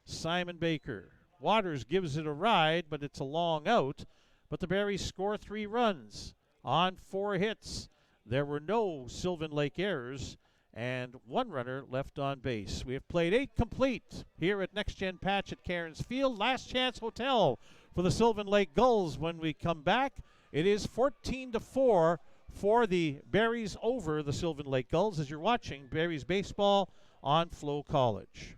Simon Baker. Waters gives it a ride, but it's a long out. But the Berries score 3 runs on 4 hits. There were no Sylvan Lake errors and 1 runner left on base. We have played 8 complete here at Next Gen Patch at Cairns Field. Last Chance Hotel for the Sylvan Lake Gulls. When we come back, it is 14-4 for the Berries over the Sylvan Lake Gulls as you're watching Berries baseball on FloCollege.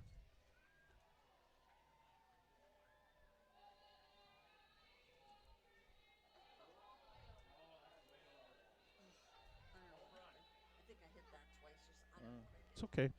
It's okay.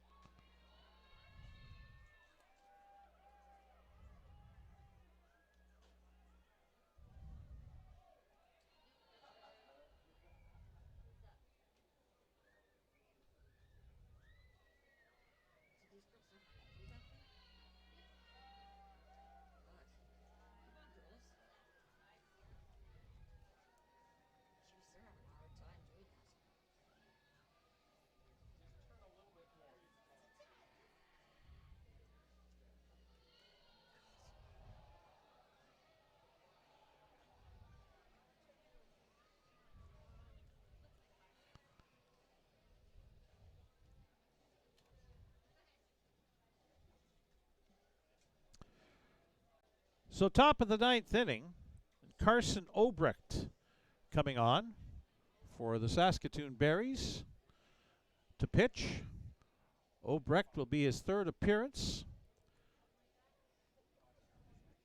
So top of the 9th inning, Carson Obrecht coming on for the Saskatoon Berries to pitch. Obrecht will be his 3rd appearance.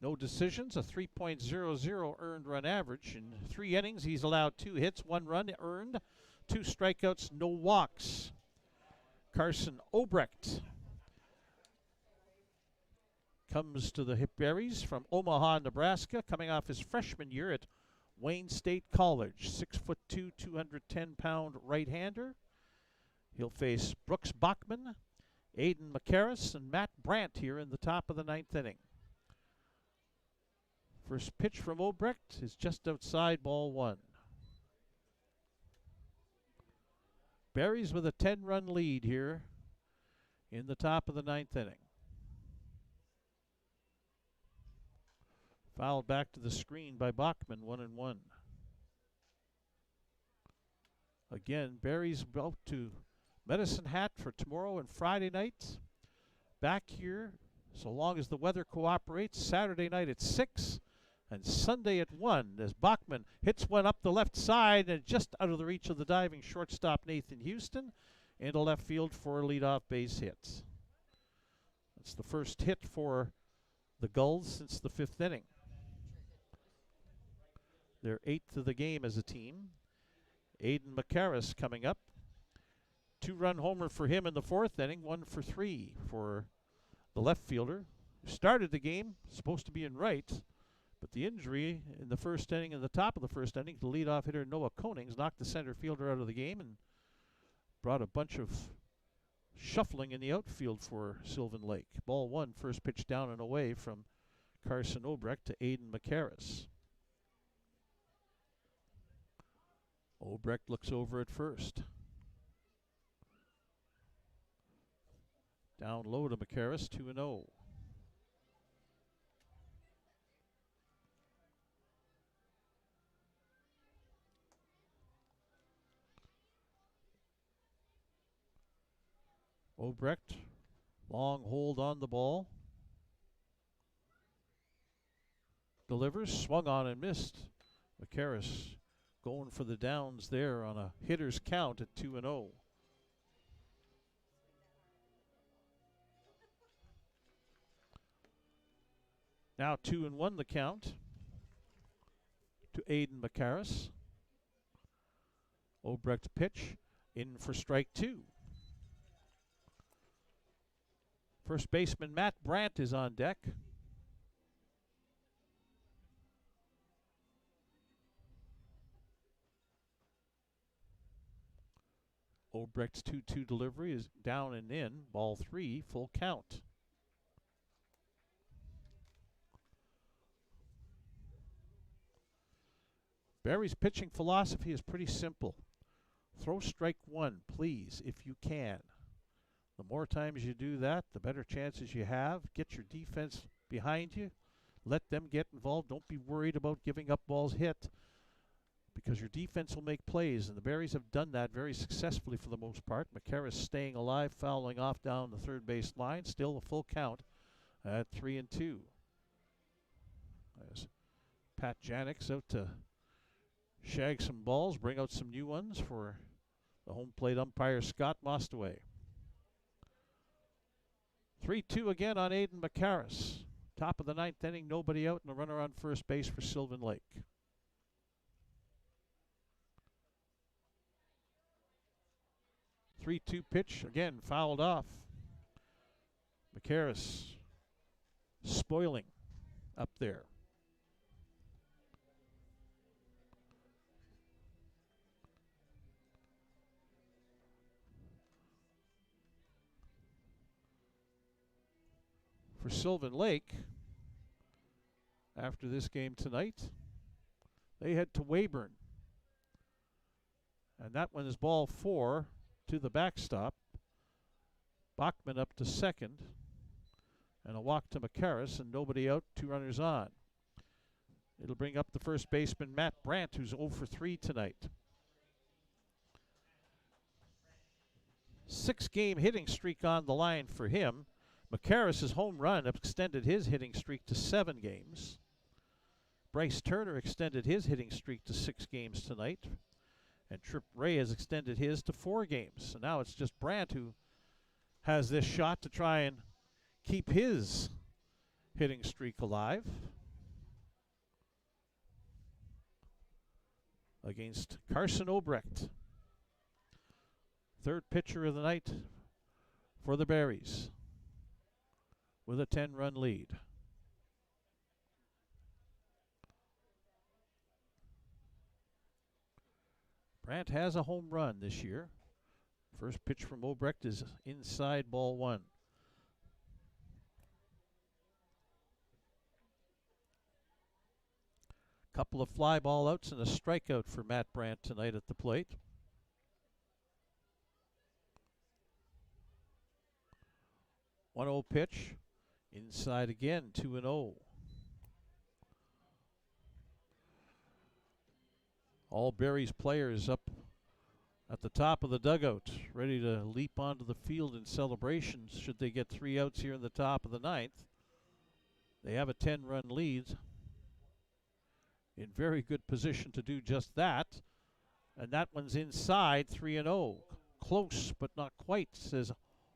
No decisions, a 3.00 earned run average. In 3 innings, he's allowed 2 hits, 1 run earned, 2 strikeouts, no walks. Carson Obrecht comes to the Berries from Omaha, Nebraska, coming off his freshman year at Wayne State College. 6'2", 210-pound right-hander. He'll face Brooks Bachman, Aiden McCarris, and Matt Brandt here in the top of the 9th inning. First pitch from Obrecht is just outside, ball 1. Berries with a 10-run lead here in the top of the 9th inning. Fouled back to the screen by Bachman, 1-1. Again, Barry's out to Medicine Hat for tomorrow and Friday night. Back here, so long as the weather cooperates, Saturday night at 6 and Sunday at 1 as Bachman hits one up the left side and just out of the reach of the diving shortstop Nathan Houston into left field for a leadoff base hit. That's the first hit for the Gulls since the 5th inning. They're 8th of the game as a team. Aiden McCarris coming up. 2-run homer for him in the 4th inning, 1 for 3 for the left fielder who started the game, supposed to be in right, but the injury in the 1st inning and the top of the 1st inning, the leadoff hitter Noah Konings knocked the center fielder out of the game and brought a bunch of shuffling in the outfield for Sylvan Lake. Ball 1, first pitch down and away from Carson Obrecht to Aiden McCarris. Obrecht looks over at first. Down low to McCarris, 2-0. Obrecht, long hold on the ball. Delivers, swung on and missed. McCarris going for the downs there on a hitter's count at 2-0. Now 2-1 the count to Aiden McCarris. Obrecht pitch in for strike 2. First baseman Matt Brandt is on deck. Obrecht's 2-2 delivery is down and in. Ball 3, full count. Barry's pitching philosophy is pretty simple. Throw strike 1, please, if you can. The more times you do that, the better chances you have. Get your defense behind you. Let them get involved. Don't be worried about giving up balls hit because your defense will make plays, and the Berries have done that very successfully for the most part. McCarris staying alive, fouling off down the third base line. Still a full count at 3-2. As Pat Janek's out to shag some balls, bring out some new ones for the home plate umpire Scott Mostaway. 3-2 again on Aiden McCarris. Top of the 9th inning, nobody out, and a runner on first base for Sylvan Lake. Three-two pitch, again fouled off. McCarris spoiling up there. For Sylvan Lake, after this game tonight, they head to Weyburn. And that one is ball 4 to the backstop. Bachman up to second. And a walk to McCarris and nobody out, 2 runners on. It'll bring up the first baseman Matt Brandt, who's 0 for 3 tonight. 6-game hitting streak on the line for him. McCarris' home run extended his hitting streak to 7 games. Bryce Turner extended his hitting streak to 6 games tonight. And Tripp Ray has extended his to 4 games. So now it's just Brandt who has this shot to try and keep his hitting streak alive against Carson Obrecht. Third pitcher of the night for the Berries with a 10-run lead. Brandt has a home run this year. First pitch from Obrecht is inside, ball 1. Couple of fly ball outs and a strikeout for Matt Brandt tonight at the plate. One 0 pitch. Inside again, 2-0. All Berries players up at the top of the dugout, ready to leap onto the field in celebration should they get 3 outs here in the top of the 9th. They have a 10-run lead. In very good position to do just that. And that one's inside, 3-0. Close, but not quite, says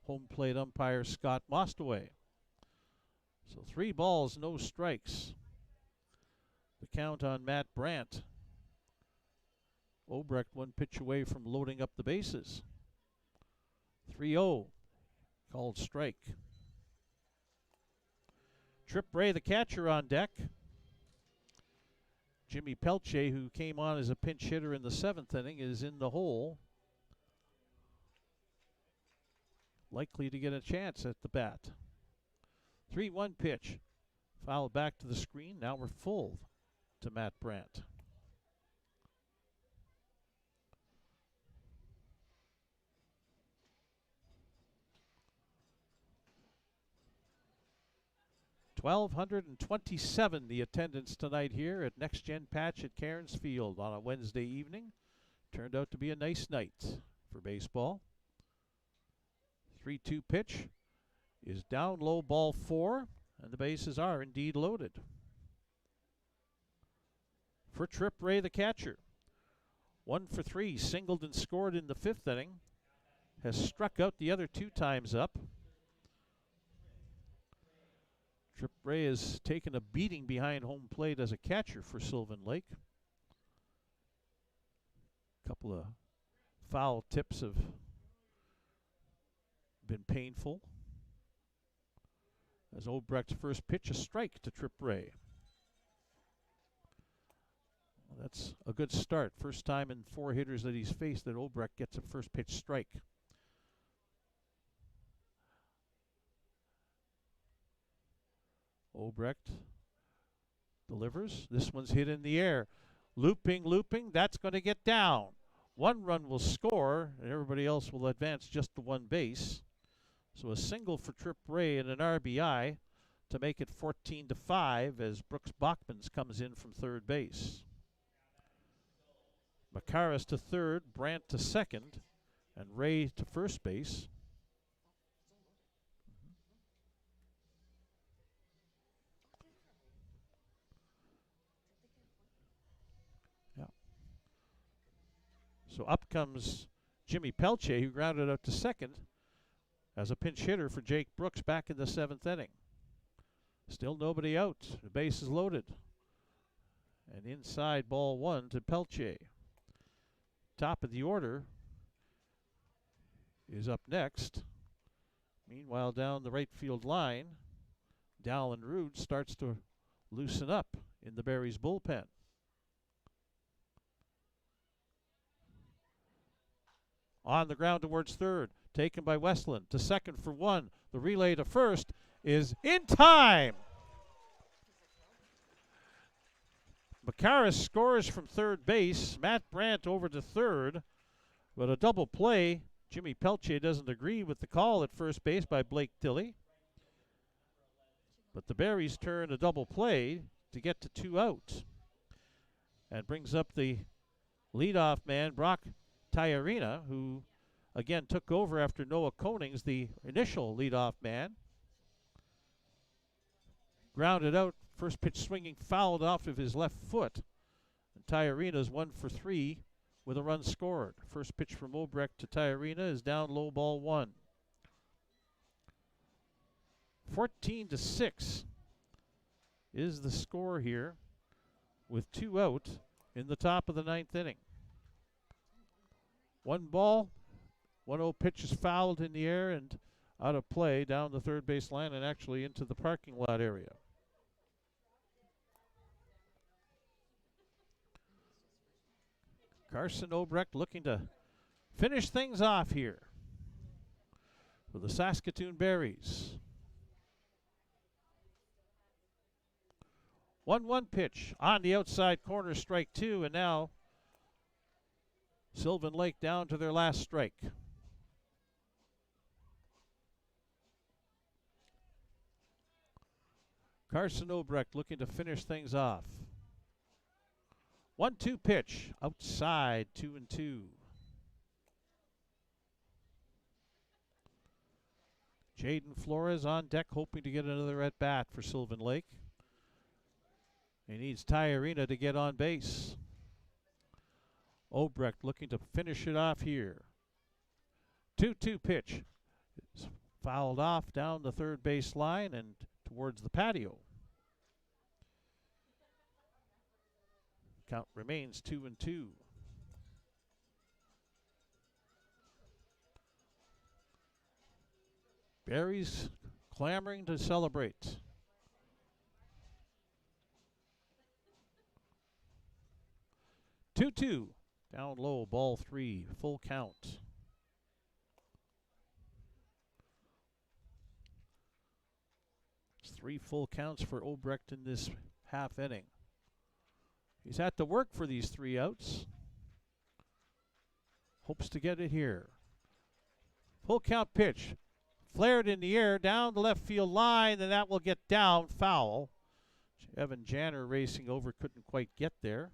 home plate umpire Scott Mostaway. So 3 balls, no strikes. The count on Matt Brandt. Obrecht 1 pitch away from loading up the bases. 3-0, called strike. Trip Ray, the catcher, on deck. Jimmy Pelche, who came on as a pinch hitter in the 7th inning, is in the hole. Likely to get a chance at the bat. 3-1 pitch. Foul back to the screen. Now we're full to Matt Brandt. $1,227 the attendance tonight here at Next Gen Patch at Cairns Field on a Wednesday evening. Turned out to be a nice night for baseball. 3-2 pitch is down low, ball 4, and the bases are indeed loaded. For Trip Ray, the catcher, 1 for 3, singled and scored in the 5th inning. Has struck out the other 2 times up. Trip Ray has taken a beating behind home plate as a catcher for Sylvan Lake. A couple of foul tips have been painful. As Obrecht's first pitch, a strike to Trip Ray. Well, that's a good start. First time in 4 hitters that he's faced that Obrecht gets a first pitch strike. Obrecht delivers. This one's hit in the air. Looping, that's going to get down. 1 run will score, and everybody else will advance just to 1 base. So a single for Trip Ray and an RBI to make it 14-5 as Brooks Bachmans comes in from 3rd base. Macaris to 3rd, Brandt to 2nd, and Ray to 1st base. So up comes Jimmy Pelche, who grounded out to 2nd as a pinch hitter for Jake Brooks back in the 7th inning. Still nobody out. The base is loaded. And inside, ball 1 to Pelche. Top of the order is up next. Meanwhile, down the right field line, Dallin Rude starts to loosen up in the Berries bullpen. On the ground towards 3rd, taken by Westland to 2nd for 1. The relay to 1st is in time. Macaris scores from 3rd base. Matt Brandt over to 3rd, but a double play. Jimmy Pelche doesn't agree with the call at 1st base by Blake Tilley. But the Berries turn a double play to get to 2 outs. And brings up the leadoff man, Brock Tyarina, who again took over after Noah Konings, the initial leadoff man. Grounded out, first pitch swinging, fouled off of his left foot. And Tyarina's 1 for 3 with a run scored. First pitch from Obrecht to Tyarina is down low, ball 1. 14-6 is the score here with 2 out in the top of the 9th inning. 1 ball, 1-0 pitch is fouled in the air and out of play down the 3rd base line and actually into the parking lot area. Carson Obrecht looking to finish things off here for the Saskatoon Berries. 1-1 pitch on the outside corner, strike 2, and now Sylvan Lake down to their last strike. Carson Obrecht looking to finish things off. 1-2 pitch outside, 2-2. Jaden Flores on deck, hoping to get another at bat for Sylvan Lake. He needs Ty Arena to get on base. Obrecht looking to finish it off here. 2-2 pitch. It's fouled off down the third base line and towards the patio. Count remains 2-2. Barry's clamoring to celebrate. Two. Down low, ball 3, full count. It's 3 full counts for Obrecht in this half inning. He's had to work for these 3 outs. Hopes to get it here. Full count pitch. Flared in the air, down the left field line, and that will get down, foul. Evan Janner racing over, couldn't quite get there.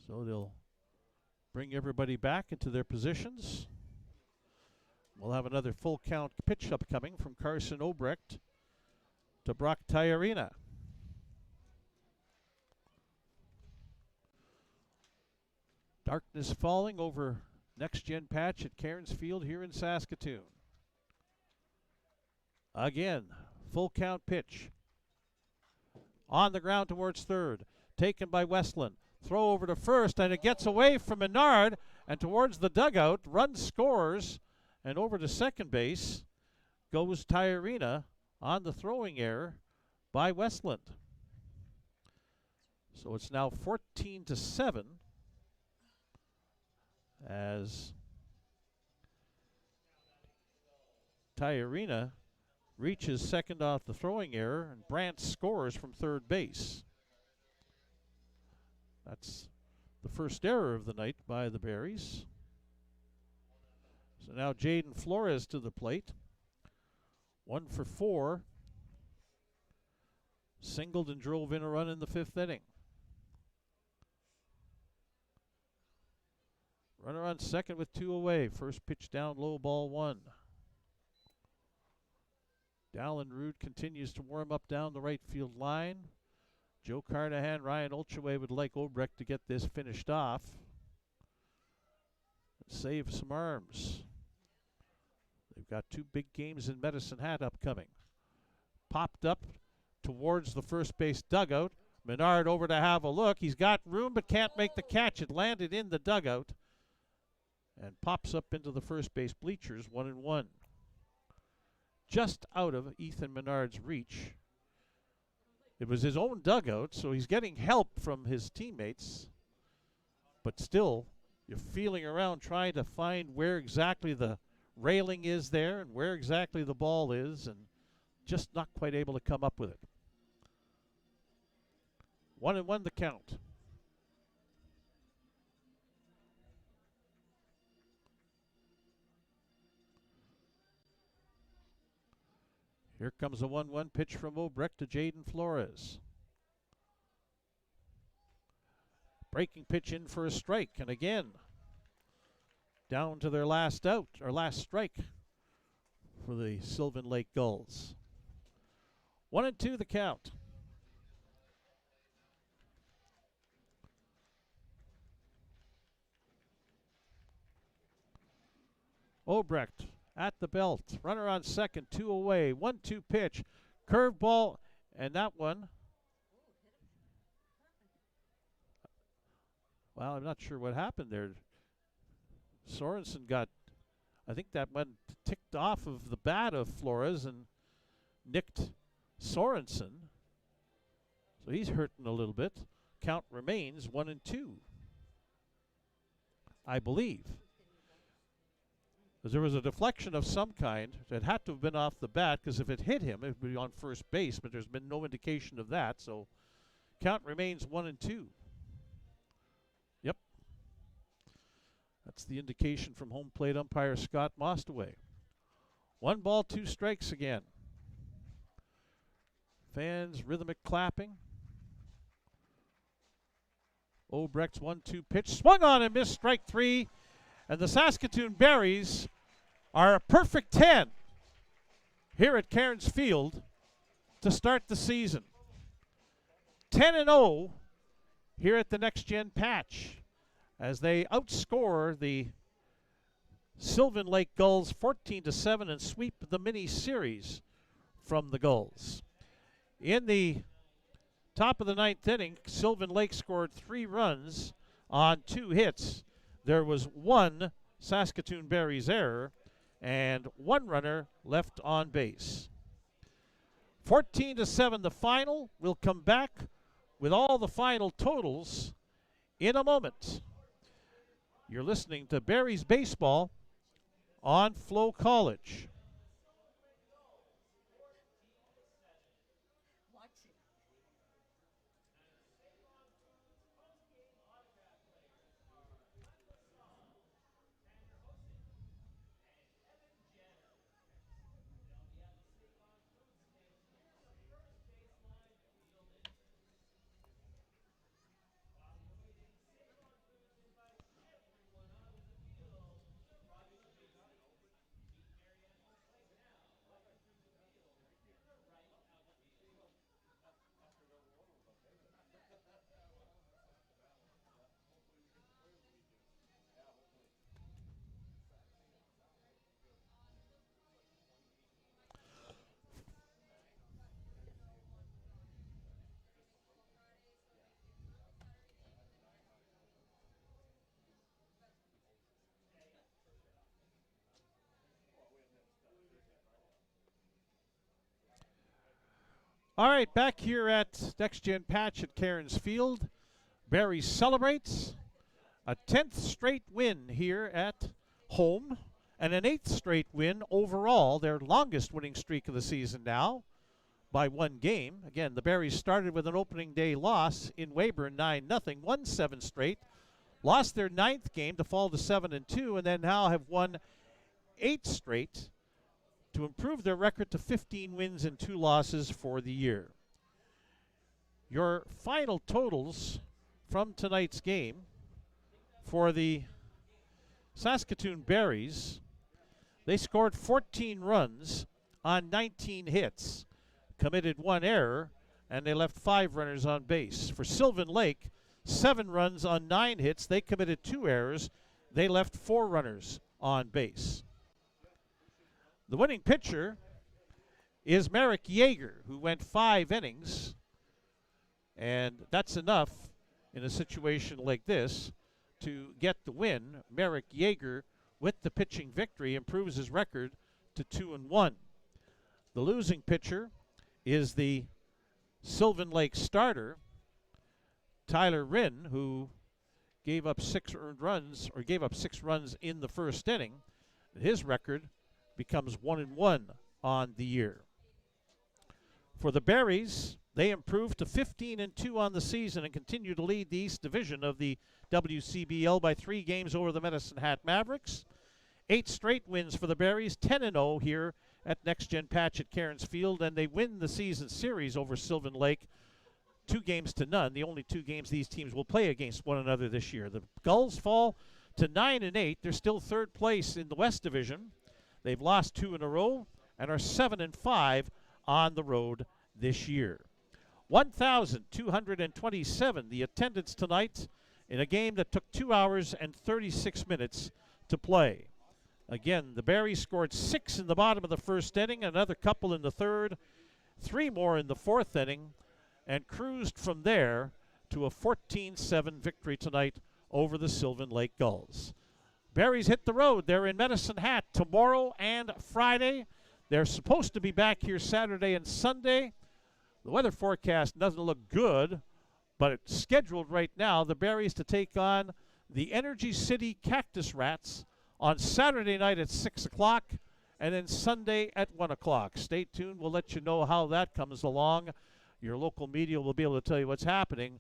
So they'll bring everybody back into their positions. We'll have another full count pitch upcoming from Carson Obrecht to Brock Tyarina. Darkness falling over next gen patch at Cairns Field here in Saskatoon. Again, full count pitch. On the ground towards third. Taken by Westland. Throw over to first, and it gets away from Menard and towards the dugout. Run scores, and over to second base goes Tyarina on the throwing error by Westland. So it's now 14-7 as Tyarina reaches second off the throwing error, and Brandt scores from third base. That's the first error of the night by the Berries. So now Jaden Flores to the plate. 1 for 4. Singled and drove in a run in the 5th inning. Runner on second with 2 away. First pitch down low, ball 1. Dallin Rude continues to warm up down the right field line. Joe Carnahan, Ryan Olcheway would like Obrecht to get this finished off. Save some arms. They've got 2 big games in Medicine Hat upcoming. Popped up towards the first base dugout. Menard over to have a look. He's got room but can't make the catch. It landed in the dugout and pops up into the first base bleachers, 1-1. Just out of Ethan Menard's reach. It was his own dugout, so he's getting help from his teammates. But still, you're feeling around trying to find where exactly the railing is there and where exactly the ball is, and just not quite able to come up with it. 1-1 the count. Here comes a 1-1 pitch from Obrecht to Jaden Flores. Breaking pitch in for a strike, and again, down to their last out, or last strike for the Sylvan Lake Gulls. 1-2 the count. Obrecht at the belt. Runner on second, 2 away. 1-2 pitch. Curveball, and that one. Well, I'm not sure what happened there. Sorensen got, I think that went ticked off of the bat of Flores and nicked Sorensen. So he's hurting a little bit. Count remains 1-2, I believe. There was a deflection of some kind that had to have been off the bat, because if it hit him, it would be on first base, but there's been no indication of that. So count remains 1-2. Yep. That's the indication from home plate umpire Scott Mostaway. 1 ball, 2 strikes again. Fans rhythmic clapping. Obrecht's 1-2 pitch. Swung on and missed, strike 3. And the Saskatoon Berries are a perfect 10 here at Cairns Field to start the season. 10-0 here at the Next Gen Patch as they outscore the Sylvan Lake Gulls 14-7 and sweep the mini series from the Gulls. In the top of the ninth inning, Sylvan Lake scored 3 runs on 2 hits. There was 1 Saskatoon Berries error and 1 runner left on base. 14-7 the final. We'll come back with all the final totals in a moment. You're listening to Berries Baseball on FloCollege. All right, back here at Next Gen Patch at Cairns Field. Berries celebrates a 10th straight win here at home and an 8th straight win overall, their longest winning streak of the season now by 1 game. Again, the Berries started with an opening day loss in Weyburn 9-0, won 7 straight, lost their 9th game to fall to 7-2, and then now have won 8 straight to improve their record to 15 wins and 2 losses for the year. Your final totals from tonight's game for the Saskatoon Berries, they scored 14 runs on 19 hits, committed 1 error, and they left 5 runners on base. For Sylvan Lake, 7 runs on 9 hits, they committed 2 errors, they left 4 runners on base. The winning pitcher is Merrick Yeager, who went 5 innings, and that's enough in a situation like this to get the win. Merrick Yeager, with the pitching victory, improves his record to 2-1. The losing pitcher is the Sylvan Lake starter, Tyler Rinn, who gave up 6 earned runs, or gave up 6 runs in the first inning. His record becomes 1-1 on the year. For the Berries, they improved to 15-2 on the season and continue to lead the East Division of the WCBL by 3 games over the Medicine Hat Mavericks. 8 straight wins for the Berries, 10-0 here at Next Gen Patch at Cairns Field, and they win the season series over Sylvan Lake 2-0, the only 2 games these teams will play against one another this year. The Gulls fall to 9-8. They're still 3rd place in the West Division. They've lost 2 in a row and are 7-5 on the road this year. 1,227 the attendance tonight in a game that took 2 hours and 36 minutes to play. Again, the Berries scored 6 in the bottom of the first inning, another couple in the 3rd, 3 more in the 4th inning, and cruised from there to a 14-7 victory tonight over the Sylvan Lake Gulls. Berries hit the road. They're in Medicine Hat tomorrow and Friday. They're supposed to be back here Saturday and Sunday. The weather forecast doesn't look good, but it's scheduled right now, the Berries to take on the Energy City Cactus Rats on Saturday night at 6 o'clock and then Sunday at 1 o'clock. Stay tuned. We'll let you know how that comes along. Your local media will be able to tell you what's happening